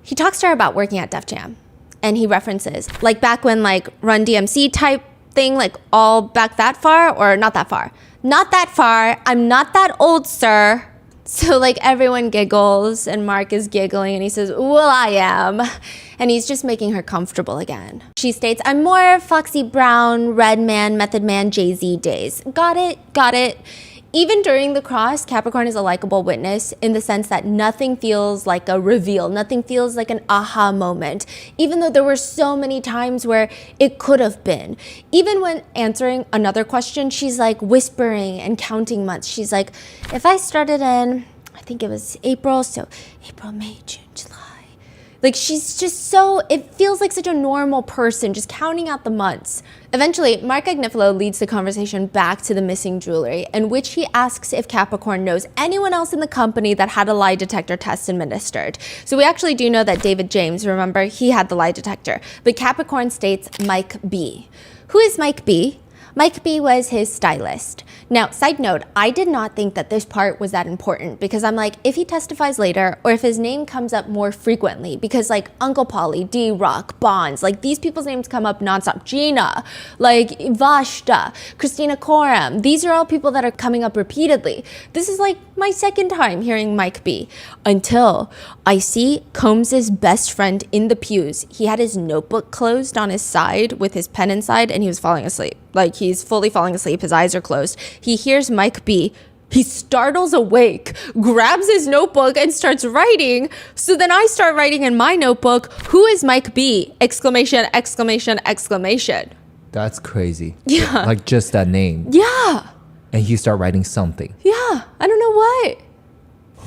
he talks to her about working at Def Jam, and he references like back when like Run DMC type thing, like all back that far, or not that far. Not that far. I'm not that old, sir. So like everyone giggles and Mark is giggling and he says, well, I am. And he's just making her comfortable again. She states, I'm more Foxy Brown, Redman, Method Man, Jay-Z days. Got it, got it. Even during the cross, Capricorn is a likable witness in the sense that nothing feels like a reveal. Nothing feels like an aha moment, even though there were so many times where it could have been. Even when answering another question, she's like whispering and counting months. She's like, if I started in, I think it was April, so April, May, June, July. Like, she's just so, it feels like such a normal person, just counting out the months. Eventually, Mark Agnifilo leads the conversation back to the missing jewelry, in which he asks if Capricorn knows anyone else in the company that had a lie detector test administered. So we actually do know that David James, remember, he had the lie detector. But Capricorn states Mike B. Who is Mike B? Mike B was his stylist. Now, side note, I did not think that this part was that important because I'm like, if he testifies later or if his name comes up more frequently, because like Uncle Polly, D-Rock, Bonds, like these people's names come up nonstop. Gina, like Vashta, Christina Coram, these are all people that are coming up repeatedly. This is like my second time hearing Mike B until I see Combs's best friend in the pews. He had his notebook closed on his side with his pen inside and he was falling asleep. Like he's fully falling asleep, his eyes are closed. He hears Mike B. He startles awake, grabs his notebook and starts writing. So then I start writing in my notebook, who is Mike B? Exclamation, exclamation, exclamation. That's crazy. Yeah. Like just that name. Yeah. And he start writing something. Yeah. I don't know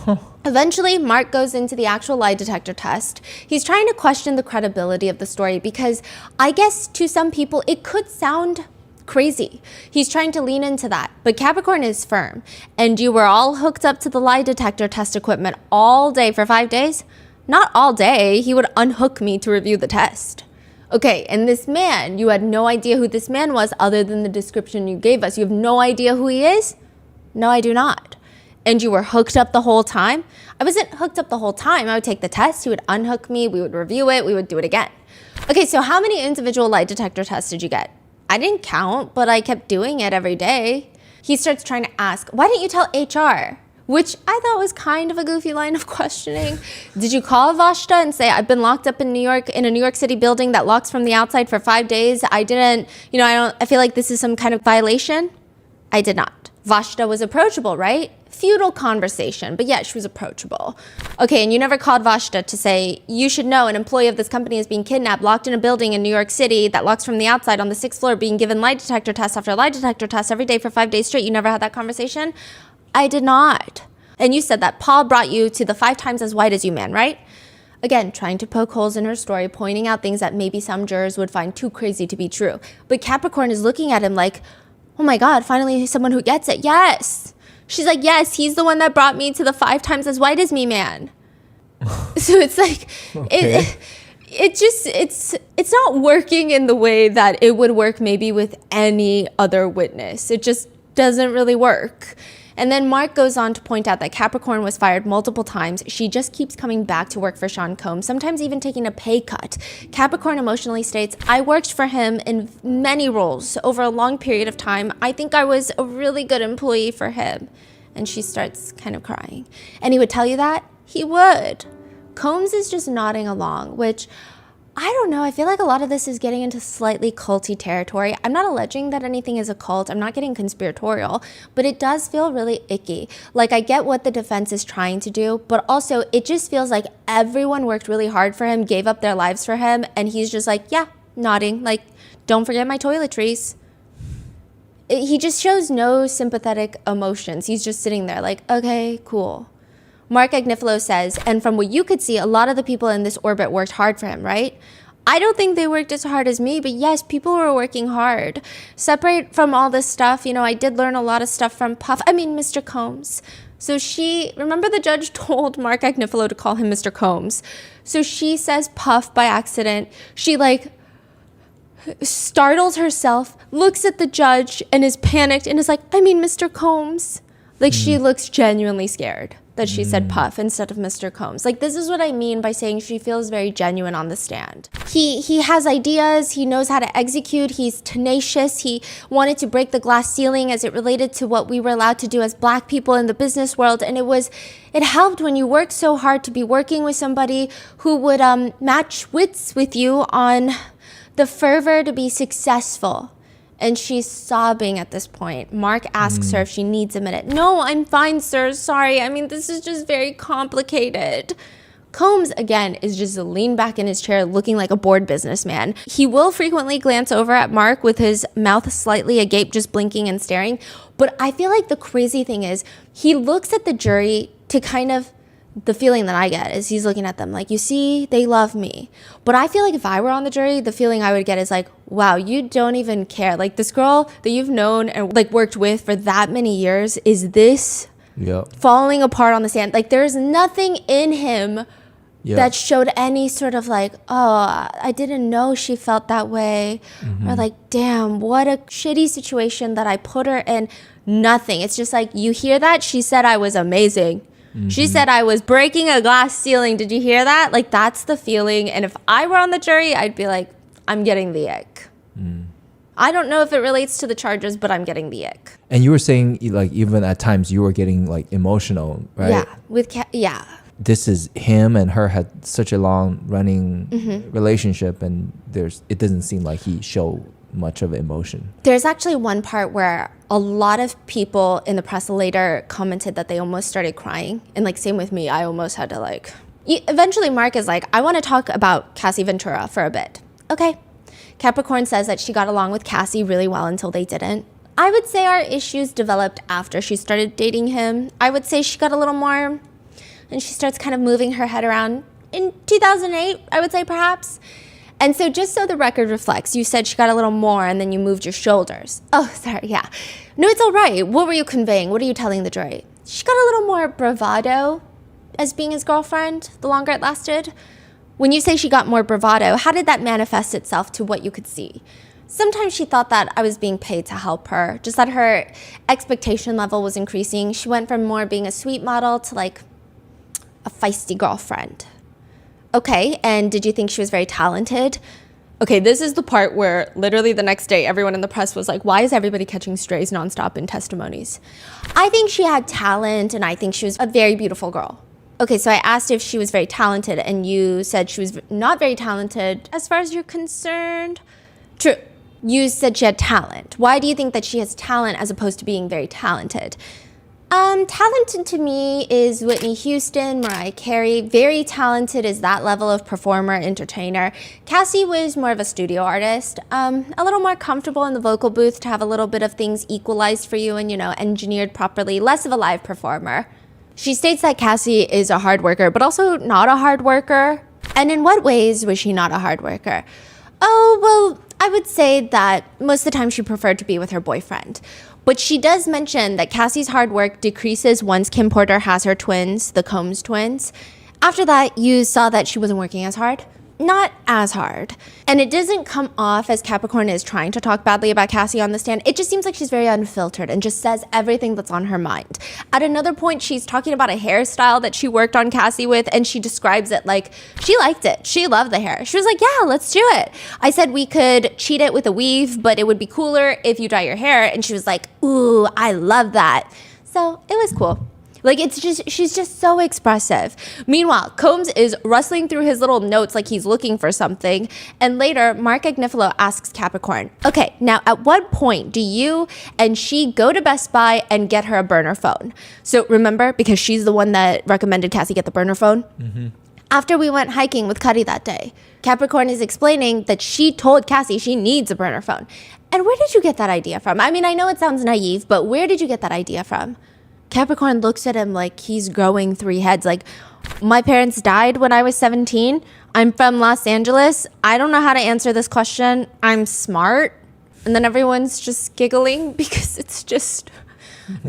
what. Eventually, Mark goes into the actual lie detector test. He's trying to question the credibility of the story because I guess to some people it could sound crazy. He's trying to lean into that, but Capricorn is firm. And you were all hooked up to the lie detector test equipment all day for 5 days? Not all day. He would unhook me to review the test. Okay, and this man, you had no idea who this man was other than the description you gave us. You have no idea who he is? No, I do not. And you were hooked up the whole time? I wasn't hooked up the whole time. I would take the test, he would unhook me, we would review it, we would do it again. Okay, so how many individual lie detector tests did you get? I didn't count, but I kept doing it every day. He starts trying to ask, why didn't you tell HR? Which I thought was kind of a goofy line of questioning. Did you call Vashta and say, I've been locked up in New York, in a New York City building that locks from the outside for 5 days. I didn't, I feel like this is some kind of violation. I did not. Vashta was approachable, right? Futile conversation, but yeah, she was approachable. Okay, and you never called Vashta to say, you should know an employee of this company is being kidnapped, locked in a building in New York City that locks from the outside on the 6th floor, being given lie detector test after lie detector test every day for 5 days straight. You never had that conversation? I did not. And you said that Paul brought you to the 5 times as white as you man, right? Again, trying to poke holes in her story, pointing out things that maybe some jurors would find too crazy to be true. But Capricorn is looking at him like, oh my God, finally someone who gets it. Yes. She's like, yes, he's the one that brought me to the 5 times as white as me, man. So it's like, Okay. it's not working in the way that it would work maybe with any other witness. It just doesn't really work. And then Mark goes on to point out that Capricorn was fired multiple times. She just keeps coming back to work for Sean Combs, sometimes even taking a pay cut. Capricorn emotionally states, I worked for him in many roles over a long period of time. I think I was a really good employee for him. And she starts kind of crying. And he would tell you that? He would. Combs is just nodding along, which I don't know. I feel like a lot of this is getting into slightly culty territory. I'm not alleging that anything is a cult. I'm not getting conspiratorial, but it does feel really icky. Like I get what the defense is trying to do, but also it just feels like everyone worked really hard for him, gave up their lives for him, and he's just like, yeah, nodding. Like, don't forget my toiletries. He just shows no sympathetic emotions. He's just sitting there like, okay, cool. Mark Agnifilo says, and from what you could see, a lot of the people in this orbit worked hard for him, right? I don't think they worked as hard as me, but yes, people were working hard. Separate from all this stuff, you know, I did learn a lot of stuff from Mr. Combs. So remember the judge told Mark Agnifilo to call him Mr. Combs. So she says Puff by accident. She startles herself, looks at the judge and is panicked and is like, Mr. Combs. She looks genuinely scared that she said Puff instead of Mr. Combs. This is what I mean by saying she feels very genuine on the stand. He has ideas, he knows how to execute, he's tenacious, he wanted to break the glass ceiling as it related to what we were allowed to do as Black people in the business world, and it helped when you worked so hard to be working with somebody who would match wits with you on the fervor to be successful. And she's sobbing at this point. Mark asks her if she needs a minute. No, I'm fine, sir. Sorry. This is just very complicated. Combs, again, is just leaned back in his chair looking like a bored businessman. He will frequently glance over at Mark with his mouth slightly agape, just blinking and staring. But I feel like the crazy thing is he looks at the jury to the feeling that I get is he's looking at them like, you see, they love me. But I feel like if I were on the jury, the feeling I would get is like, wow, you don't even care. This girl that you've known and worked with for that many years, is this falling apart on the stand? There's nothing in him that showed any sort of oh, I didn't know she felt that way. Or damn, what a shitty situation that I put her in. Nothing. It's just you hear that? She said I was amazing. She said I was breaking a glass ceiling. Did you hear that? That's the feeling. And if I were on the jury, I'd be like, I'm getting the ick. I don't know if it relates to the charges, but I'm getting the ick. And you were saying even at times you were getting emotional, right? Yeah, This is him and her had such a long running relationship, and it doesn't seem like he showed much of emotion. There's actually one part where a lot of people in the press later commented that they almost started crying. And same with me, I almost had to eventually Mark is I want to talk about Cassie Ventura for a bit. Okay. Capricorn says that she got along with Cassie really well until they didn't. I would say our issues developed after she started dating him. I would say she got a little more, and she starts kind of moving her head around in 2008, I would say perhaps. And so just so the record reflects, you said she got a little more and then you moved your shoulders. Oh, sorry, yeah. No, it's all right. What were you conveying? What are you telling the jury? She got a little more bravado as being his girlfriend the longer it lasted. When you say she got more bravado, how did that manifest itself to what you could see? Sometimes she thought that I was being paid to help her, just that her expectation level was increasing. She went from more being a sweet model to a feisty girlfriend. Okay, and did you think she was very talented? Okay, this is the part where literally the next day, everyone in the press was like, why is everybody catching strays nonstop in testimonies? I think she had talent, and I think she was a very beautiful girl. Okay, so I asked if she was very talented, and you said she was not very talented as far as you're concerned. True. You said she had talent. Why do you think that she has talent as opposed to being very talented? Talented to me is Whitney Houston, Mariah Carey. Very talented is that level of performer, entertainer. Cassie was more of a studio artist, a little more comfortable in the vocal booth to have a little bit of things equalized for you and, engineered properly, less of a live performer. She states that Cassie is a hard worker, but also not a hard worker. And in what ways was she not a hard worker? Oh, well, I would say that most of the time she preferred to be with her boyfriend. But she does mention that Cassie's hard work decreases once Kim Porter has her twins, the Combs twins. After that, you saw that she wasn't working as hard. Not as hard. And it doesn't come off as Capricorn is trying to talk badly about Cassie on the stand. It just seems like she's very unfiltered and just says everything that's on her mind. At another point, she's talking about a hairstyle that she worked on Cassie with, and she describes it like she liked it. She loved the hair. She was like, yeah, let's do it. I said we could cheat it with a weave, but it would be cooler if you dye your hair. And she was like, ooh, I love that. So it was cool. She's just so expressive. Meanwhile, Combs is rustling through his little notes like he's looking for something. And later, Mark Agnifilo asks Capricorn, okay, now at what point do you and she go to Best Buy and get her a burner phone? So remember, because she's the one that recommended Cassie get the burner phone? Mm-hmm. After we went hiking with Cuddy that day, Capricorn is explaining that she told Cassie she needs a burner phone. And where did you get that idea from? I mean, I know it sounds naive, but where did you get that idea from? Capricorn looks at him like he's growing 3 heads. Like, my parents died when I was 17. I'm from Los Angeles. I don't know how to answer this question. I'm smart. And then everyone's just giggling because it's just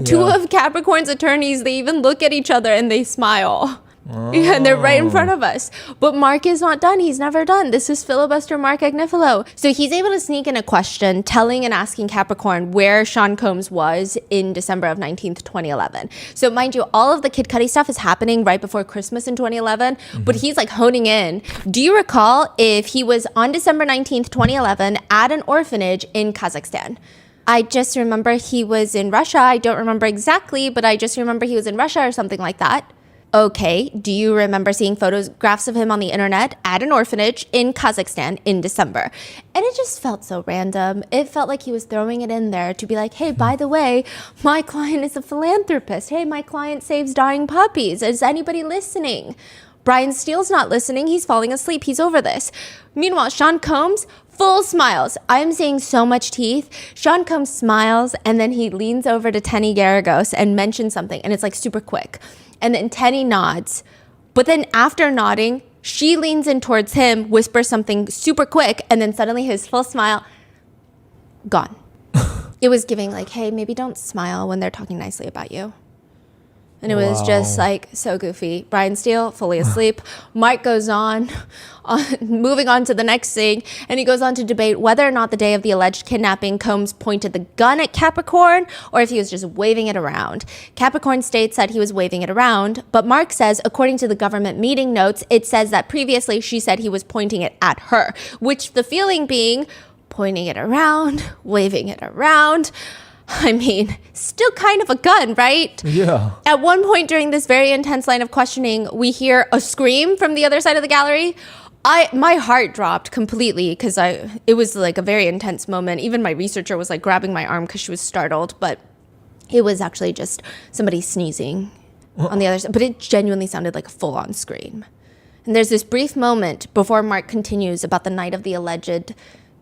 two of Capricorn's attorneys. They even look at each other and they smile. Yeah, and they're right in front of us. But Mark is not done. He's never done. This is filibuster Mark Agnifilo. So he's able to sneak in a question telling and asking Capricorn where Sean Combs was in December of 19th, 2011. So mind you, all of the Kid Cudi stuff is happening right before Christmas in 2011, but he's like honing in. Do you recall if he was on December 19th, 2011 at an orphanage in Kazakhstan? I just remember he was in Russia. I don't remember exactly, but I just remember he was in Russia or something like that. Okay, do you remember seeing photographs of him on the internet at an orphanage in Kazakhstan in December? And it just felt so random. It felt like he was throwing it in there to be like, hey, by the way, my client is a philanthropist. Hey, my client saves dying puppies. Is anybody listening? Brian Steele's not listening. He's falling asleep. He's over this. Meanwhile, Sean Combs, full smiles. I'm seeing so much teeth. Sean Combs smiles, and then he leans over to Tenny Garagos and mentions something, and it's like super quick. And then Tenny nods. But then after nodding, she leans in towards him, whispers something super quick, and then suddenly his full smile, gone. It was giving like, hey, maybe don't smile when they're talking nicely about you. And it was just like so goofy. Brian Steele, fully asleep. Mark goes on, moving on to the next thing. And he goes on to debate whether or not the day of the alleged kidnapping, Combs pointed the gun at Capricorn or if he was just waving it around. Capricorn states that he was waving it around. But Mark says, according to the government meeting notes, it says that previously she said he was pointing it at her, which the feeling being pointing it around, waving it around. I mean, still kind of a gun, right? Yeah. At one point during this very intense line of questioning, we hear a scream from the other side of the gallery. My heart dropped completely because it was like a very intense moment. Even my researcher was like grabbing my arm because she was startled, but it was actually just somebody sneezing on the other side. But it genuinely sounded like a full-on scream. And there's this brief moment before Mark continues about the night of the alleged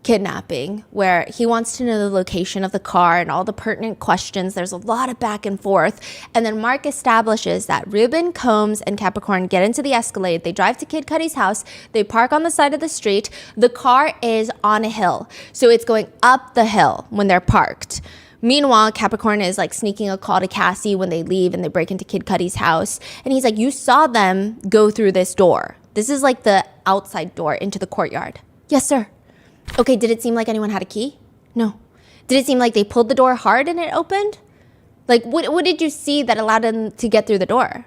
kidnapping where he wants to know the location of the car and all the pertinent questions. There's a lot of back and forth. And then Mark establishes that Ruben, Combs, and Capricorn get into the Escalade. They drive to Kid Cudi's house. They park on the side of the street. The car is on a hill. So it's going up the hill when they're parked. Meanwhile, Capricorn is like sneaking a call to Cassie when they leave and they break into Kid Cudi's house. And he's like, you saw them go through this door. This is like the outside door into the courtyard. Yes, sir. Okay, did it seem like anyone had a key? No. Did it seem like they pulled the door hard and it opened? Like, what did you see that allowed them to get through the door?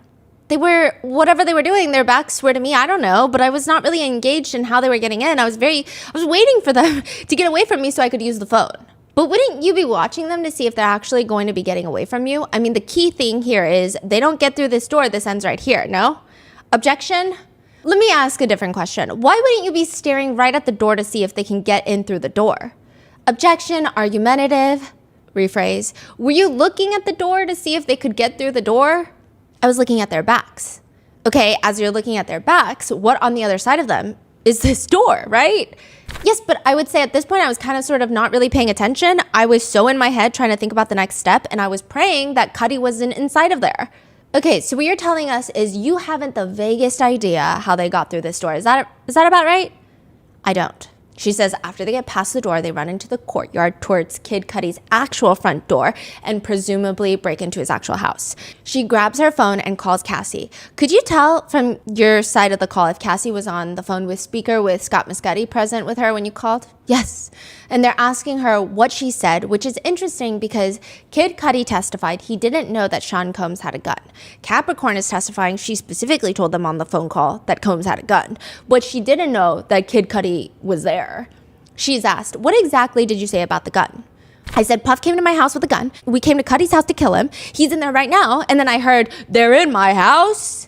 Whatever they were doing, their backs were to me, I don't know, but I was not really engaged in how they were getting in. I was waiting for them to get away from me so I could use the phone. But wouldn't you be watching them to see if they're actually going to be getting away from you? I mean, the key thing here is they don't get through this door, this ends right here, no? Objection? Let me ask a different question. Why wouldn't you be staring right at the door to see if they can get in through the door? Objection, argumentative, rephrase. Were you looking at the door to see if they could get through the door? I was looking at their backs. Okay, as you're looking at their backs, what on the other side of them is this door, right? Yes, but I would say at this point, I was kind of sort of not really paying attention. I was so in my head trying to think about the next step, and I was praying that Cudi wasn't inside of there. Okay, so what you're telling us is you haven't the vaguest idea how they got through this door. Is that about right? I don't. She says after they get past the door, they run into the courtyard towards Kid Cudi's actual front door and presumably break into his actual house. She grabs her phone and calls Cassie. Could you tell from your side of the call if Cassie was on the phone with speaker with Scott Muscati present with her when you called? Yes. And they're asking her what she said, which is interesting because Kid Cudi testified he didn't know that Sean Combs had a gun. Capricorn is testifying she specifically told them on the phone call that Combs had a gun, but she didn't know that Kid Cudi was there. She's asked, what exactly did you say about the gun? I said, Puff came to my house with a gun. We came to Cudi's house to kill him. He's in there right now. And then I heard, they're in my house.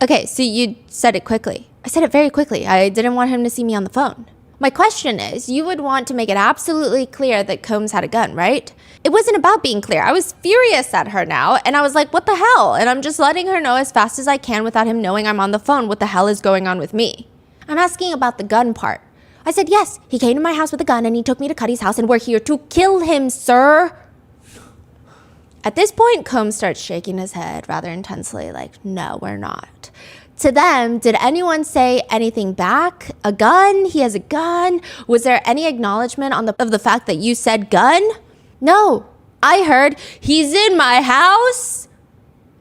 Okay, so you said it quickly. I said it very quickly. I didn't want him to see me on the phone. My question is, you would want to make it absolutely clear that Combs had a gun, right? It wasn't about being clear. I was furious at her now, and I was like, what the hell? And I'm just letting her know as fast as I can without him knowing I'm on the phone what the hell is going on with me. I'm asking about the gun part. I said, yes, he came to my house with a gun, and he took me to Cudi's house, and we're here to kill him, sir. At this point, Combs starts shaking his head rather intensely, like, no, we're not. To them, did anyone say anything back? A gun? He has a gun? Was there any acknowledgement of the fact that you said gun? No. I heard, he's in my house.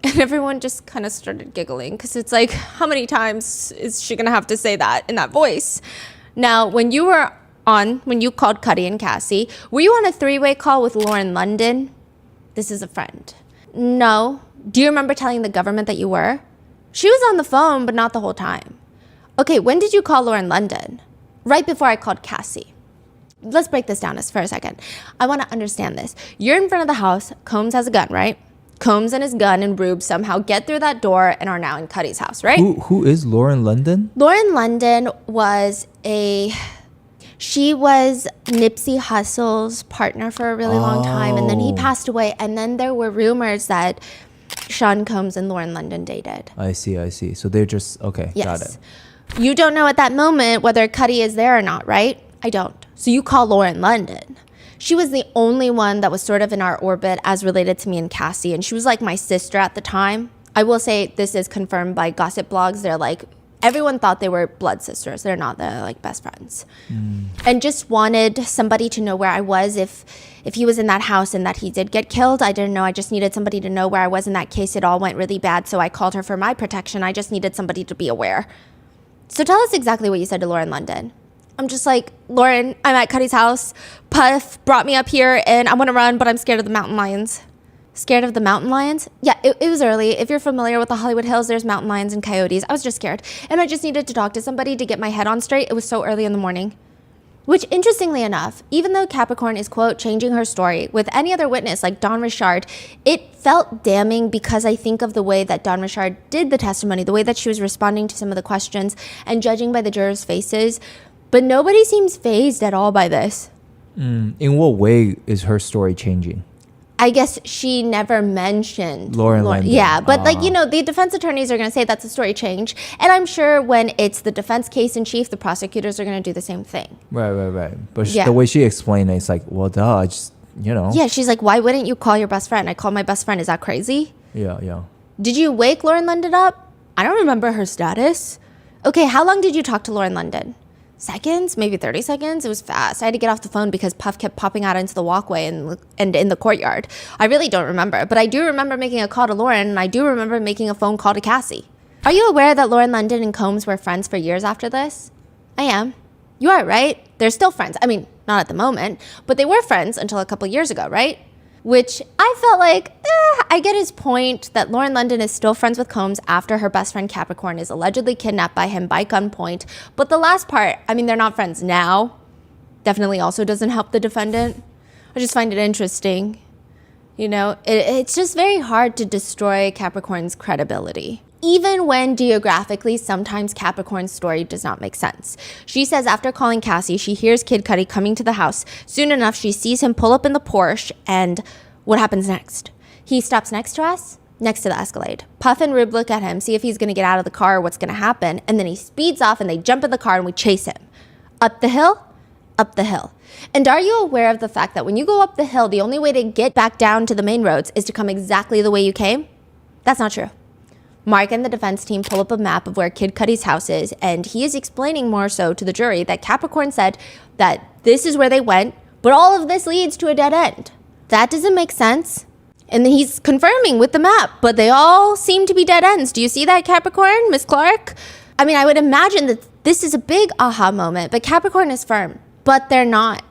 And everyone just kind of started giggling because it's like, how many times is she going to have to say that in that voice? Now, when you called Cuddy and Cassie, were you on a three-way call with Lauren London? This is a friend. No. Do you remember telling the government that you were? She was on the phone, but not the whole time. Okay, when did you call Lauren London? Right before I called Cassie. Let's break this down for a second. I want to understand this. You're in front of the house. Combs has a gun, right? Combs and his gun and Rube somehow get through that door and are now in Cuddy's house, right? Who is Lauren London? Lauren London was she was Nipsey Hussle's partner for a really long time, and then he passed away. And then there were rumors that Sean Combs and Lauren London dated. I see. So they're just, okay, Yes. got it. You don't know at that moment whether Cuddy is there or not, right? I don't. So you call Lauren London. She was the only one that was sort of in our orbit as related to me and Cassie, and she was like my sister at the time. I will say this is confirmed by gossip blogs. They're like, everyone thought they were blood sisters. They're not. They're like best friends. And just wanted somebody to know where I was if he was in that house and that he did get killed. I didn't know. I just needed somebody to know where I was in that case. It all went really bad, so I called her for my protection. I just needed somebody to be aware. So tell us exactly what you said to Lauren London. I'm just like, Lauren, I'm at Cuddy's house. Puff brought me up here and I want to run, but I'm scared of the mountain lions. Scared of the mountain lions? Yeah, it was early. If you're familiar with the Hollywood Hills, there's mountain lions and coyotes. I was just scared. And I just needed to talk to somebody to get my head on straight. It was so early in the morning. Which, interestingly enough, even though Capricorn is, quote, changing her story, with any other witness like Don Richard, it felt damning because I think of the way that Don Richard did the testimony, the way that she was responding to some of the questions and judging by the jurors' faces. But nobody seems fazed at all by this. In what way is her story changing? I guess she never mentioned Lauren London. Yeah, but the defense attorneys are going to say that's a story change. And I'm sure when it's the defense case in chief, the prosecutors are going to do the same thing. Right. But the way she explained it, it's like, well, duh, I just, Yeah, she's like, why wouldn't you call your best friend? I called my best friend. Is that crazy? Yeah. Did you wake Lauren London up? I don't remember her status. Okay, how long did you talk to Lauren London? Seconds, maybe 30 seconds. It was fast. I had to get off the phone because Puff kept popping out into the walkway and in the courtyard. I really don't remember, but I do remember making a call to Lauren, and I do remember making a phone call to Cassie. Are you aware that Lauren London and Combs were friends for years after this? I am. You are, right? They're still friends. I mean, not at the moment, but they were friends until a couple years ago, right? Which I felt like, I get his point that Lauren London is still friends with Combs after her best friend Capricorn is allegedly kidnapped by him by gunpoint. But the last part, I mean, they're not friends now. Definitely also doesn't help the defendant. I just find it interesting. It's just very hard to destroy Capricorn's credibility. Even when geographically, sometimes Capricorn's story does not make sense. She says after calling Cassie, she hears Kid Cudi coming to the house. Soon enough, she sees him pull up in the Porsche, and what happens next? He stops next to us, next to the Escalade. Puff and Rube look at him, see if he's going to get out of the car or what's going to happen, and then he speeds off and they jump in the car and we chase him. Up the hill, up the hill. And are you aware of the fact that when you go up the hill, the only way to get back down to the main roads is to come exactly the way you came? That's not true. Mark and the defense team pull up a map of where Kid Cudi's house is, and he is explaining more so to the jury that Capricorn said that this is where they went, but all of this leads to a dead end. That doesn't make sense. And then he's confirming with the map, but they all seem to be dead ends. Do you see that, Capricorn, Miss Clark? I mean, I would imagine that this is a big aha moment, but Capricorn is firm, but they're not.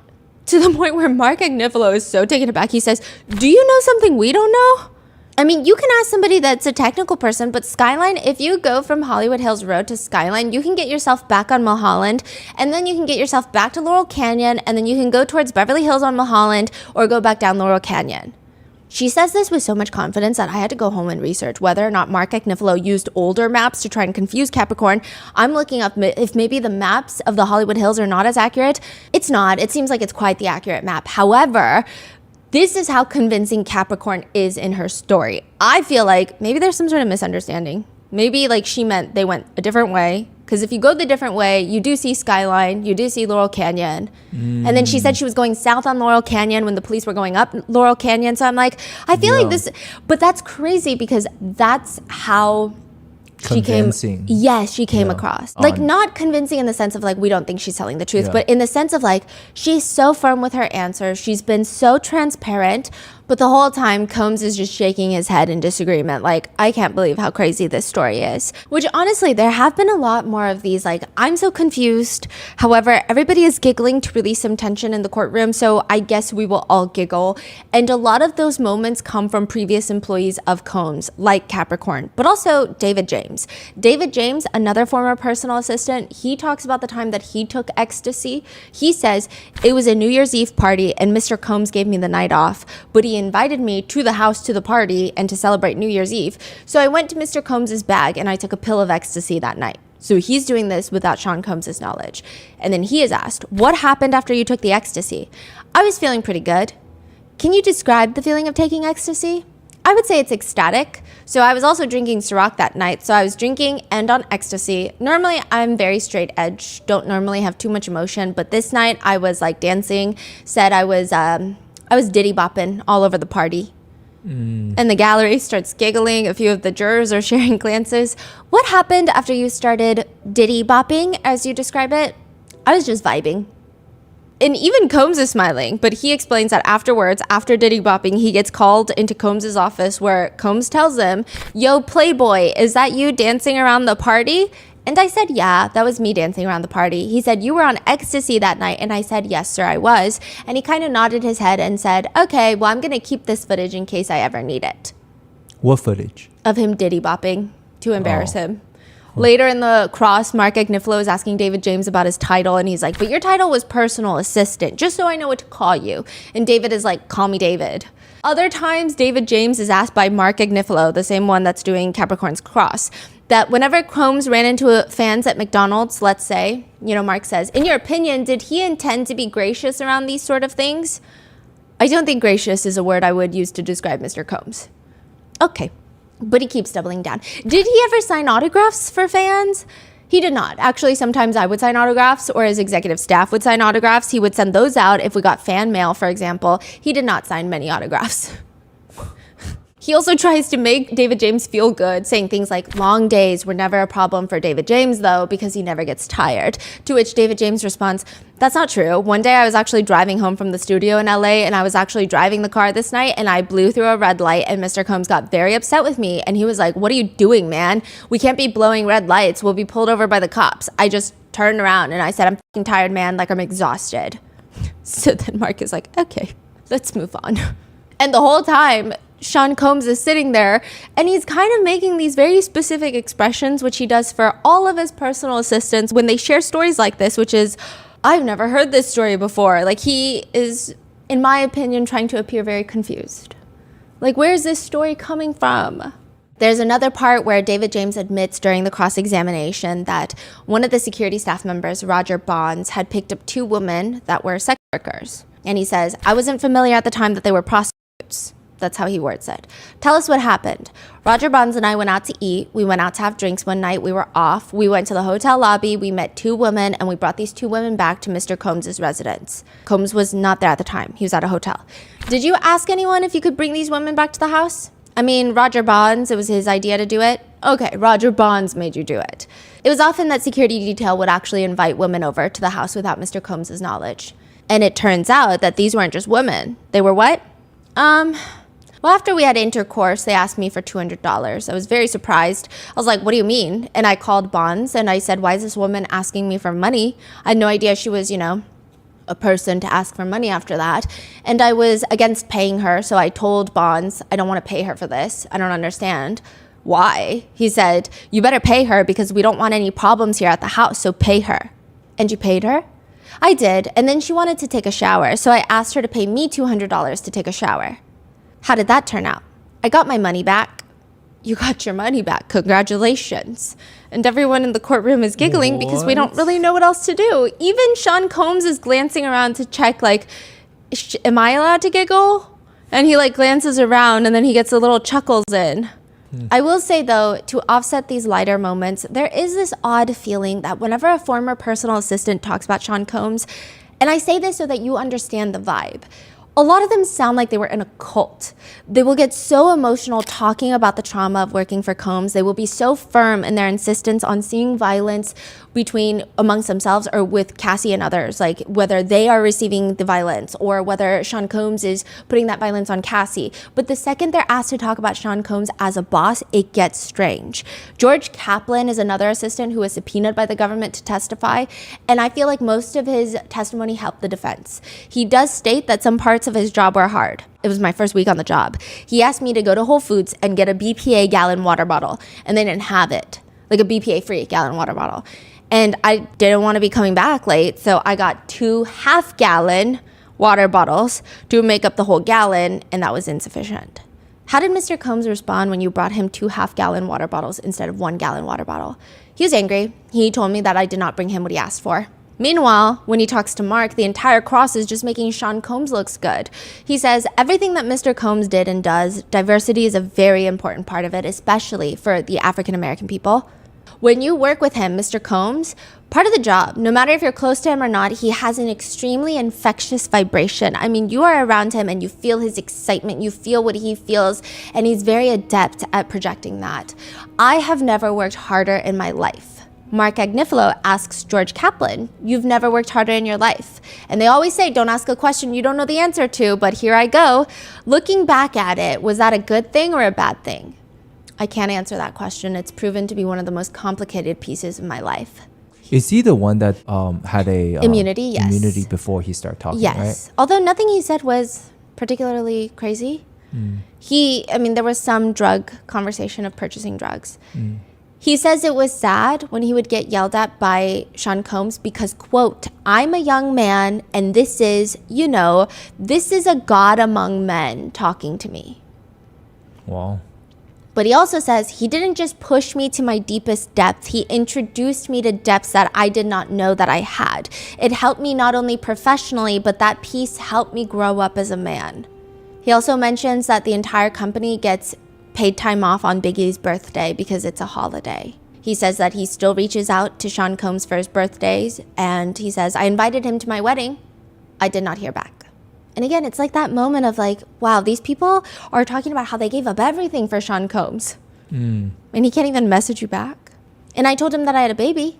To the point where Mark Agnifilo is so taken aback, he says, do you know something we don't know? I mean, you can ask somebody that's a technical person, but Skyline, if you go from Hollywood Hills Road to Skyline, you can get yourself back on Mulholland, and then you can get yourself back to Laurel Canyon, and then you can go towards Beverly Hills on Mulholland, or go back down Laurel Canyon. She says this with so much confidence that I had to go home and research whether or not Mark Agnifilo used older maps to try and confuse Capricorn. I'm looking up if maybe the maps of the Hollywood Hills are not as accurate. It's not. It seems like it's quite the accurate map. However, this is how convincing Capricorn is in her story. I feel like maybe there's some sort of misunderstanding. Maybe like she meant they went a different way Because if you go the different way, you do see Skyline, you do see Laurel Canyon. And then she said she was going south on Laurel Canyon when the police were going up Laurel Canyon. So I'm like, I feel like this, but that's crazy because that's how Convincing. she came across. Like, not convincing in the sense of like, we don't think she's telling the truth, but in the sense of like, she's so firm with her answers. She's been so transparent. But the whole time, Combs is just shaking his head in disagreement. Like, I can't believe how crazy this story is. Which, honestly, there have been a lot more of these, like, I'm so confused. However, everybody is giggling to release some tension in the courtroom, so I guess we will all giggle. And a lot of those moments come from previous employees of Combs, like Capricorn, but also David James. David James, another former personal assistant, he talks about the time that he took ecstasy. He says, it was a New Year's Eve party, and Mr. Combs gave me the night off, but he invited me to the house to the party and to celebrate New Year's Eve. So I went to Mr. Combs's bag and I took a pill of ecstasy that night. So he's doing this without Sean Combs's knowledge. And then he is asked, what happened after you took the ecstasy? I was feeling pretty good. Can you describe the feeling of taking ecstasy? I would say it's ecstatic. So I was also drinking Ciroc that night. So I was drinking and on ecstasy. Normally, I'm very straight edge, don't normally have too much emotion. But this night I was like dancing, said I was Diddy bopping all over the party. And the gallery starts giggling. A few of the jurors are sharing glances. What happened after you started Diddy bopping, as you describe it? I was just vibing. And even Combs is smiling, but he explains that afterwards, after Diddy bopping, he gets called into Combs's office where Combs tells him, yo, Playboy, is that you dancing around the party? And I said, yeah, that was me dancing around the party. He said, you were on ecstasy that night. And I said, yes, sir, I was. And he kind of nodded his head and said, okay, well, I'm going to keep this footage in case I ever need it. What footage? Of him Diddy bopping to embarrass him. Later in the cross, Mark Agnifilo is asking David James about his title. And he's like, but your title was personal assistant, just so I know what to call you. And David is like, call me David. Other times, David James is asked by Mark Agnifilo, the same one that's doing Capricorn's cross, that whenever Combs ran into fans at McDonald's, let's say, Mark says, in your opinion, did he intend to be gracious around these sort of things? I don't think gracious is a word I would use to describe Mr. Combs. Okay, but he keeps doubling down. Did he ever sign autographs for fans? He did not. Actually, sometimes I would sign autographs or his executive staff would sign autographs. He would send those out if we got fan mail, for example. He did not sign many autographs. He also tries to make David James feel good, saying things like, long days were never a problem for David James, though, because he never gets tired. To which David James responds, that's not true. One day I was actually driving home from the studio in LA, and I was actually driving the car this night, and I blew through a red light, and Mr. Combs got very upset with me, and he was like, what are you doing, man? We can't be blowing red lights. We'll be pulled over by the cops. I just turned around, and I said, I'm fucking tired, man, like I'm exhausted. So then Mark is like, okay, let's move on. And the whole time, Sean Combs is sitting there and he's kind of making these very specific expressions, which he does for all of his personal assistants when they share stories like this, which is, I've never heard this story before. Like, he is, in my opinion, trying to appear very confused. Like, where's this story coming from? There's another part where David James admits during the cross-examination that one of the security staff members, Roger Bonds, had picked up two women that were sex workers. And he says, I wasn't familiar at the time that they were prostitutes. That's how he words it. Tell us what happened. Roger Bonds and I went out to eat. We went out to have drinks one night. We were off. We went to the hotel lobby. We met two women, and we brought these two women back to Mr. Combs' residence. Combs was not there at the time. He was at a hotel. Did you ask anyone if you could bring these women back to the house? I mean, Roger Bonds, it was his idea to do it. Okay, Roger Bonds made you do it. It was often that security detail would actually invite women over to the house without Mr. Combs' knowledge. And it turns out that these weren't just women. They were what? Well, after we had intercourse, they asked me for $200. I was very surprised. I was like, what do you mean? And I called Bonds and I said, why is this woman asking me for money? I had no idea she was, a person to ask for money after that. And I was against paying her. So I told Bonds, I don't want to pay her for this. I don't understand. Why? He said, you better pay her because we don't want any problems here at the house. So pay her. And you paid her? I did. And then she wanted to take a shower. So I asked her to pay me $200 to take a shower. How did that turn out? I got my money back. You got your money back. Congratulations. And everyone in the courtroom is giggling because we don't really know what else to do. Even Sean Combs is glancing around to check, like, am I allowed to giggle? And he, like, glances around and then he gets a little chuckles in. I will say, though, to offset these lighter moments, there is this odd feeling that whenever a former personal assistant talks about Sean Combs, and I say this so that you understand the vibe, a lot of them sound like they were in a cult. They will get so emotional talking about the trauma of working for Combs. They will be so firm in their insistence on seeing violence amongst themselves or with Cassie and others, like whether they are receiving the violence or whether Sean Combs is putting that violence on Cassie. But the second they're asked to talk about Sean Combs as a boss, it gets strange. George Kaplan is another assistant who was subpoenaed by the government to testify, and I feel like most of his testimony helped the defense. He does state that some parts of his job were hard. It was my first week on the job. He asked me to go to Whole Foods and get a BPA gallon water bottle, and they didn't have it, like a BPA free gallon water bottle. And I didn't want to be coming back late, so I got 2 half-gallon water bottles to make up the whole gallon, and that was insufficient. How did Mr. Combs respond when you brought him 2 half-gallon water bottles instead of 1 gallon water bottle? He was angry. He told me that I did not bring him what he asked for. Meanwhile, when he talks to Mark, the entire cross is just making Sean Combs looks good. He says everything that Mr. Combs did and does, diversity is a very important part of it, especially for the African American people. When you work with him, Mr. Combs, part of the job, no matter if you're close to him or not, he has an extremely infectious vibration. I mean, you are around him and you feel his excitement, you feel what he feels, and he's very adept at projecting that. I have never worked harder in my life. Mark Agnifilo asks George Kaplan, you've never worked harder in your life. And they always say, don't ask a question you don't know the answer to, but here I go. Looking back at it, was that a good thing or a bad thing? I can't answer that question. It's proven to be one of the most complicated pieces of my life. Is he the one that had a immunity? Yes. Immunity before he started talking, yes. Right? Although nothing he said was particularly crazy. There was some drug conversation of purchasing drugs. He says it was sad when he would get yelled at by Sean Combs because, quote, I'm a young man and this is a God among men talking to me. Wow. But he also says he didn't just push me to my deepest depth. He introduced me to depths that I did not know that I had. It helped me not only professionally, but that piece helped me grow up as a man. He also mentions that the entire company gets paid time off on Biggie's birthday because it's a holiday. He says that he still reaches out to Sean Combs for his birthdays, and he says, I invited him to my wedding. I did not hear back. And again, it's like that moment of like, wow, these people are talking about how they gave up everything for Sean Combs. And he can't even message you back. And I told him that I had a baby.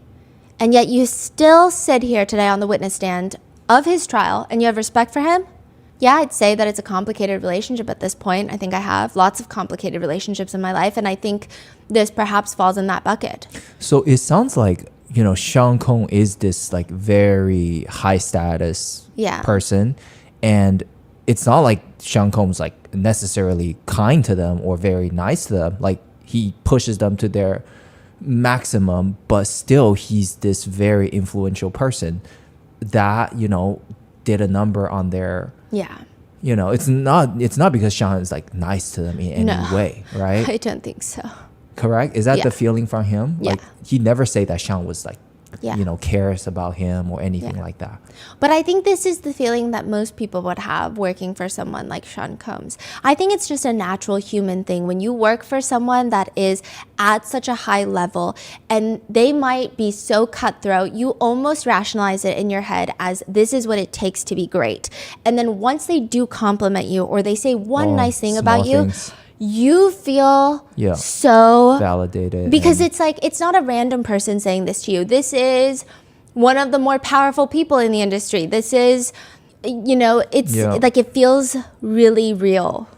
And yet you still sit here today on the witness stand of his trial and you have respect for him? Yeah, I'd say that it's a complicated relationship at this point. I think I have lots of complicated relationships in my life. And I think this perhaps falls in that bucket. So it sounds like, Sean Combs is this like very high status person. And it's not like Sean Combs like necessarily kind to them or very nice to them. Like he pushes them to their maximum, but still he's this very influential person that, did a number on their, it's not because Sean is like nice to them in any way, right? I don't think so. Correct? Is that the feeling from him? Yeah. Like he never say that Sean was like, cares about him or anything like that. But I think this is the feeling that most people would have working for someone like Sean Combs. I think it's just a natural human thing. When you work for someone that is at such a high level and they might be so cutthroat, you almost rationalize it in your head as this is what it takes to be great. And then once they do compliment you or they say one nice thing about you, you feel so validated because it's like it's not a random person saying this to you. This is one of the more powerful people in the industry. This is like it feels really real.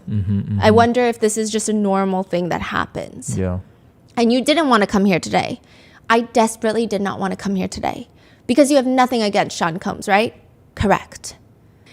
I wonder if this is just a normal thing that happens. And you didn't want to come here today. I desperately did not want to come here today because you have nothing against Sean Combs, right? Correct.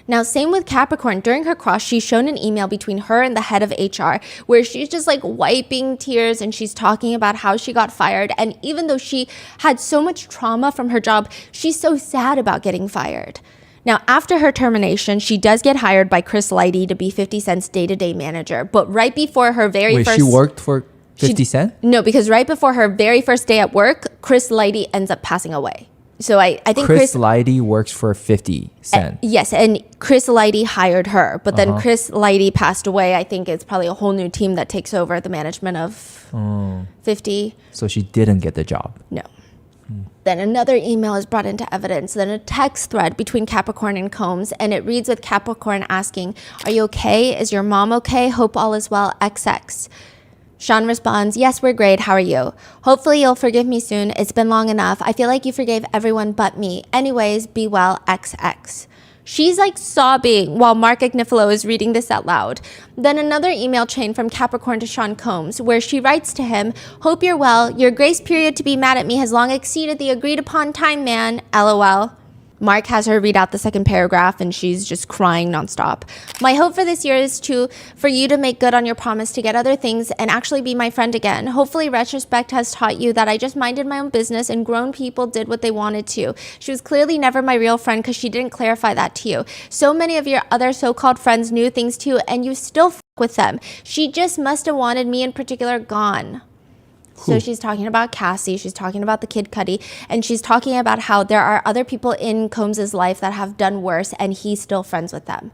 Now, same with Capricorn. During her cross, she's shown an email between her and the head of HR where she's just like wiping tears and she's talking about how she got fired. And even though she had so much trauma from her job, she's so sad about getting fired. Now, after her termination, she does get hired by Chris Lighty to be 50 Cent's day-to-day manager. But right before her first... she worked for 50 Cent? No, because right before her very first day at work, Chris Lighty ends up passing away. So I think Chris Lighty works for 50 Cent. Yes, and Chris Lighty hired her, but then Chris Lighty passed away. I think it's probably a whole new team that takes over the management of 50. So she didn't get the job. No. Then another email is brought into evidence, then a text thread between Capricorn and Combs, and it reads with Capricorn asking, "Are you okay? Is your mom okay? Hope all is well, XX." Sean responds, "Yes, we're great. How are you? Hopefully you'll forgive me soon. It's been long enough. I feel like you forgave everyone but me. Anyways, be well, XX." She's like sobbing while Mark Agnifilo is reading this out loud. Then another email chain from Capricorn to Sean Combs where she writes to him, "Hope you're well. Your grace period to be mad at me has long exceeded the agreed upon time, man. LOL." Mark has her read out the second paragraph and she's just crying nonstop. "My hope for this year is for you to make good on your promise to get other things and actually be my friend again. Hopefully retrospect has taught you that I just minded my own business and grown people did what they wanted to. She was clearly never my real friend because she didn't clarify that to you. So many of your other so-called friends knew things too and you still f with them. She just must have wanted me in particular gone." So she's talking about Cassie, she's talking about the Kid Cudi, and she's talking about how there are other people in Combs' life that have done worse and he's still friends with them.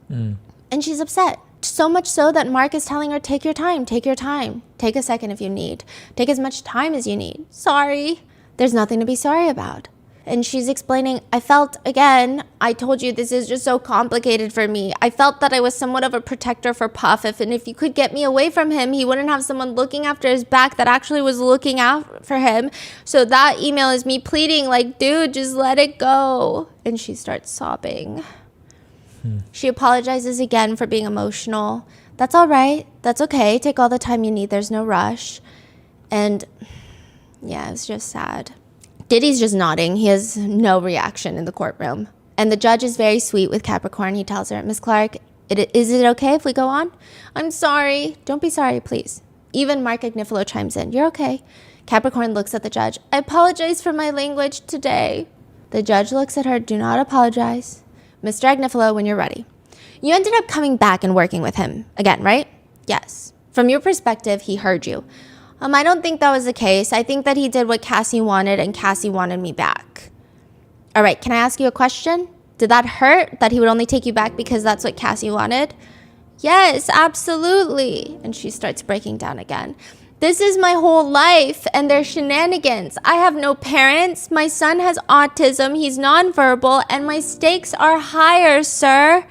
And she's upset. So much so that Mark is telling her, take your time, take your time. Take a second if you need. Take as much time as you need. Sorry. There's nothing to be sorry about. And she's explaining, "I felt, again, I told you this is just so complicated for me. I felt that I was somewhat of a protector for Puff. If you could get me away from him, he wouldn't have someone looking after his back that actually was looking out for him. So that email is me pleading like, dude, just let it go." And she starts sobbing. She apologizes again for being emotional. "That's all right. That's okay. Take all the time you need. There's no rush." And yeah, it's just sad. Diddy's just nodding. He has no reaction in the courtroom. And the judge is very sweet with Capricorn. He tells her, "Miss Clark, is it okay if we go on?" "I'm sorry." "Don't be sorry, please." Even Mark Agnifilo chimes in, "You're okay." Capricorn looks at the judge. "I apologize for my language today." The judge looks at her. "Do not apologize." "Mr. Agnifilo, when you're ready." "You ended up coming back and working with him again, right?" "Yes." "From your perspective, he heard you." I don't think that was the case. I think that he did what Cassie wanted and Cassie wanted me back." "All right, can I ask you a question? Did that hurt that he would only take you back because that's what Cassie wanted?" "Yes, absolutely." And she starts breaking down again. "This is my whole life and their shenanigans. I have no parents. My son has autism. He's nonverbal and my stakes are higher, sir."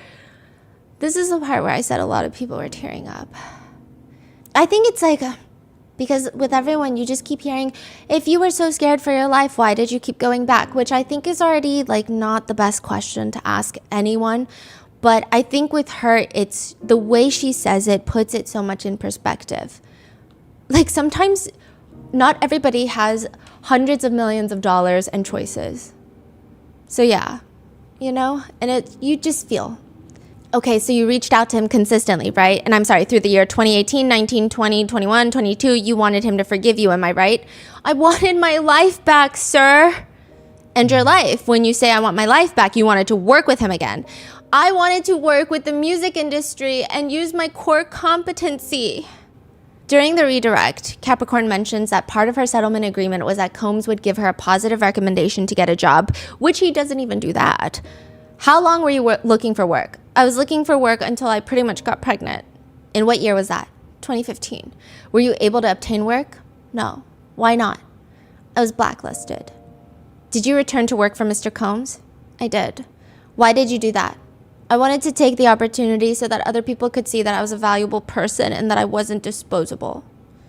This is the part where I said a lot of people were tearing up. I think it's like, because with everyone, you just keep hearing, "If you were so scared for your life, why did you keep going back?" Which I think is already like not the best question to ask anyone. But I think with her, it's the way she says it puts it so much in perspective. Like sometimes not everybody has hundreds of millions of dollars and choices. So yeah, and you just feel. Okay, so you reached out to him consistently, right? And I'm sorry, through the year 2018, 19, 20, 21, 22, you wanted him to forgive you, am I right? "I wanted my life back, sir." And your life, when you say "I want my life back," you wanted to work with him again. "I wanted to work with the music industry and use my core competency." During the redirect, Capricorn mentions that part of her settlement agreement was that Combs would give her a positive recommendation to get a job, which he doesn't even do that. "How long were you looking for work?" "I was looking for work until I pretty much got pregnant." "In what year was that?" 2015. "Were you able to obtain work?" "No." "Why not?" "I was blacklisted." "Did you return to work for Mr. Combs?" "I did." "Why did you do that?" "I wanted to take the opportunity so that other people could see that I was a valuable person and that I wasn't disposable."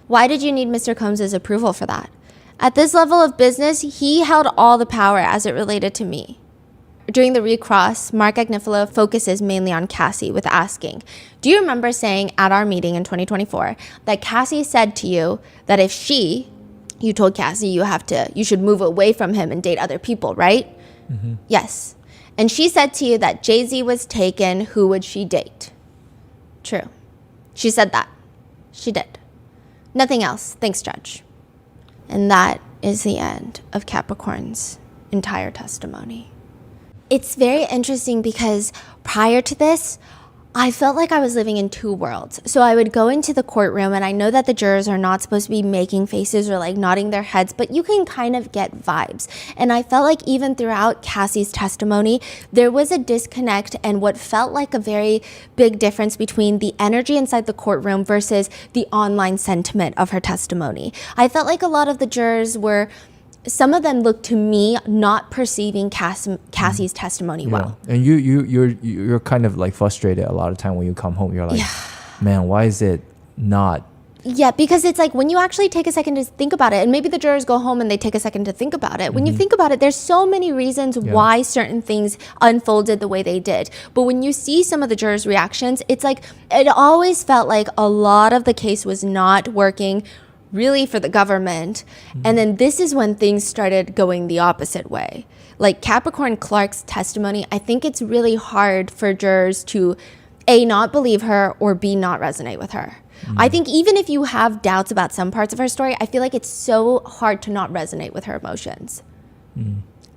"Why did you need Mr. Combs' approval for that?" "At this level of business, he held all the power as it related to me." During the recross, Mark Agnifilo focuses mainly on Cassie with asking, "Do you remember saying at our meeting in 2024 that Cassie said to you that if you told Cassie you should move away from him and date other people, right?" Mm-hmm. "Yes." "And she said to you that Jay-Z was taken, who would she date?" "True." "She said that." "She did." "Nothing else. Thanks, Judge." And that is the end of Capricorn's entire testimony. It's very interesting because prior to this, I felt like I was living in two worlds. So I would go into the courtroom, and I know that the jurors are not supposed to be making faces or like nodding their heads, but you can kind of get vibes. And I felt like even throughout Cassie's testimony, there was a disconnect and what felt like a very big difference between the energy inside the courtroom versus the online sentiment of her testimony. I felt like a lot of the jurors were, some of them looked to me not perceiving Cassie's testimony well. And you're kind of like frustrated a lot of time when you come home. You're like, man, why is it not? Yeah, because it's like when you actually take a second to think about it, and maybe the jurors go home and they take a second to think about it. When you think about it, there's so many reasons why certain things unfolded the way they did. But when you see some of the jurors' reactions, it's like it always felt like a lot of the case was not working really for the government. And then this is when things started going the opposite way. Like Capricorn Clark's testimony, I think it's really hard for jurors to A, not believe her, or B, not resonate with her. I think even if you have doubts about some parts of her story, I feel like it's so hard to not resonate with her emotions.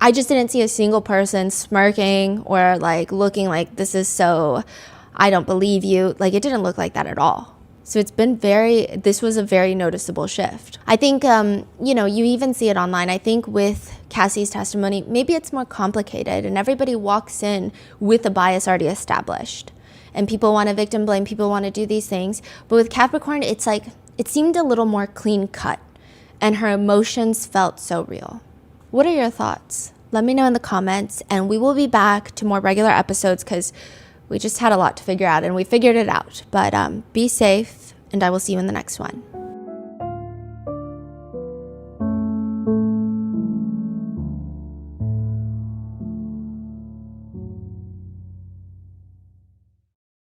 I just didn't see a single person smirking or like looking like this is so, I don't believe you. Like it didn't look like that at all. So it's been this was a very noticeable shift. I think, you even see it online. I think with Cassie's testimony, maybe it's more complicated and everybody walks in with a bias already established. And people want to victim blame, people want to do these things. But with Capricorn, it's like, it seemed a little more clean cut and her emotions felt so real. What are your thoughts? Let me know in the comments, and we will be back to more regular episodes because we just had a lot to figure out and we figured it out. But be safe, and I will see you in the next one.